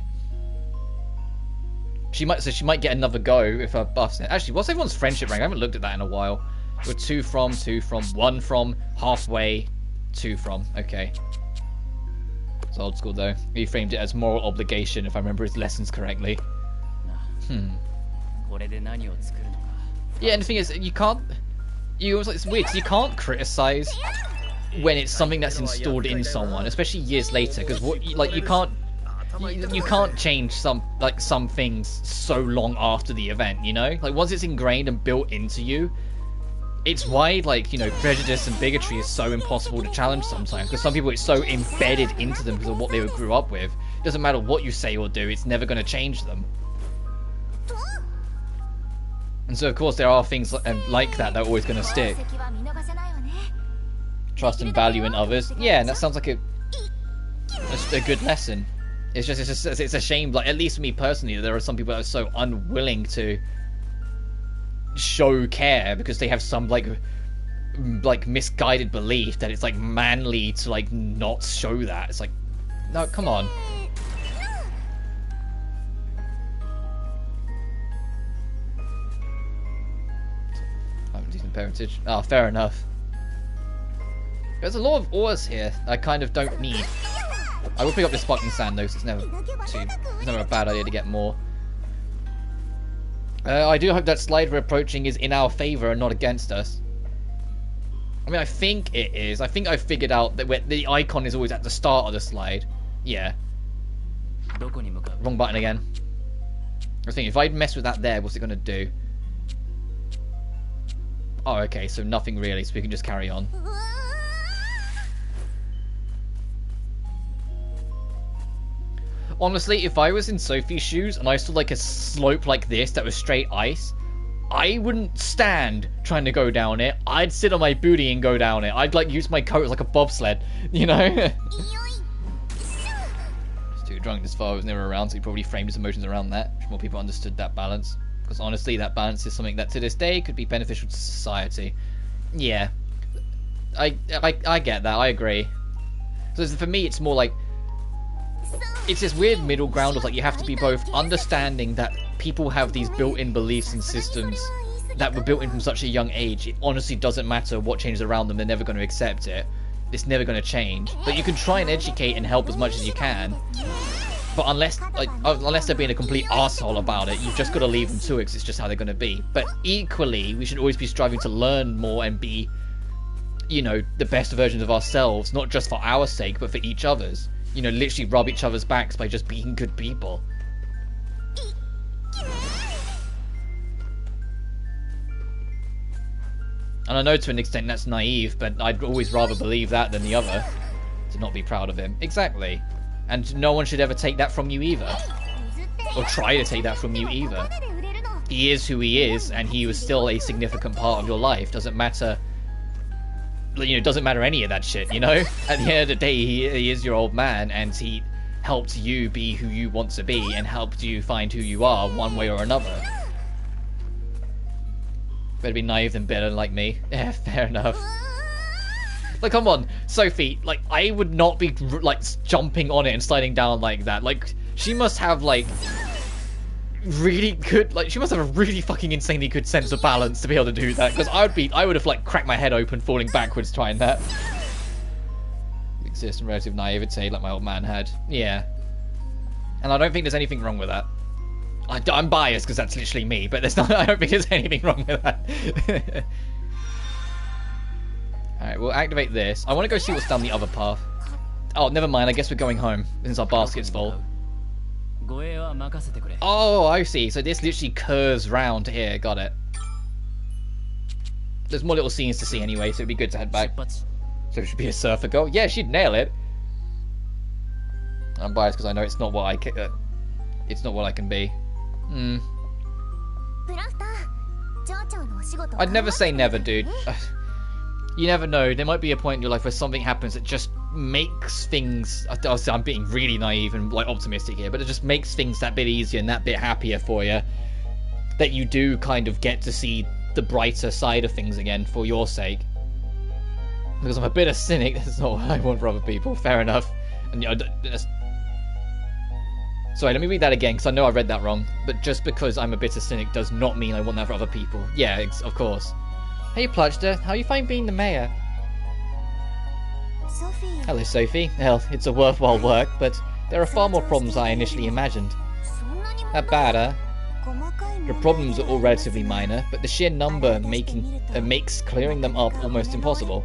She might get another go if her buff's in. Actually, what's everyone's friendship rank? I haven't looked at that in a while. We're 2 from, 1 from, halfway, 2 from. Okay. It's old school though. He framed it as moral obligation if I remember his lessons correctly. Yeah, and the thing is, you can't. You always like, it's weird. 'Cause you can't criticize when it's something that's installed in someone, especially years later, because you can't change some things so long after the event, you know? Like once it's ingrained and built into you, it's why, like, you know, prejudice and bigotry is so impossible to challenge sometimes, because some people it's so embedded into them because of what they grew up with. It doesn't matter what you say or do, it's never going to change them. And so of course there are things like that are always going to stick. Trust and value in others. Yeah, and that sounds like a good lesson. It's a shame, like, at least for me personally, that there are some people that are so unwilling to show care because they have some like misguided belief that it's like manly to like not show that. It's like, no, come on. I have a decent parentage. Oh, fair enough. There's a lot of ores here I kind of don't need. I will pick up this sparkling sand though, so it's never a bad idea to get more. I do hope that slide we're approaching is in our favor and not against us. I mean, I think it is. I think I figured out that the icon is always at the start of the slide. Yeah. Wrong button again. I was thinking, if I mess with that there, what's it going to do? Oh, okay, so nothing really, so we can just carry on. Honestly, if I was in Sophie's shoes and I saw like a slope like this that was straight ice, I wouldn't stand trying to go down it. I'd sit on my booty and go down it. I'd like use my coat as like a bobsled, you know? He's too drunk. His father was never around, so he probably framed his emotions around that. If more people understood that balance. Because honestly, that balance is something that to this day could be beneficial to society. Yeah. I get that. I agree. So for me, it's more like... It's this weird middle ground of like you have to be both understanding that people have these built-in beliefs and systems that were built in from such a young age. It honestly doesn't matter what changes around them, they're never going to accept it. It's never going to change. But you can try and educate and help as much as you can. But unless they're being a complete arsehole about it, you've just got to leave them to it because it's just how they're going to be. But equally, we should always be striving to learn more and be, you know, the best versions of ourselves, not just for our sake, but for each other's. You know, literally rub each other's backs by just being good people. And I know to an extent that's naive, but I'd always rather believe that than the other. To not be proud of him. Exactly. And no one should ever take that from you either. Or try to take that from you either. He is who he is, and he was still a significant part of your life. Doesn't matter... You know, it doesn't matter any of that shit, you know? At the end of the day, he is your old man, and he helped you be who you want to be, and helped you find who you are, one way or another. Better be naive than bitter like me. Yeah, fair enough. Like, come on, Sophie, like, I would not be, like, jumping on it and sliding down like that. Like, she must have, like... really good, like, she must have a really fucking insanely good sense of balance to be able to do that, because I would have like cracked my head open falling backwards trying that. Exist in relative naivete like my old man had. Yeah. And I don't think there's anything wrong with that. I'm biased because that's literally me, but there's not, I don't think there's anything wrong with that. Alright, we'll activate this. I want to go see what's down the other path. Oh, never mind, I guess we're going home since our basket's full. Oh, I see. So this literally curves round here. Got it. There's more little scenes to see anyway, so it'd be good to head back. So it should be a surfer girl. Yeah, she'd nail it. I'm biased because I know it's not what I can be. I'd never say never, dude. You never know. There might be a point in your life where something happens that just makes things... I'm being really naive and like optimistic here, but it just makes things that bit easier and that bit happier for you. That you do kind of get to see the brighter side of things again for your sake. Because I'm a bit of cynic. That's not what I want for other people. Fair enough. And you know, sorry, let me read that again because I know I read that wrong. But just because I'm a bit of cynic does not mean I want that for other people. Yeah, of course. Hey Pludgster, how you find being the mayor? Sophie. Hello Sophie. Well, it's a worthwhile work, but there are far more problems than I initially imagined. That bad, huh? The problems are all relatively minor, but the sheer number makes clearing them up almost impossible.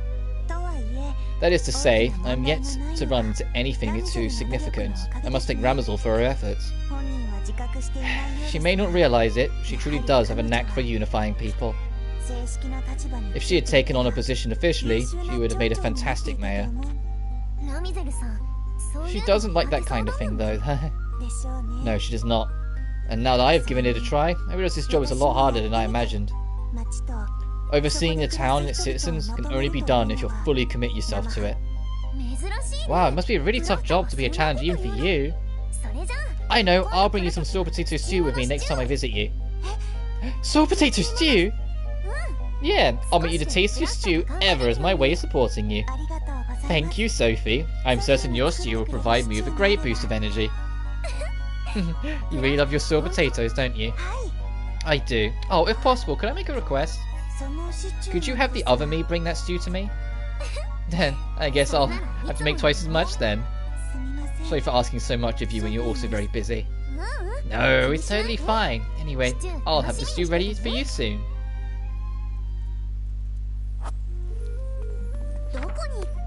That is to say, I am yet to run into anything too significant. I must thank Ramazal for her efforts. She may not realize it, she truly does have a knack for unifying people. If she had taken on a position officially, she would have made a fantastic mayor. She doesn't like that kind of thing, though. No, she does not. And now that I have given it a try, I realize this job is a lot harder than I imagined. Overseeing the town and its citizens can only be done if you fully commit yourself to it. Wow, it must be a really tough job to be a challenge even for you. I know, I'll bring you some saw potato stew with me next time I visit you. Saw potato stew? Yeah, I'll make you the tastiest stew ever as my way of supporting you. Thank you, Sophie. I'm certain your stew will provide me with a great boost of energy. You really love your saw potatoes, don't you? I do. Oh, if possible, could I make a request? Could you have the other me bring that stew to me? Then, I guess I'll have to make twice as much then. Sorry for asking so much of you when you're also very busy. No, it's totally fine. Anyway, I'll have the stew ready for you soon.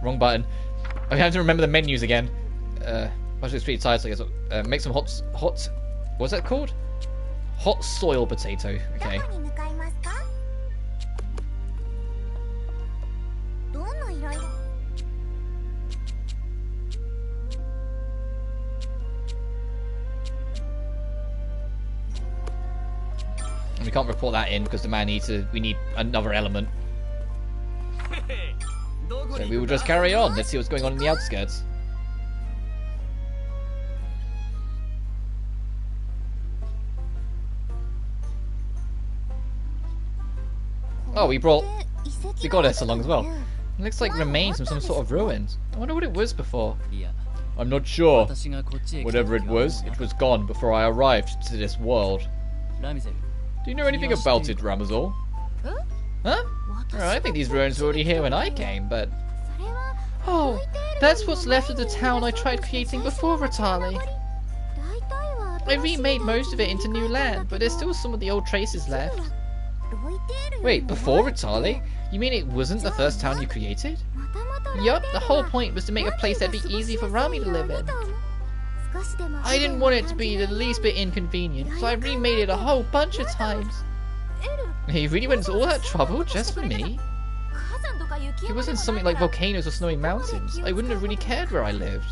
Wrong button. I'm having to remember the menus again. Much of it's pretty tired, so I guess make some hot. What's that called? Hot soil potato. Okay. We can't report that in because the man needs to. We need another element. So we will just carry on. Let's see what's going on in the outskirts. Oh, we brought the goddess along as well. It looks like remains from some sort of ruins. I wonder what it was before. I'm not sure. Whatever it was gone before I arrived to this world. Do you know anything about it, Ramazal? Huh? Oh, I think these ruins were already here when I came, but... Oh, that's what's left of the town I tried creating before Ratali. I remade most of it into new land, but there's still some of the old traces left. Wait, before Ratali? You mean it wasn't the first town you created? Yup, the whole point was to make a place that'd be easy for Rami to live in. I didn't want it to be the least bit inconvenient, so I remade it a whole bunch of times. He really went to all that trouble just for me? If it wasn't something like volcanoes or snowy mountains, I wouldn't have really cared where I lived.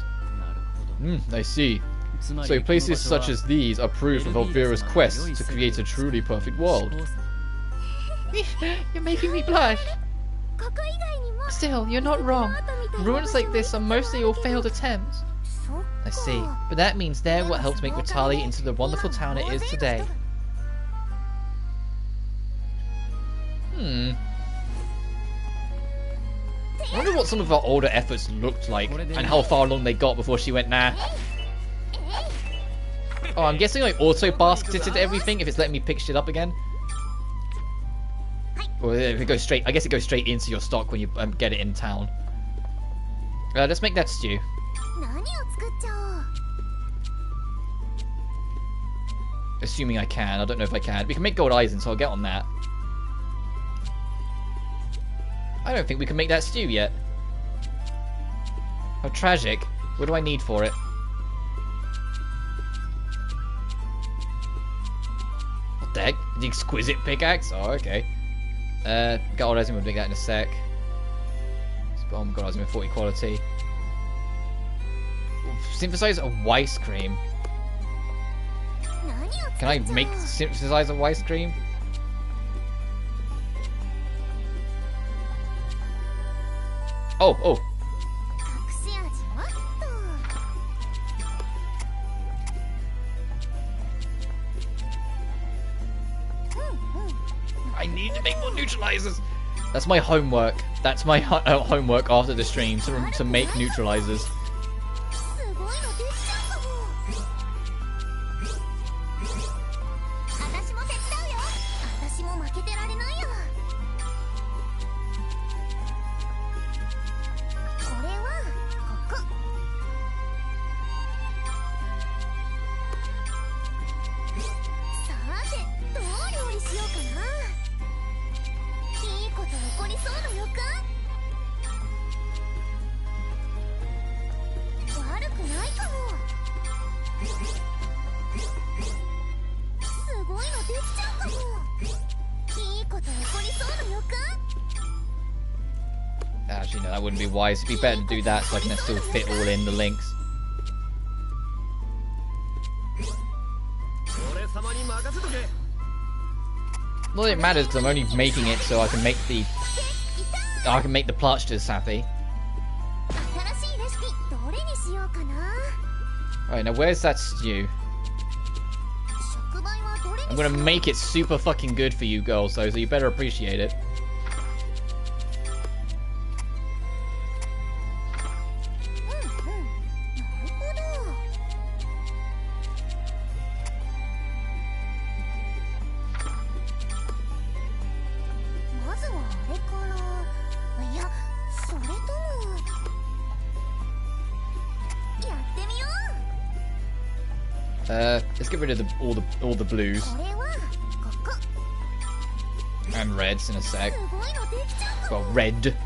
I see. So places such as these are proof of Elvira's quest to create a truly perfect world. You're making me blush. Still, you're not wrong. Ruins like this are mostly all failed attempts. I see, but that means they're what helped make Ratali into the wonderful town it is today. I wonder what some of our older efforts looked like, and how far along they got before she went, nah. Oh, I'm guessing I auto-basketed everything if it's letting me pick shit up again. Or if it goes straight, I guess it goes straight into your stock when you get it in town. Let's make that stew. Assuming I can. I don't know if I can. We can make gold eyes, so I'll get on that. I don't think we can make that stew yet. How tragic. What do I need for it? What the heck? The exquisite pickaxe? Oh, okay. Gold eyes, we'll make that in a sec. Bomb, gold eyes, 40 quality. Synthesize a ice cream. Can I make synthesize a ice cream? Oh. I need to make more neutralizers. That's my homework. That's my homework after the stream to make neutralizers. Actually, no, that wouldn't be wise. It'd be better to do that so I can still fit all in the links. Well, it matters because I'm only making it so I can make the plasters happy. Alright, now where's that stew? I'm gonna make it super fucking good for you girls though, so you better appreciate it. Let's get rid of all the blues and reds in a sec. Well, red.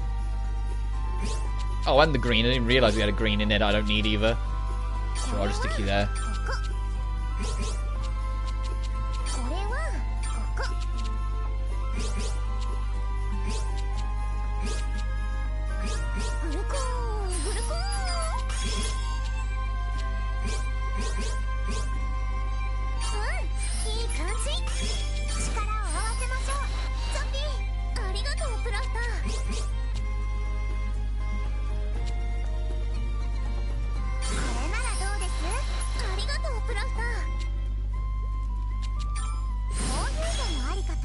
Oh, and the green. I didn't realise we had a green in it. I don't need either. So I'll just stick you there.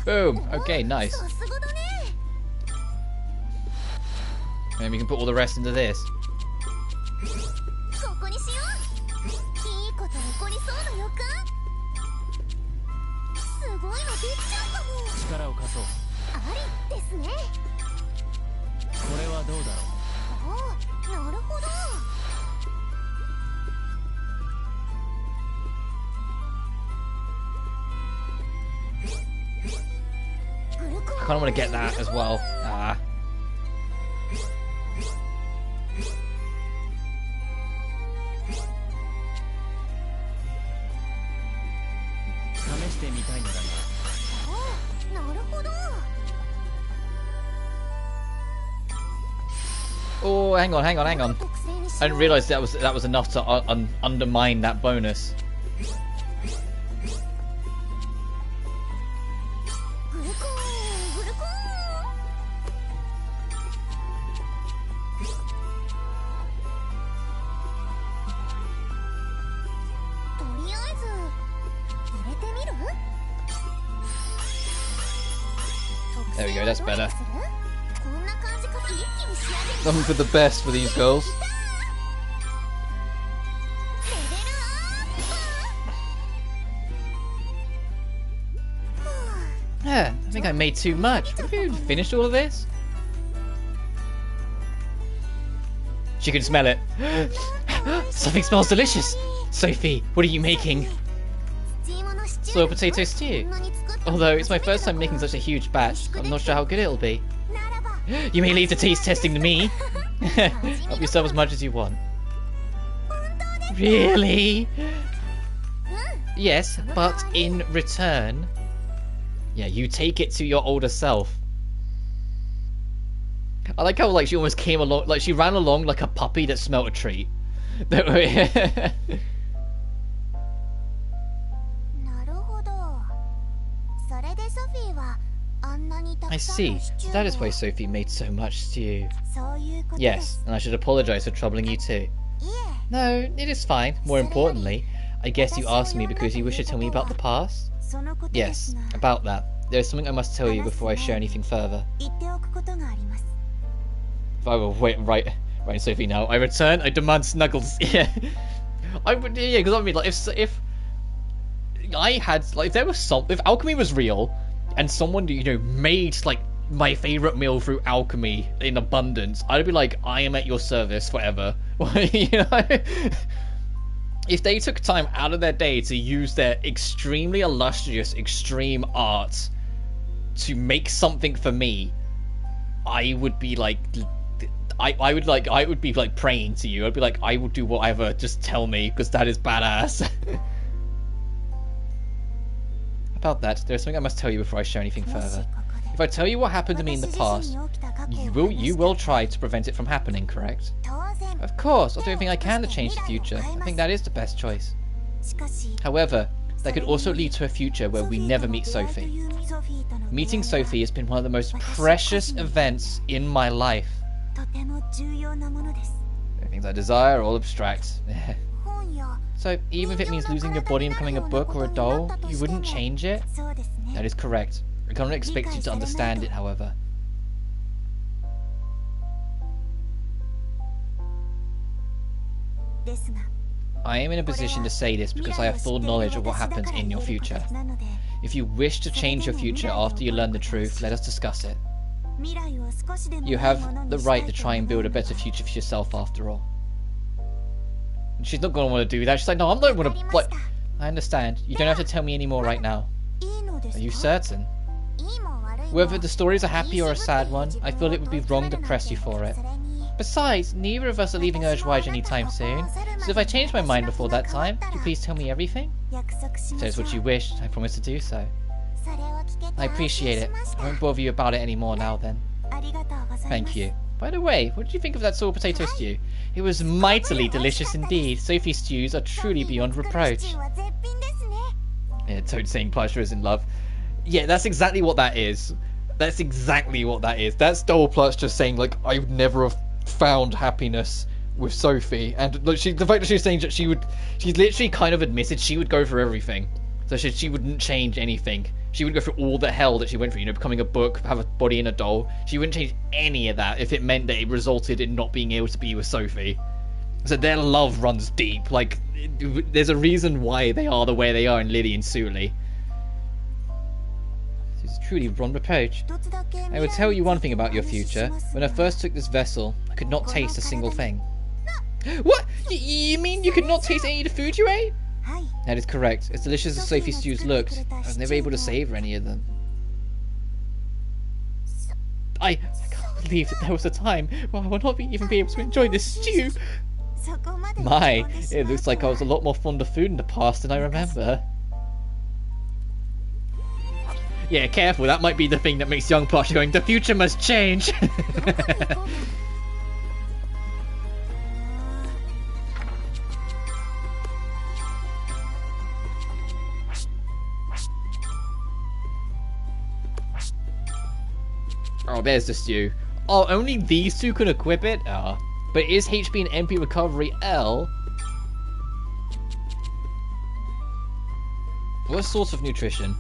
Boom. Okay, nice. Maybe we can put all the rest into this. I kind of want to get that as well. Ah. Oh, hang on. I didn't realise that was enough to undermine that bonus. There we go, that's better. Nothing for the best for these girls. Yeah, I think I made too much. Have you finished all of this? She can smell it. Something smells delicious. Sophie, what are you making? Soy potato stew. Although it's my first time making such a huge batch, I'm not sure how good it'll be. You may leave the taste testing to me. Help yourself as much as you want. Really? Yes, but in return, yeah, you take it to your older self. I like how like she almost came along, like she ran along like a puppy that smelt a treat. I see. So that is why Sophie made so much stew. Yes, and I should apologize for troubling you too. No, it is fine. More importantly, I guess you asked me because you wish to tell me about the past? Yes, about that. There is something I must tell you before I share anything further. If I will right, Sophie now. I return, I demand snuggles. Yeah. Because I mean, like, if I had, like, if there was if alchemy was real, and someone, you know, made, like, my favorite meal through alchemy in abundance, I'd be like, I am at your service forever. You know? If they took time out of their day to use their extremely illustrious, extreme art to make something for me, I would be like, I would be like praying to you. I'd be like, I will do whatever, just tell me, because that is badass. About that, there's something I must tell you before I share anything further. If I tell you what happened to me in the past, you will try to prevent it from happening, correct? Of course, I'll do everything I can to change the future. I think that is the best choice. However, that could also lead to a future where we never meet Sophie. Meeting Sophie has been one of the most precious events in my life. Things I desire are all abstract. So, even if it means losing your body and becoming a book or a doll, you wouldn't change it? That is correct. I cannot expect you to understand it, however. I am in a position to say this because I have full knowledge of what happens in your future. If you wish to change your future after you learn the truth, let us discuss it. You have the right to try and build a better future for yourself after all. And she's not going to want to do that. She's like, no, I'm not going to... Like, I understand. You don't have to tell me anymore right now. Are you certain? Whether the story is a happy or a sad one, I feel it would be wrong to press you for it. Besides, neither of us are leaving Urgewide anytime soon, so if I change my mind before that time, could you please tell me everything? If that is what you wish, I promise to do so. I appreciate it. I won't bother you about it anymore now then. Thank you. By the way, what did you think of that soy potato stew? It was mightily delicious indeed. Sophie's stews are truly beyond reproach. Yeah, Toad saying pleasure is in love. Yeah, that's exactly what that is. That's exactly what that is. That's double plus just saying, like, I would never have found happiness with Sophie. And like, the fact that she's saying that she's literally kind of admitted she would go for everything. So she wouldn't change anything. She would go through all the hell that she went through, you know, becoming a book, have a body in a doll. She wouldn't change any of that if it meant that it resulted in not being able to be with Sophie. So their love runs deep. Like, there's a reason why they are the way they are in Lily and Suli. This is truly wrong approach. I will tell you one thing about your future. When I first took this vessel, I could not taste a single thing. What? You mean you could not taste any of the food you ate? That is correct. As delicious as Sophie's stews looked, I was never able to savor any of them. I can't believe that there was a time where I will not even be able to enjoy this stew. My, it looks like I was a lot more fond of food in the past than I remember. Yeah, careful, that might be the thing that makes young Pasha going, the future must change! Oh, there's the stew. Oh, only these two can equip it? Ah. But is HP and MP recovery L? What source of nutrition?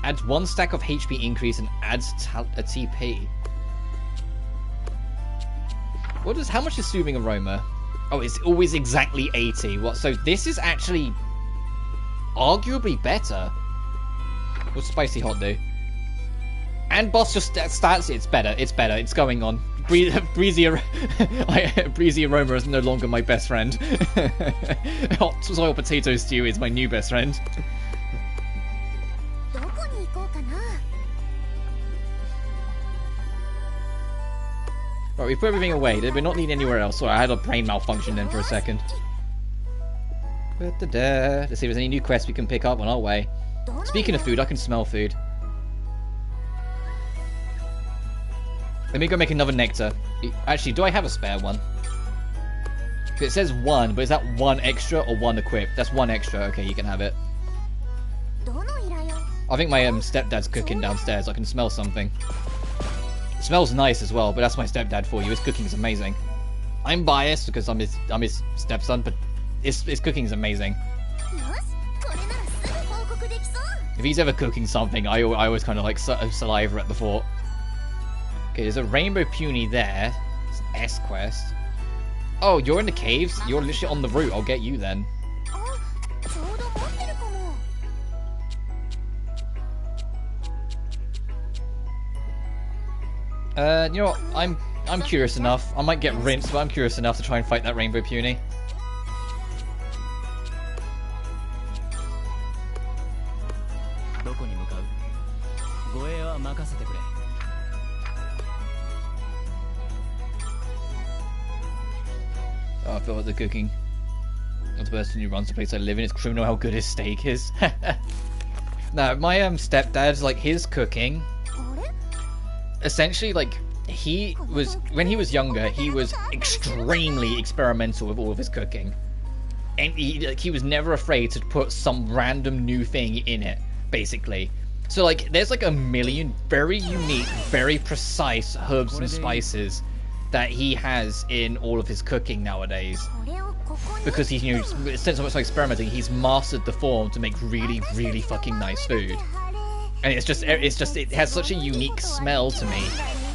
Adds 1 stack of HP increase and adds a TP. How much is soothing aroma? Oh, it's always exactly 80. What? So this is actually arguably better. What's spicy hot do? And boss just stats. It's better. It's better. It's going on. Breezy aroma is no longer my best friend. Hot soil potato stew is my new best friend. Right, we put everything away. We're not needing anywhere else. Sorry, I had a brain malfunction then for a second. Let's see if there's any new quests we can pick up on our way. Speaking of food, I can smell food. Let me go make another nectar. Actually, do I have a spare one? It says 1, but is that 1 extra or 1 equipped? That's 1 extra. Okay, you can have it. I think my stepdad's cooking downstairs. I can smell something. It smells nice as well, but that's my stepdad for you. His cooking is amazing. I'm biased because I'm his stepson, but his cooking is amazing. If he's ever cooking something, I always kind of like saliva at the thought. Okay, there's a rainbow puny there. It's an S quest. Oh, you're in the caves? You're literally on the route. I'll get you then. You know what? I'm curious enough. I might get rinsed, but I'm curious enough to try and fight that rainbow puny. Oh, I feel like the cooking of the person who runs the place I live in. It's criminal how good his steak is. No, my stepdad's like his cooking. Essentially, like when he was younger, he was extremely experimental with all of his cooking, and he was never afraid to put some random new thing in it. Basically, so like there's like a million very unique, very precise herbs and spices that he has in all of his cooking nowadays, because he's, you know, since so much like experimenting, he's mastered the form to make really, really fucking nice food. And it has such a unique smell to me,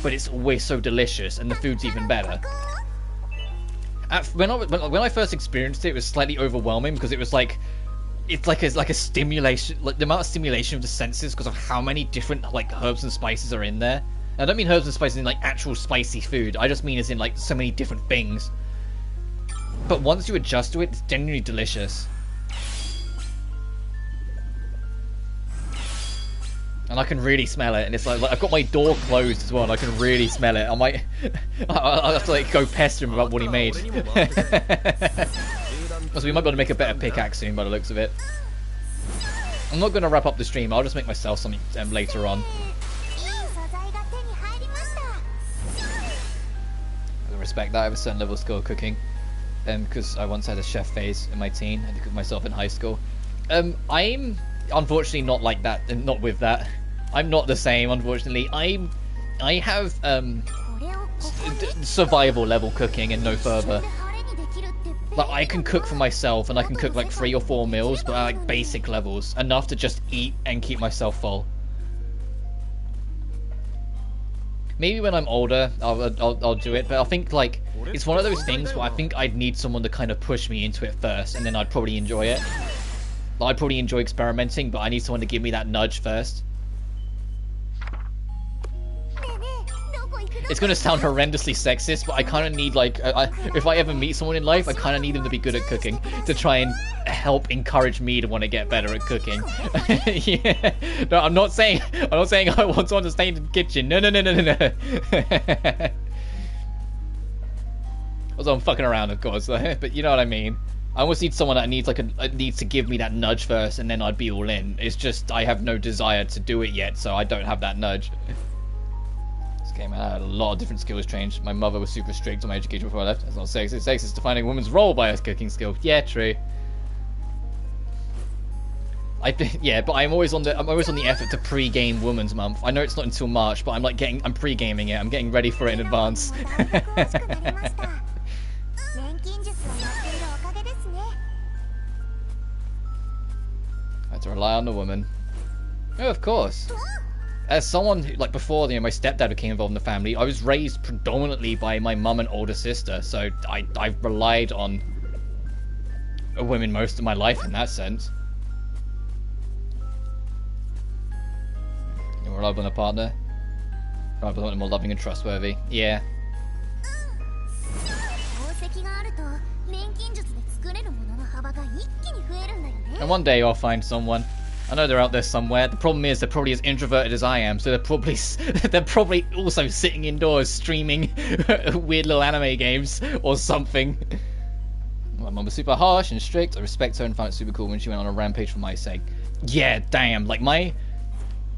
but it's always so delicious, and the food's even better. When I first experienced it, it was slightly overwhelming because it was like, it's like a stimulation, like the amount of stimulation of the senses because of how many different like herbs and spices are in there. I don't mean herbs and spices in like actual spicy food. I just mean as in like so many different things. But once you adjust to it, it's genuinely delicious. And I can really smell it, and it's like I've got my door closed as well, and I can really smell it. I'll have to like go pester him about what he made. So we might be able to make a better pickaxe soon by the looks of it. I'm not going to wrap up the stream, I'll just make myself something later on. I respect that. I have a certain level of skill of cooking, because I once had a chef phase in my teen. I had to cook myself in high school. I unfortunately not like that, and not with that. I'm not the same, unfortunately. I have survival level cooking and no further. Like, I can cook for myself, and I can cook like 3 or 4 meals, but like basic levels, enough to just eat and keep myself full. Maybe when I'm older, I'll do it, but I think like it's one of those things where I think I'd need someone to kind of push me into it first, and then I'd probably enjoy it. Like, I'd probably enjoy experimenting, but I need someone to give me that nudge first. It's gonna sound horrendously sexist, but I kind of need, like, if I ever meet someone in life, I kind of need them to be good at cooking to try and help encourage me to want to get better at cooking. Yeah. No, I'm not saying I want someone to stay in the kitchen. No. Although I'm fucking around, of course, but you know what I mean. I almost need someone that needs to give me that nudge first, and then I'd be all in. It's just I have no desire to do it yet, so I don't have that nudge. Okay, man, I had a lot of different skills changed. My mother was super strict on my education before I left. That's not sexist. Sexist defining a woman's role by her cooking skill. Yeah, true. Yeah, but I'm always on the effort to pre-game Women's Month. I know it's not until March, but I'm pre-gaming it. I'm getting ready for it in advance. I had to rely on the woman. Oh, of course. As someone who, like, before, you know, my stepdad became involved in the family, I was raised predominantly by my mum and older sister, so I've relied on women most of my life in that sense. You're reliable on a partner? Reliable on more loving and trustworthy. Yeah. And one day I'll find someone. I know they're out there somewhere. The problem is they're probably as introverted as I am, so they're probably also sitting indoors streaming weird little anime games or something. My mum was super harsh and strict. I respect her and found it super cool when she went on a rampage for my sake. Yeah, damn. Like,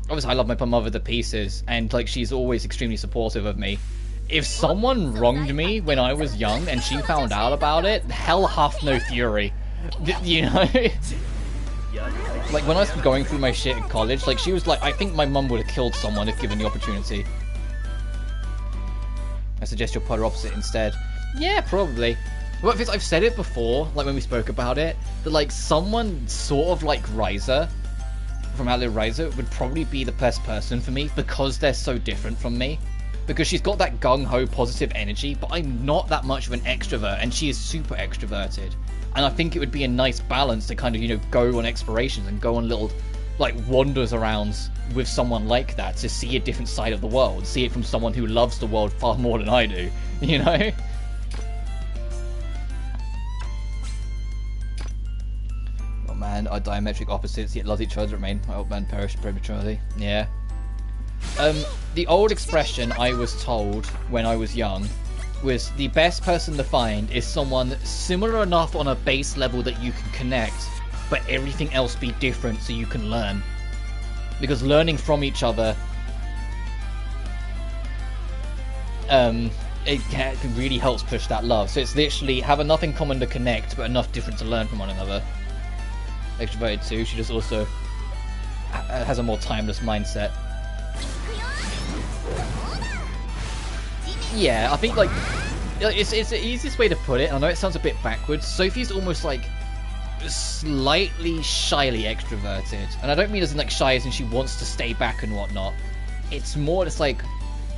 obviously I love my mother to pieces, and like she's always extremely supportive of me. If someone wronged me when I was young and she found out about it, hell hath no fury. You know? Like, when I was going through my shit in college, like, she was like, I think my mum would have killed someone if given the opportunity. I suggest your polar opposite instead. Yeah, probably. What if I've said it before, like when we spoke about it, that like someone sort of like Ryza from Atelier Ryza would probably be the best person for me because they're so different from me. Because she's got that gung-ho positive energy, but I'm not that much of an extrovert, and she is super extroverted. And I think it would be a nice balance to kind of, you know, go on explorations and go on little, like, wanders around with someone like that to see a different side of the world. See it from someone who loves the world far more than I do, you know? Oh man, our diametric opposites yet love each other remain. My old man perished prematurely. Yeah. The old expression I was told when I was young was the best person to find is someone similar enough on a base level that you can connect, but everything else be different so you can learn. Because learning from each other, it really helps push that love. So it's literally have enough in common to connect, but enough different to learn from one another. Extroverted too, she just also has a more timeless mindset. Yeah, I think, like, it's the easiest way to put it. I know it sounds a bit backwards. Sophie's almost, like, slightly shyly extroverted. And I don't mean as in, like, shy as in she wants to stay back and whatnot. It's more just, like,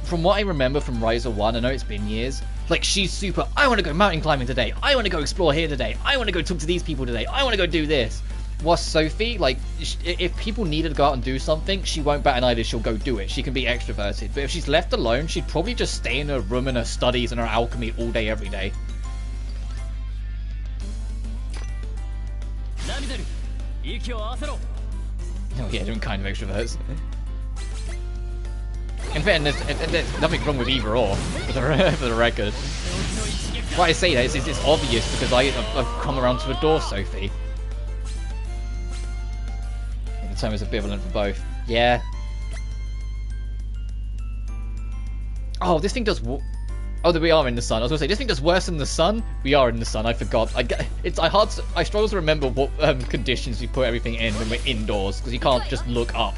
from what I remember from Ryza 1, I know it's been years, like, she's super, I want to go mountain climbing today. I want to go explore here today. I want to go talk to these people today. I want to go do this. Whilst Sophie, like, if people need her to go out and do something, she won't bat an eyelid, she'll go do it. She can be extroverted. But if she's left alone, she'd probably just stay in her room and her studies and her alchemy all day, every day. Oh yeah, different kind of extroverts. In fact, there's nothing wrong with either or, for the record. Why I say that is it's obvious because I've come around to adore Sophie. The term is ambivalent for both. Yeah. Oh, this thing does Oh, that we are in the sun. I was gonna say, this thing does worse than the sun. We are in the sun. I forgot. I struggle to remember what conditions we put everything in when we're indoors, because you can't just look up.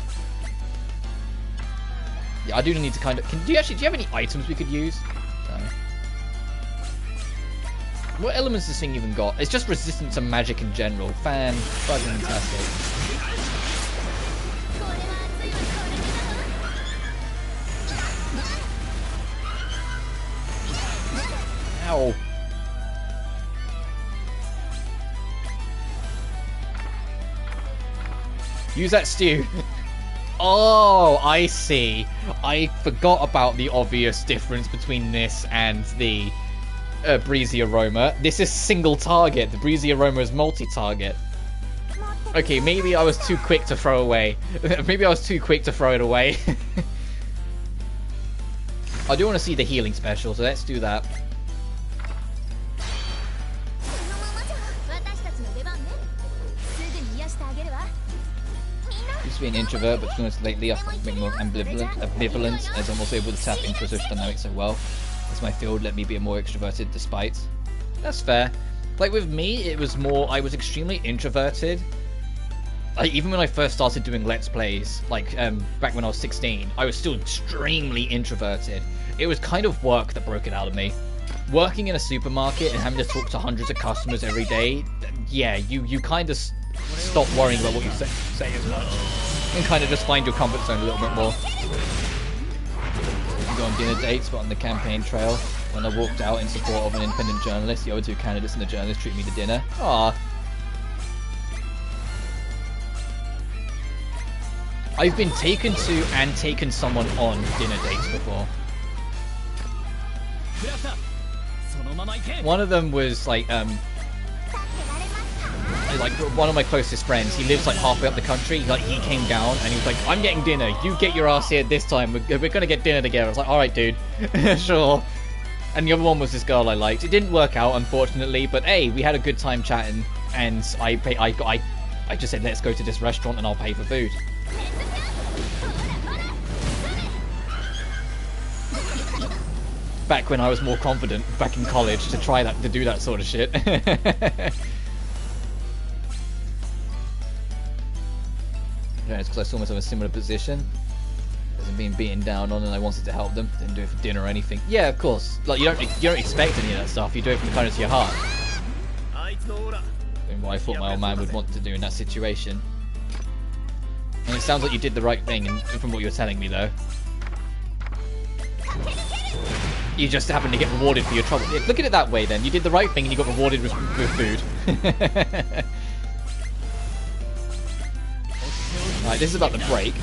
Yeah, I do need to kind of. Do you have any items we could use? No. What elements has this thing even got? It's just resistant to magic in general. Fantastic. Ow. Use that stew. Oh, I see. I forgot about the obvious difference between this and the breezy aroma. This is single target. The breezy aroma is multi-target. Okay, maybe I was too quick to throw away. Maybe I was too quick to throw it away. I do want to see the healing special, so let's do that. Used to be an introvert, but to be honest, lately I've been more ambivalent, as I'm also able to tap into social dynamics so well. As my field let me be more extroverted despite. That's fair. Like with me, it was more, I was extremely introverted. Like, even when I first started doing Let's Plays, like back when I was 16, I was still extremely introverted. It was kind of work that broke it out of me. Working in a supermarket and having to talk to hundreds of customers every day, yeah, you kind of stop worrying about what you say as much. And kind of just find your comfort zone a little bit more. Go on dinner dates, but on the campaign trail, when I walked out in support of an independent journalist, the other two candidates and the journalist treated me to dinner. Aww. I've been taken to and taken someone on dinner dates before. One of them was like one of my closest friends. He lives like halfway up the country. Like, he came down and he was like, "I'm getting dinner. You get your ass here this time. We're gonna get dinner together." I was like, "All right, dude." Sure. And the other one was this girl I liked. It didn't work out, unfortunately, but hey, we had a good time chatting. And I just said, "Let's go to this restaurant and I'll pay for food." Back when I was more confident, back in college, to do that sort of shit. Yeah, it's because I saw myself in a similar position. As I'm being beaten down on, and I wanted to help them. Didn't do it for dinner or anything. Yeah, of course. Like, you don't expect any of that stuff. You do it from the kindness of your heart. And what I thought my old man would want to do in that situation. And it sounds like you did the right thing, from what you're telling me, though. You just happened to get rewarded for your trouble. Look at it that way, then. You did the right thing, and you got rewarded with food. Right, this is about the break.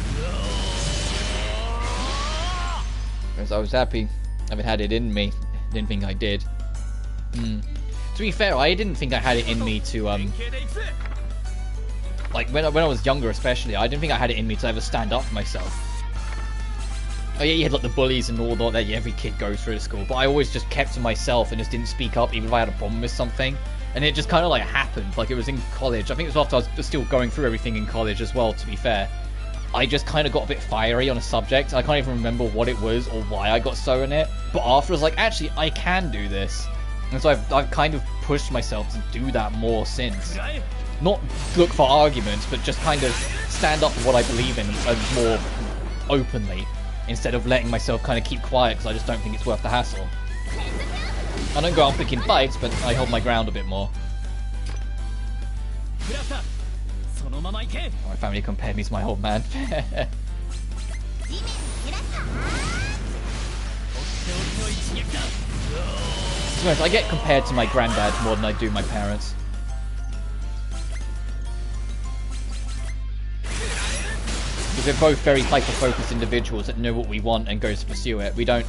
Because I was happy. I haven't had it in me. Didn't think I did. To be fair, I didn't think I had it in me to, like, when I was younger especially, I didn't think I had it in me to ever stand up for myself. Oh yeah, you had like the bullies and all that every kid goes through at school, but I always just kept to myself and just didn't speak up even if I had a problem with something. And it just kind of like happened, like it was in college. I think it was after I was still going through everything in college as well, to be fair. I just kind of got a bit fiery on a subject. I can't even remember what it was or why I got so in it. But after I was like, actually, I can do this. And so I've kind of pushed myself to do that more since. Not look for arguments, but just kind of stand up for what I believe in more openly. Instead of letting myself kind of keep quiet because I just don't think it's worth the hassle. I don't go out picking fights, but I hold my ground a bit more. My family compared me to my old man. To be honest, I get compared to my granddad more than I do my parents. Because we're both very hyper-focused individuals that know what we want and go to pursue it. We don't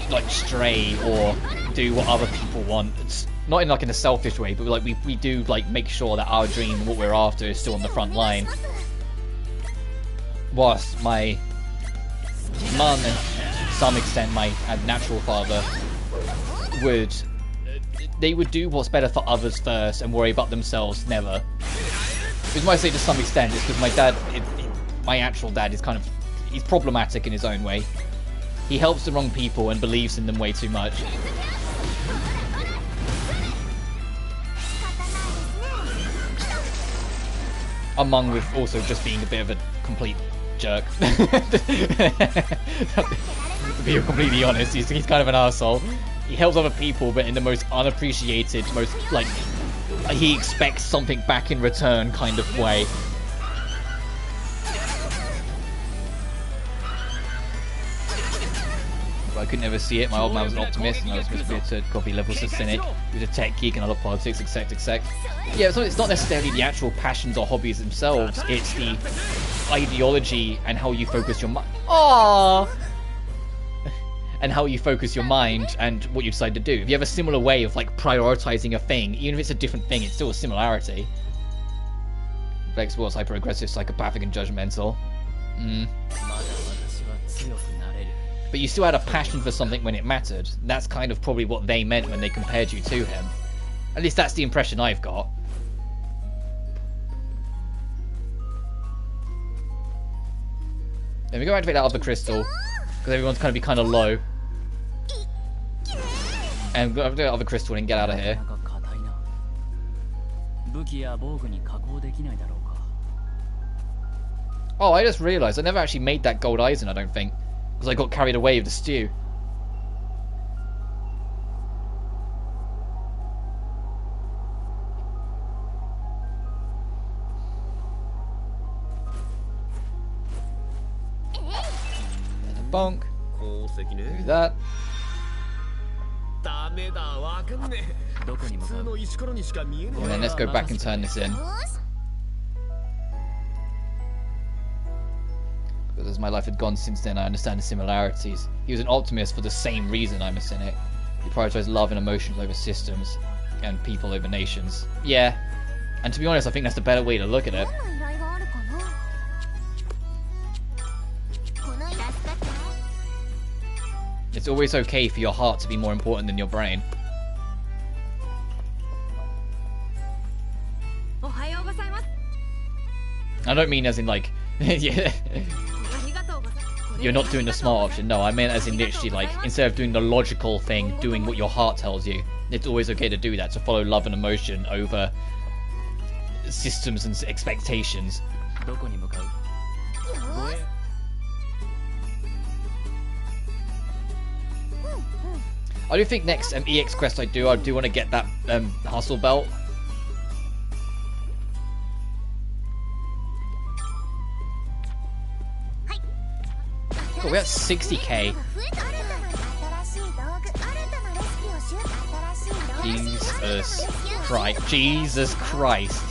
like stray or do what other people want. It's not in like in a selfish way, but like we do like make sure that our dream and what we're after is still on the front line. Whilst my mum and to some extent my natural father would do what's better for others first and worry about themselves never. Because when I say to some extent, it's because my dad, my actual dad, is he's problematic in his own way. He helps the wrong people and believes in them way too much. Among with also just being a bit of a complete jerk. To be completely honest, he's kind of an arsehole. He helps other people, but in the most unappreciated, most, like, he expects something back in return kind of way. I could never see it. My old man was an optimist, and I was supposed to copy levels of cynic. He was a tech geek and other politics, etc. Yeah, so it's not necessarily the actual passions or hobbies themselves. It's the ideology and how you focus your mind. Aww. And how you focus your mind and what you decide to do. If you have a similar way of like prioritizing a thing, even if it's a different thing, it's still a similarity. Flexible, hyper-aggressive, psychopathic, and judgmental. But you still had a passion for something when it mattered. That's kind of probably what they meant when they compared you to him. At least that's the impression I've got. Then we go activate that other crystal, because everyone's going to be kind of low. And we'll do that other crystal and get out of here. Oh, I just realised I never actually made that gold eisen, I don't think. Because I got carried away with the stew. And a bonk. Do that. And then let's go back and turn this in. But as my life had gone since then, I understand the similarities. He was an optimist for the same reason I'm a cynic. He prioritized love and emotions over systems, and people over nations. Yeah, and to be honest, I think that's the better way to look at it. It's always okay for your heart to be more important than your brain. I don't mean as in like, yeah, you're not doing the smart option. No, I meant as in literally like, instead of doing the logical thing, doing what your heart tells you. It's always okay to do that, to follow love and emotion over systems and expectations. I do think next EX quest I do want to get that hustle belt. Oh, we're at 60k. Jesus Christ. Jesus Christ.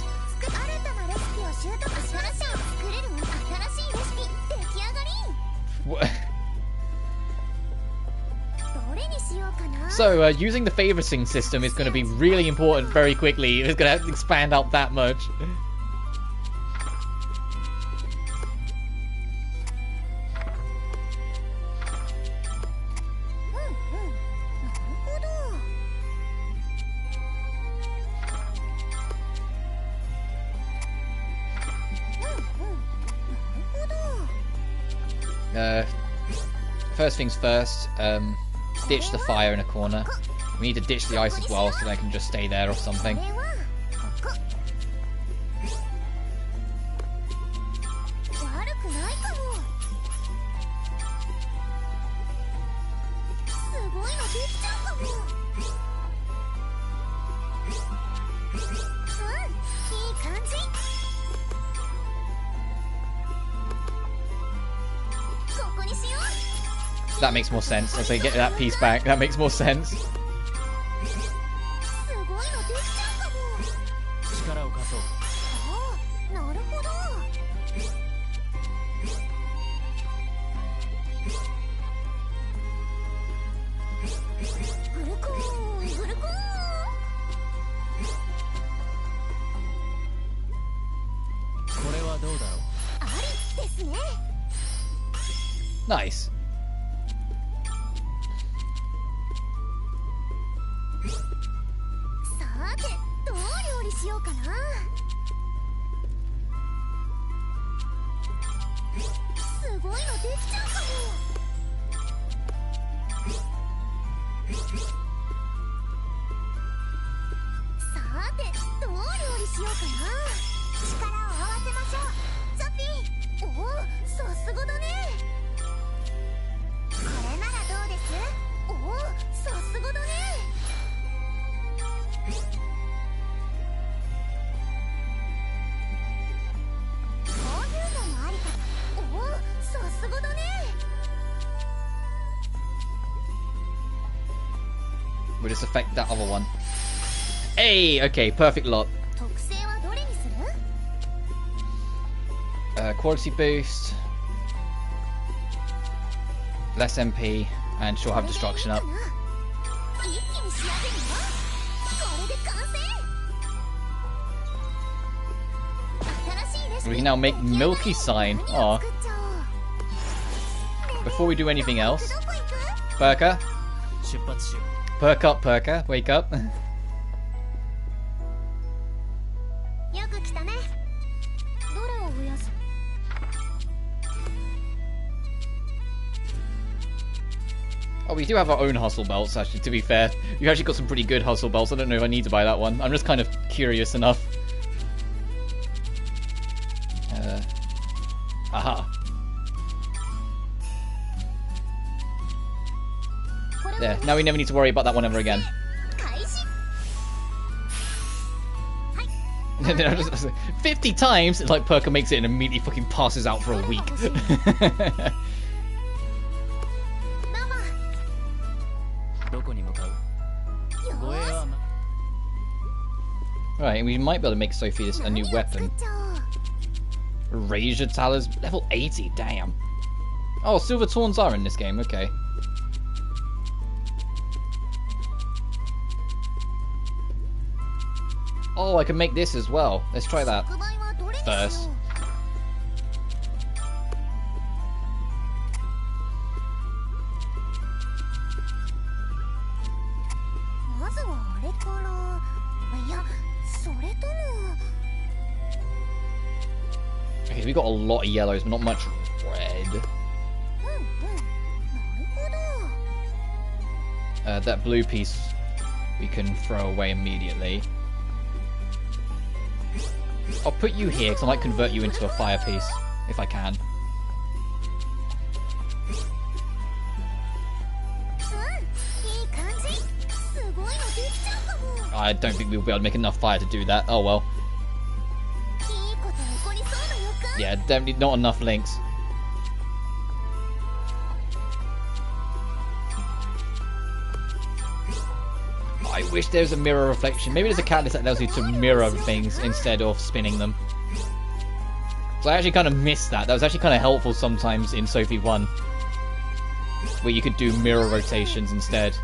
What? So, using the favoriting system is going to be really important very quickly. It's going to expand out that much. First things first, ditch the fire in a corner. We need to ditch the ice as well so they can just stay there or something. That makes more sense. As I get that piece back, that makes more sense. Nice. Will this affect that other one? Hey, okay, perfect lot. Quality boost, less MP, and she'll have destruction up. We can now make Milky Sign. Aw. Before we do anything else, Perka. Perk up, Perka. Wake up. Oh, we do have our own hustle belts, actually, to be fair. We've actually got some pretty good hustle belts. I don't know if I need to buy that one. I'm just kind of curious enough. Aha. There, now we never need to worry about that one ever again. 50 times, it's like Perka makes it and immediately fucking passes out for a week. Right, we might be able to make Sophie this a new weapon. Razor Talons, level 80, damn. Oh, Silver Tawns are in this game, okay. Oh, I can make this as well. Let's try that first. Okay, we got a lot of yellows, but not much red. That blue piece we can throw away immediately. I'll put you here, because I might convert you into a fire piece, if I can. I don't think we'll be able to make enough fire to do that. Oh well. Yeah, definitely not enough links. I wish there was a mirror reflection. Maybe there's a catalyst that allows you to mirror things instead of spinning them. So I actually kind of missed that. That was actually kind of helpful sometimes in Sophie 1. Where you could do mirror rotations instead.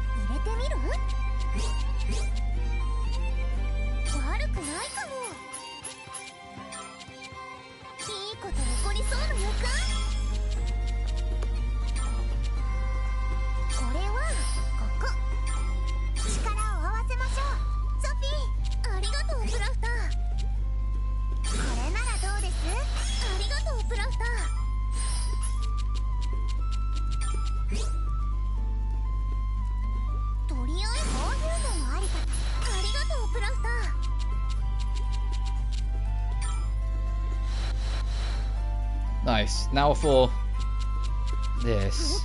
Nice. Now for this.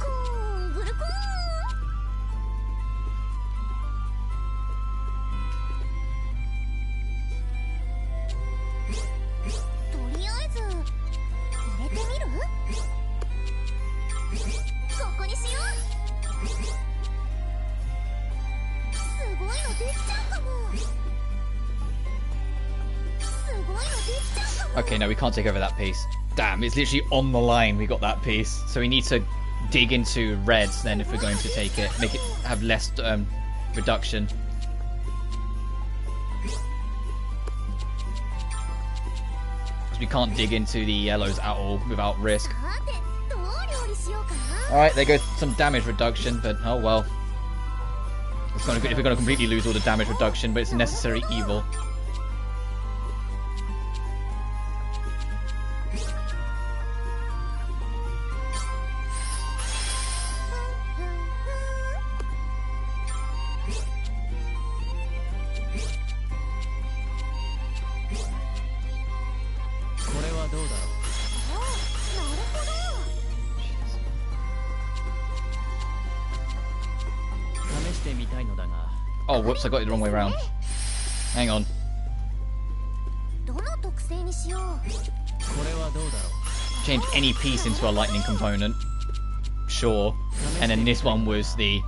Okay, no, we can't take over that piece. Damn, it's literally on the line we got that piece. So we need to dig into reds then if we're going to take it. Make it have less reduction. Because we can't dig into the yellows at all without risk. Alright, there goes some damage reduction, but oh well. It's not good if we're going to completely lose all the damage reduction, but it's a necessary evil. Oh, whoops, I got it the wrong way around. Hang on. Change any piece into a lightning component. Sure. And then this one was the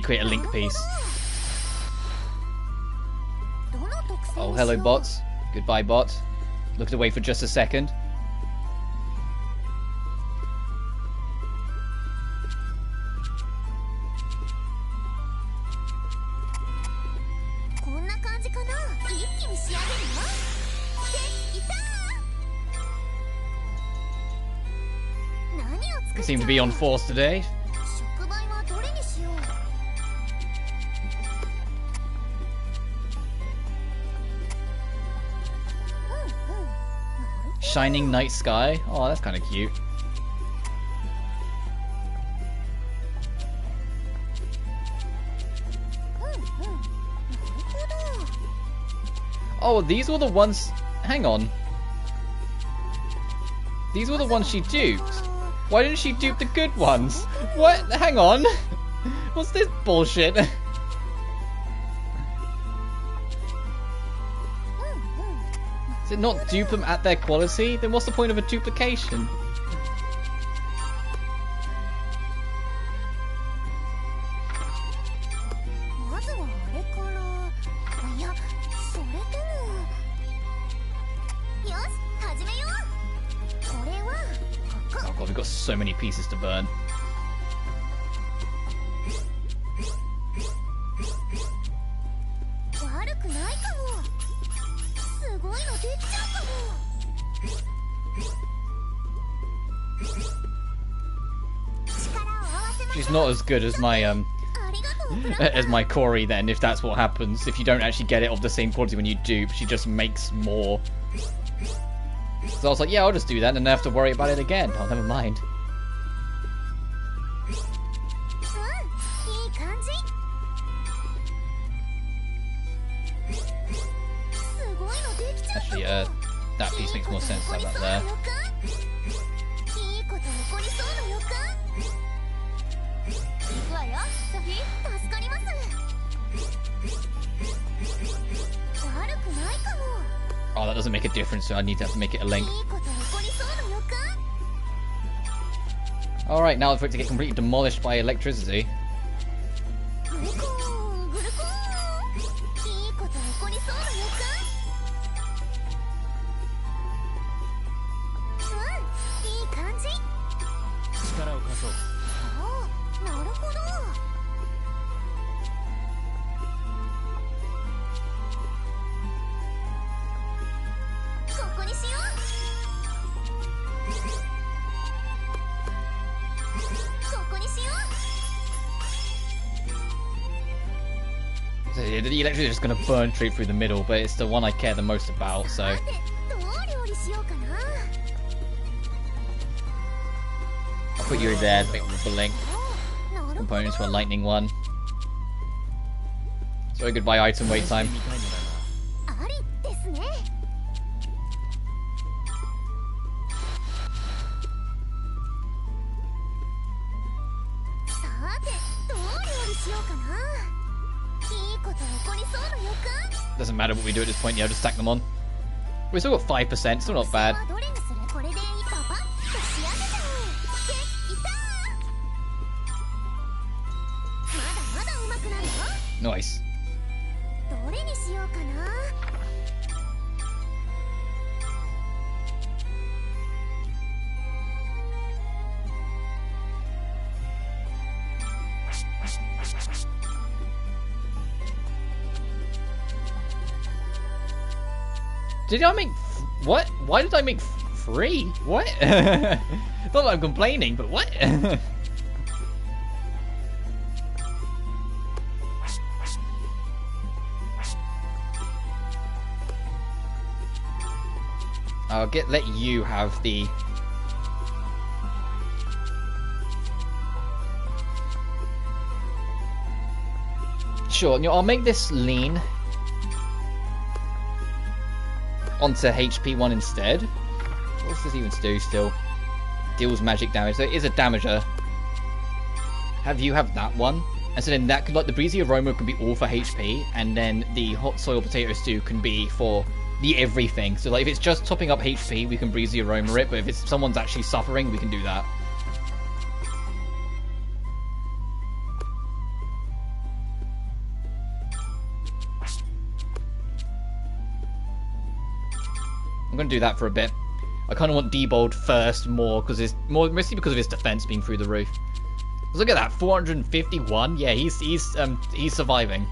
create a link piece. Oh, hello bots. Goodbye bots. Looked away for just a second. Seem to be on force today. Shining night sky. Oh, that's kind of cute. Oh, these were the ones... Hang on. These were the ones she duped. Why didn't she dupe the good ones? What? Hang on. What's this bullshit? Is it not dupe them at their quality? Then what's the point of a duplication? Oh god, we've got so many pieces to burn. She's not as good as my Corey then, if that's what happens. If you don't actually get it of the same quality when you dupe, she just makes more. So I was like, yeah, I'll just do that and then I have to worry about it again. Oh, never mind. Actually, that piece makes more sense to have that there. Oh, that doesn't make a difference, so I need to have to make it a link. Alright, now for it to get completely demolished by electricity. The electric is just going to burn straight through the middle, but it's the one I care the most about, so... I'll put you there to make with a link. Components for a lightning one. So goodbye item wait time. Doesn't matter what we do at this point, yeah, just stack them on. We've still got 5%, still not bad. Nice. Did I make... What? Why did I make 3? What? Not that I'm complaining, but what? I'll let you have the... Sure, you know, I'll make this lean onto HP 1 instead. What does this even do still? Deals magic damage. So it is a damager. Have you have that one? And so then that could, like, the breezy aroma can be all for HP, and then the hot soil potato stew can be for the everything. So like if it's just topping up HP, we can breezy aroma it, but if it's someone's actually suffering, we can do that. I'm gonna do that for a bit. I kind of want Diebold first more because it's mostly because of his defense being through the roof. Look at that, 451. Yeah, he's surviving.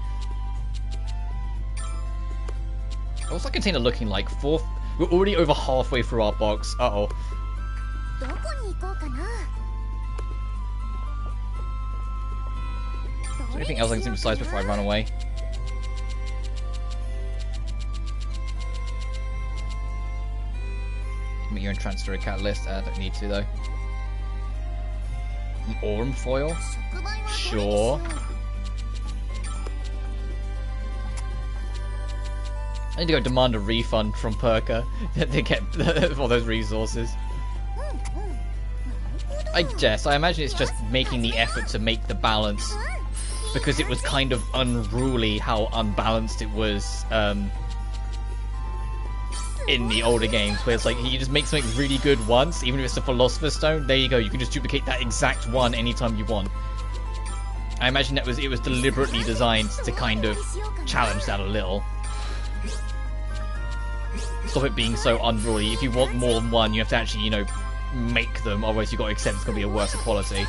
What's that container looking like? We're already over halfway through our box. Uh-oh. Is there anything else I can see besides before I run away? Give me your transfer a catalyst. I don't need to though. An aurum foil? Sure. I need to go demand a refund from Perka to get all those resources. I imagine it's just making the effort to make the balance, because it was kind of unruly how unbalanced it was in the older games, where it's like you just make something really good once, even if it's a Philosopher's Stone, there you go, you can just duplicate that exact one anytime you want. I imagine it was deliberately designed to kind of challenge that a little. Stop it being so unruly. If you want more than one, you have to actually, you know, make them, otherwise you've got to accept it's going to be a worse quality.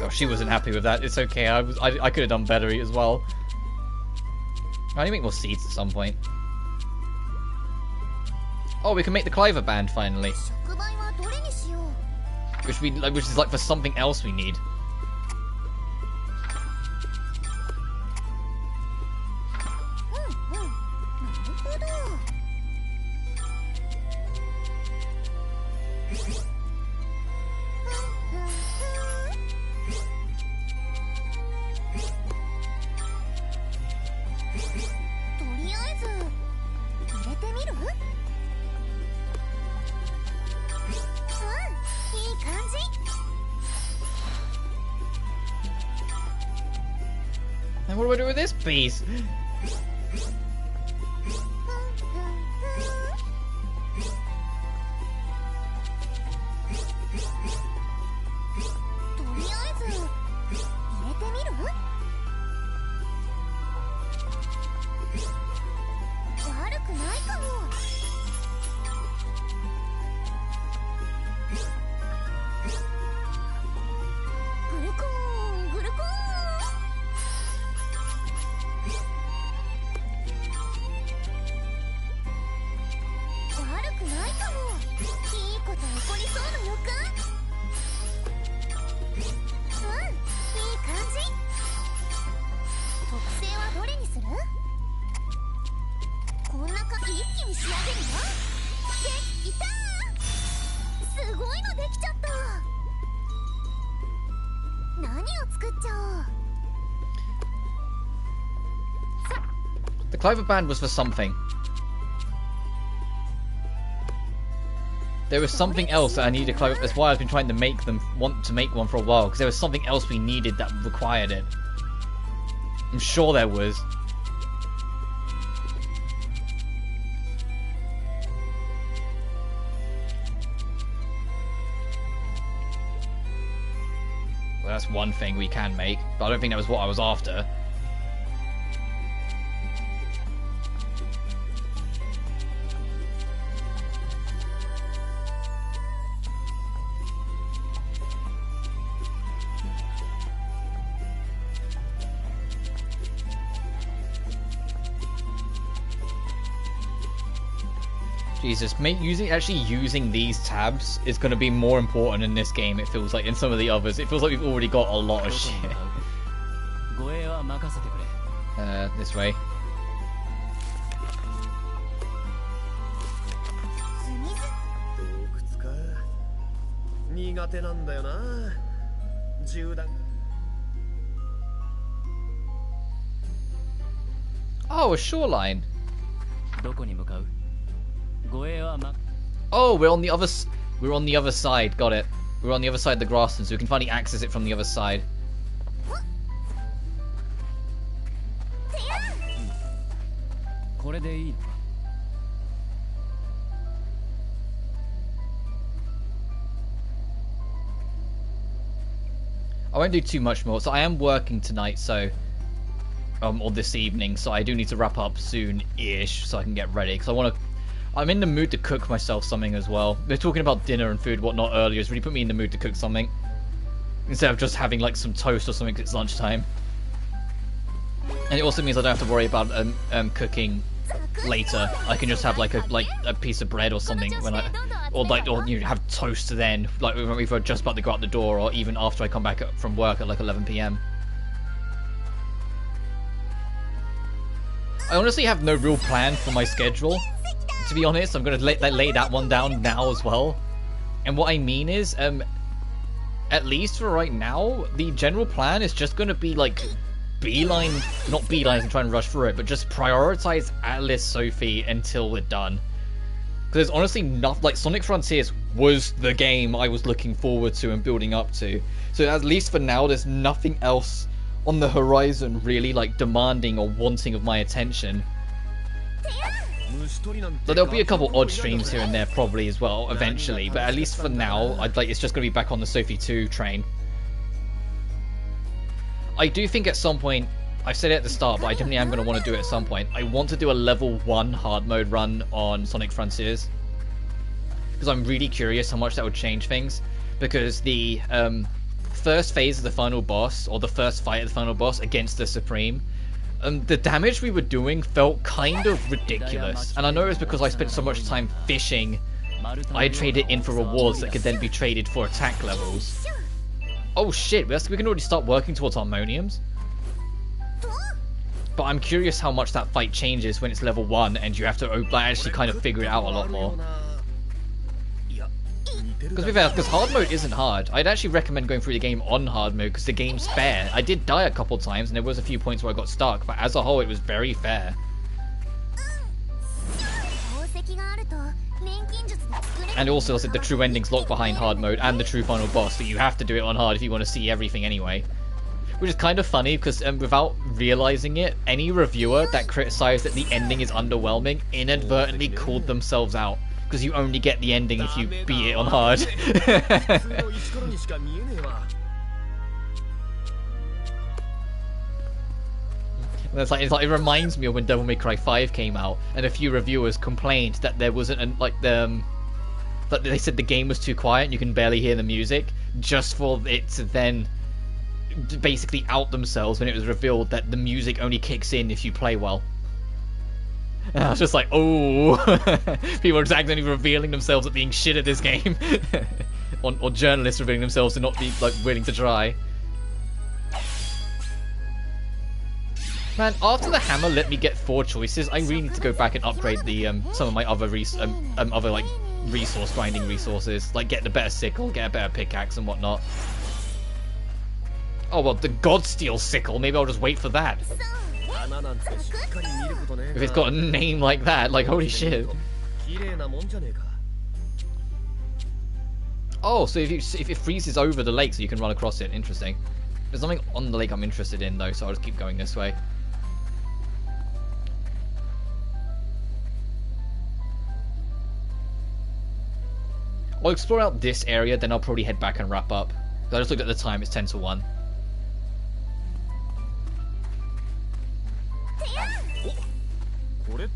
Oh, she wasn't happy with that. It's okay. I could have done better as well. I need to make more seeds at some point. Oh, we can make the Cliver Band finally. Which is like for something else we need. And what do I do with this piece? The Cliver Band was for something. There was something else that I needed to Cliver. That's why I've been trying to want to make one for a while, because there was something else we needed that required it. I'm sure there was. Well, that's one thing we can make, but I don't think that was what I was after. Jesus, actually using these tabs is going to be more important in this game, it feels like, in some of the others. It feels like we've already got a lot of shit. This way. Oh, a shoreline. Oh, we're on the other side. Got it. We're on the other side of the grassland, so we can finally access it from the other side. I won't do too much more. So I am working tonight, so or this evening, so I do need to wrap up soon-ish so I can get ready. Because I'm in the mood to cook myself something as well. We're talking about dinner and food, whatnot earlier. It's really put me in the mood to cook something instead of just having like some toast or something because it's lunchtime. And it also means I don't have to worry about cooking later. I can just have like a piece of bread or something when or you know, have toast then, like either just about to go out the door or even after I come back from work at like 11 PM. I honestly have no real plan for my schedule. To be honest, I'm going to lay that one down now as well. And what I mean is, at least for right now, the general plan is just going to be like not beeline and try and rush through it, but just prioritize Atelier Sophie until we're done. Because there's honestly nothing, like Sonic Frontiers was the game I was looking forward to and building up to. So at least for now, there's nothing else on the horizon really like demanding or wanting of my attention. So there'll be a couple odd streams here and there probably as well eventually, but at least for now it's just going to be back on the Sophie 2 train. I do think at some point, I said it at the start, but I definitely am going to want to do it at some point. I want to do a level 1 hard mode run on Sonic Frontiers because I'm really curious how much that would change things, because the first phase of the final boss, or the first fight of the final boss against the Supreme, the damage we were doing felt kind of ridiculous. And I know it's because I spent so much time fishing, I traded it in for rewards that could then be traded for attack levels. Oh shit, we can already start working towards harmoniums. But I'm curious how much that fight changes when it's level 1 and you have to actually kind of figure it out a lot more. Because hard mode isn't hard. I'd actually recommend going through the game on hard mode because the game's fair. I did die a couple times and there was a few points where I got stuck, but as a whole it was very fair. And also the true ending's locked behind hard mode and the true final boss, so you have to do it on hard if you want to see everything anyway. Which is kind of funny because without realizing it, any reviewer that criticized that the ending is underwhelming inadvertently called themselves out. Because you only get the ending if you beat it on hard. It reminds me of when Devil May Cry 5 came out, and a few reviewers complained that there wasn't that they said the game was too quiet and you can barely hear the music, just for it to then basically out themselves when it was revealed that the music only kicks in if you play well. And I was just like, oh, people are accidentally revealing themselves at being shit at this game, or journalists revealing themselves to not be willing to try. Man, after the hammer let me get 4 choices, I really need to go back and upgrade the some of my other resource grinding resources, like get the better sickle, get a better pickaxe and whatnot. Oh well, the Godsteel sickle. Maybe I'll just wait for that. If it's got a name like that, like holy shit. Oh, so if it freezes over the lake so you can run across it, interesting. There's something on the lake I'm interested in though, so I'll just keep going this way. I'll explore out this area, then I'll probably head back and wrap up. I just looked at the time, it's 10 to 1.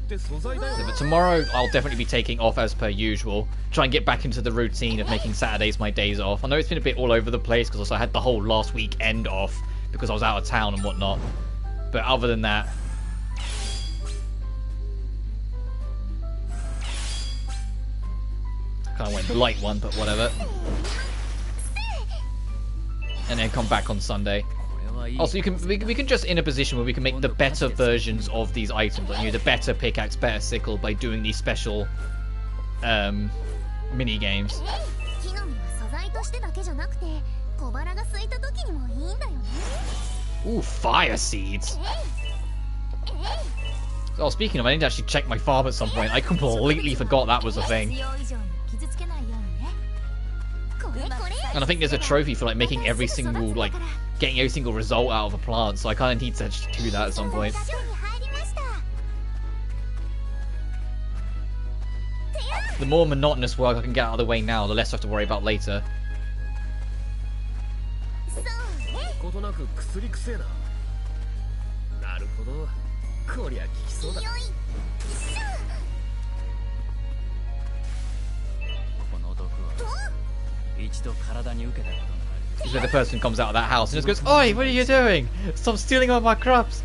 But tomorrow I'll definitely be taking off as per usual. Try and get back into the routine of making Saturdays my days off. I know it's been a bit all over the place because I had the whole last weekend off because I was out of town and whatnot. But other than that, kind of went the light one, but whatever. And then come back on Sunday. Also, we can just in a position where we can make the better versions of these items, like the better pickaxe, better sickle, by doing these special mini games. Ooh, fire seeds. Oh, speaking of, I need to actually check my farm at some point. I completely forgot that was a thing. And I think there's a trophy for like making every single, like, getting every single result out of a plant, so I kind of need to do that at some point. The more monotonous work I can get out of the way now, the less I have to worry about later. Usually the person comes out of that house and just goes, "Oi, what are you doing? Stop stealing all my crops!"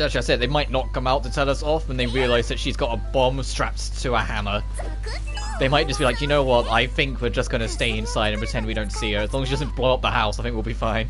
Actually, I said they might not come out to tell us off when they realise that she's got a bomb strapped to a hammer. They might just be like, you know what, I think we're just going to stay inside and pretend we don't see her. As long as she doesn't blow up the house, I think we'll be fine.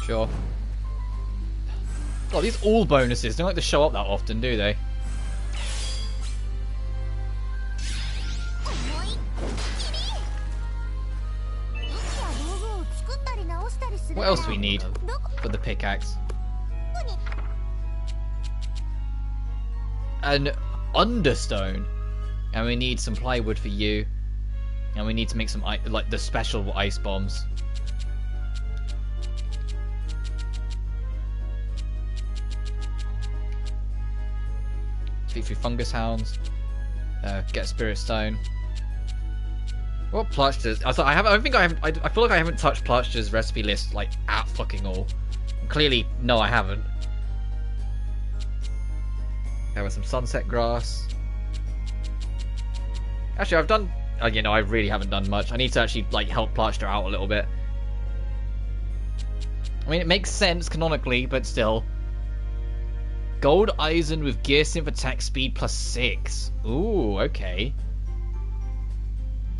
Sure. God, these all bonuses don't like to show up that often, do they? What else do we need for the pickaxe? An understone. And we need some plywood for you. And we need to make some, like, the special ice bombs. Feed through fungus hounds. Get a spirit stone. What Plutchter's? I feel like I haven't touched Plutchter's recipe list like at fucking all. Clearly, no, I haven't. There was some sunset grass. Actually, I've done. You know, I really haven't done much. I need to actually like help Plutchter out a little bit. I mean, it makes sense canonically, but still. Gold Eisen with Gear Synth attack speed +6. Ooh, okay.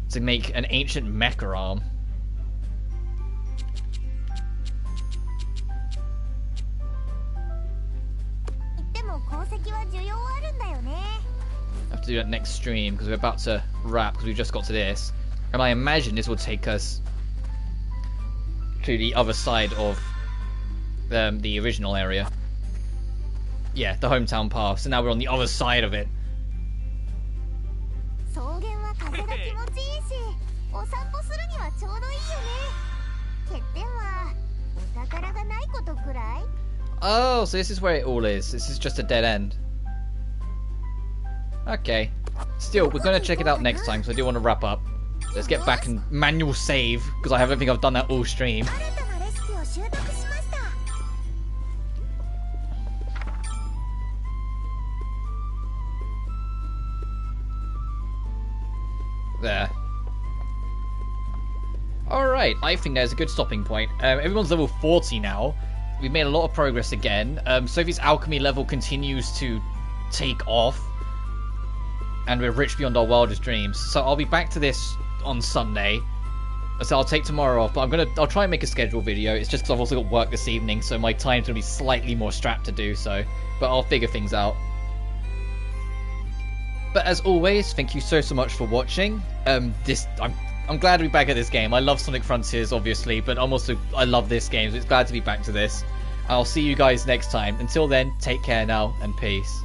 To make an ancient mecha arm. I have to do that next stream because we're about to wrap because we just got to this. And I imagine this will take us to the other side of the original area. Yeah, the hometown path. So now we're on the other side of it. Oh, so this is where it all is. This is just a dead end. Okay. Still, we're going to check it out next time, so I do want to wrap up. Let's get back and manual save, because I don't think I've done that all stream. There. Alright, I think there's a good stopping point. Everyone's level 40 now. We've made a lot of progress again. Sophie's alchemy level continues to take off. And we're rich beyond our wildest dreams. So I'll be back to this on Sunday. So I'll take tomorrow off, but I'll try and make a scheduled video. It's just because I've also got work this evening, so my time's going to be slightly more strapped to do so. But I'll figure things out. But as always, thank you so much for watching. I'm glad to be back at this game. I love Sonic Frontiers, obviously, but I love this game, so it's glad to be back to this. I'll see you guys next time. Until then, take care now, and peace.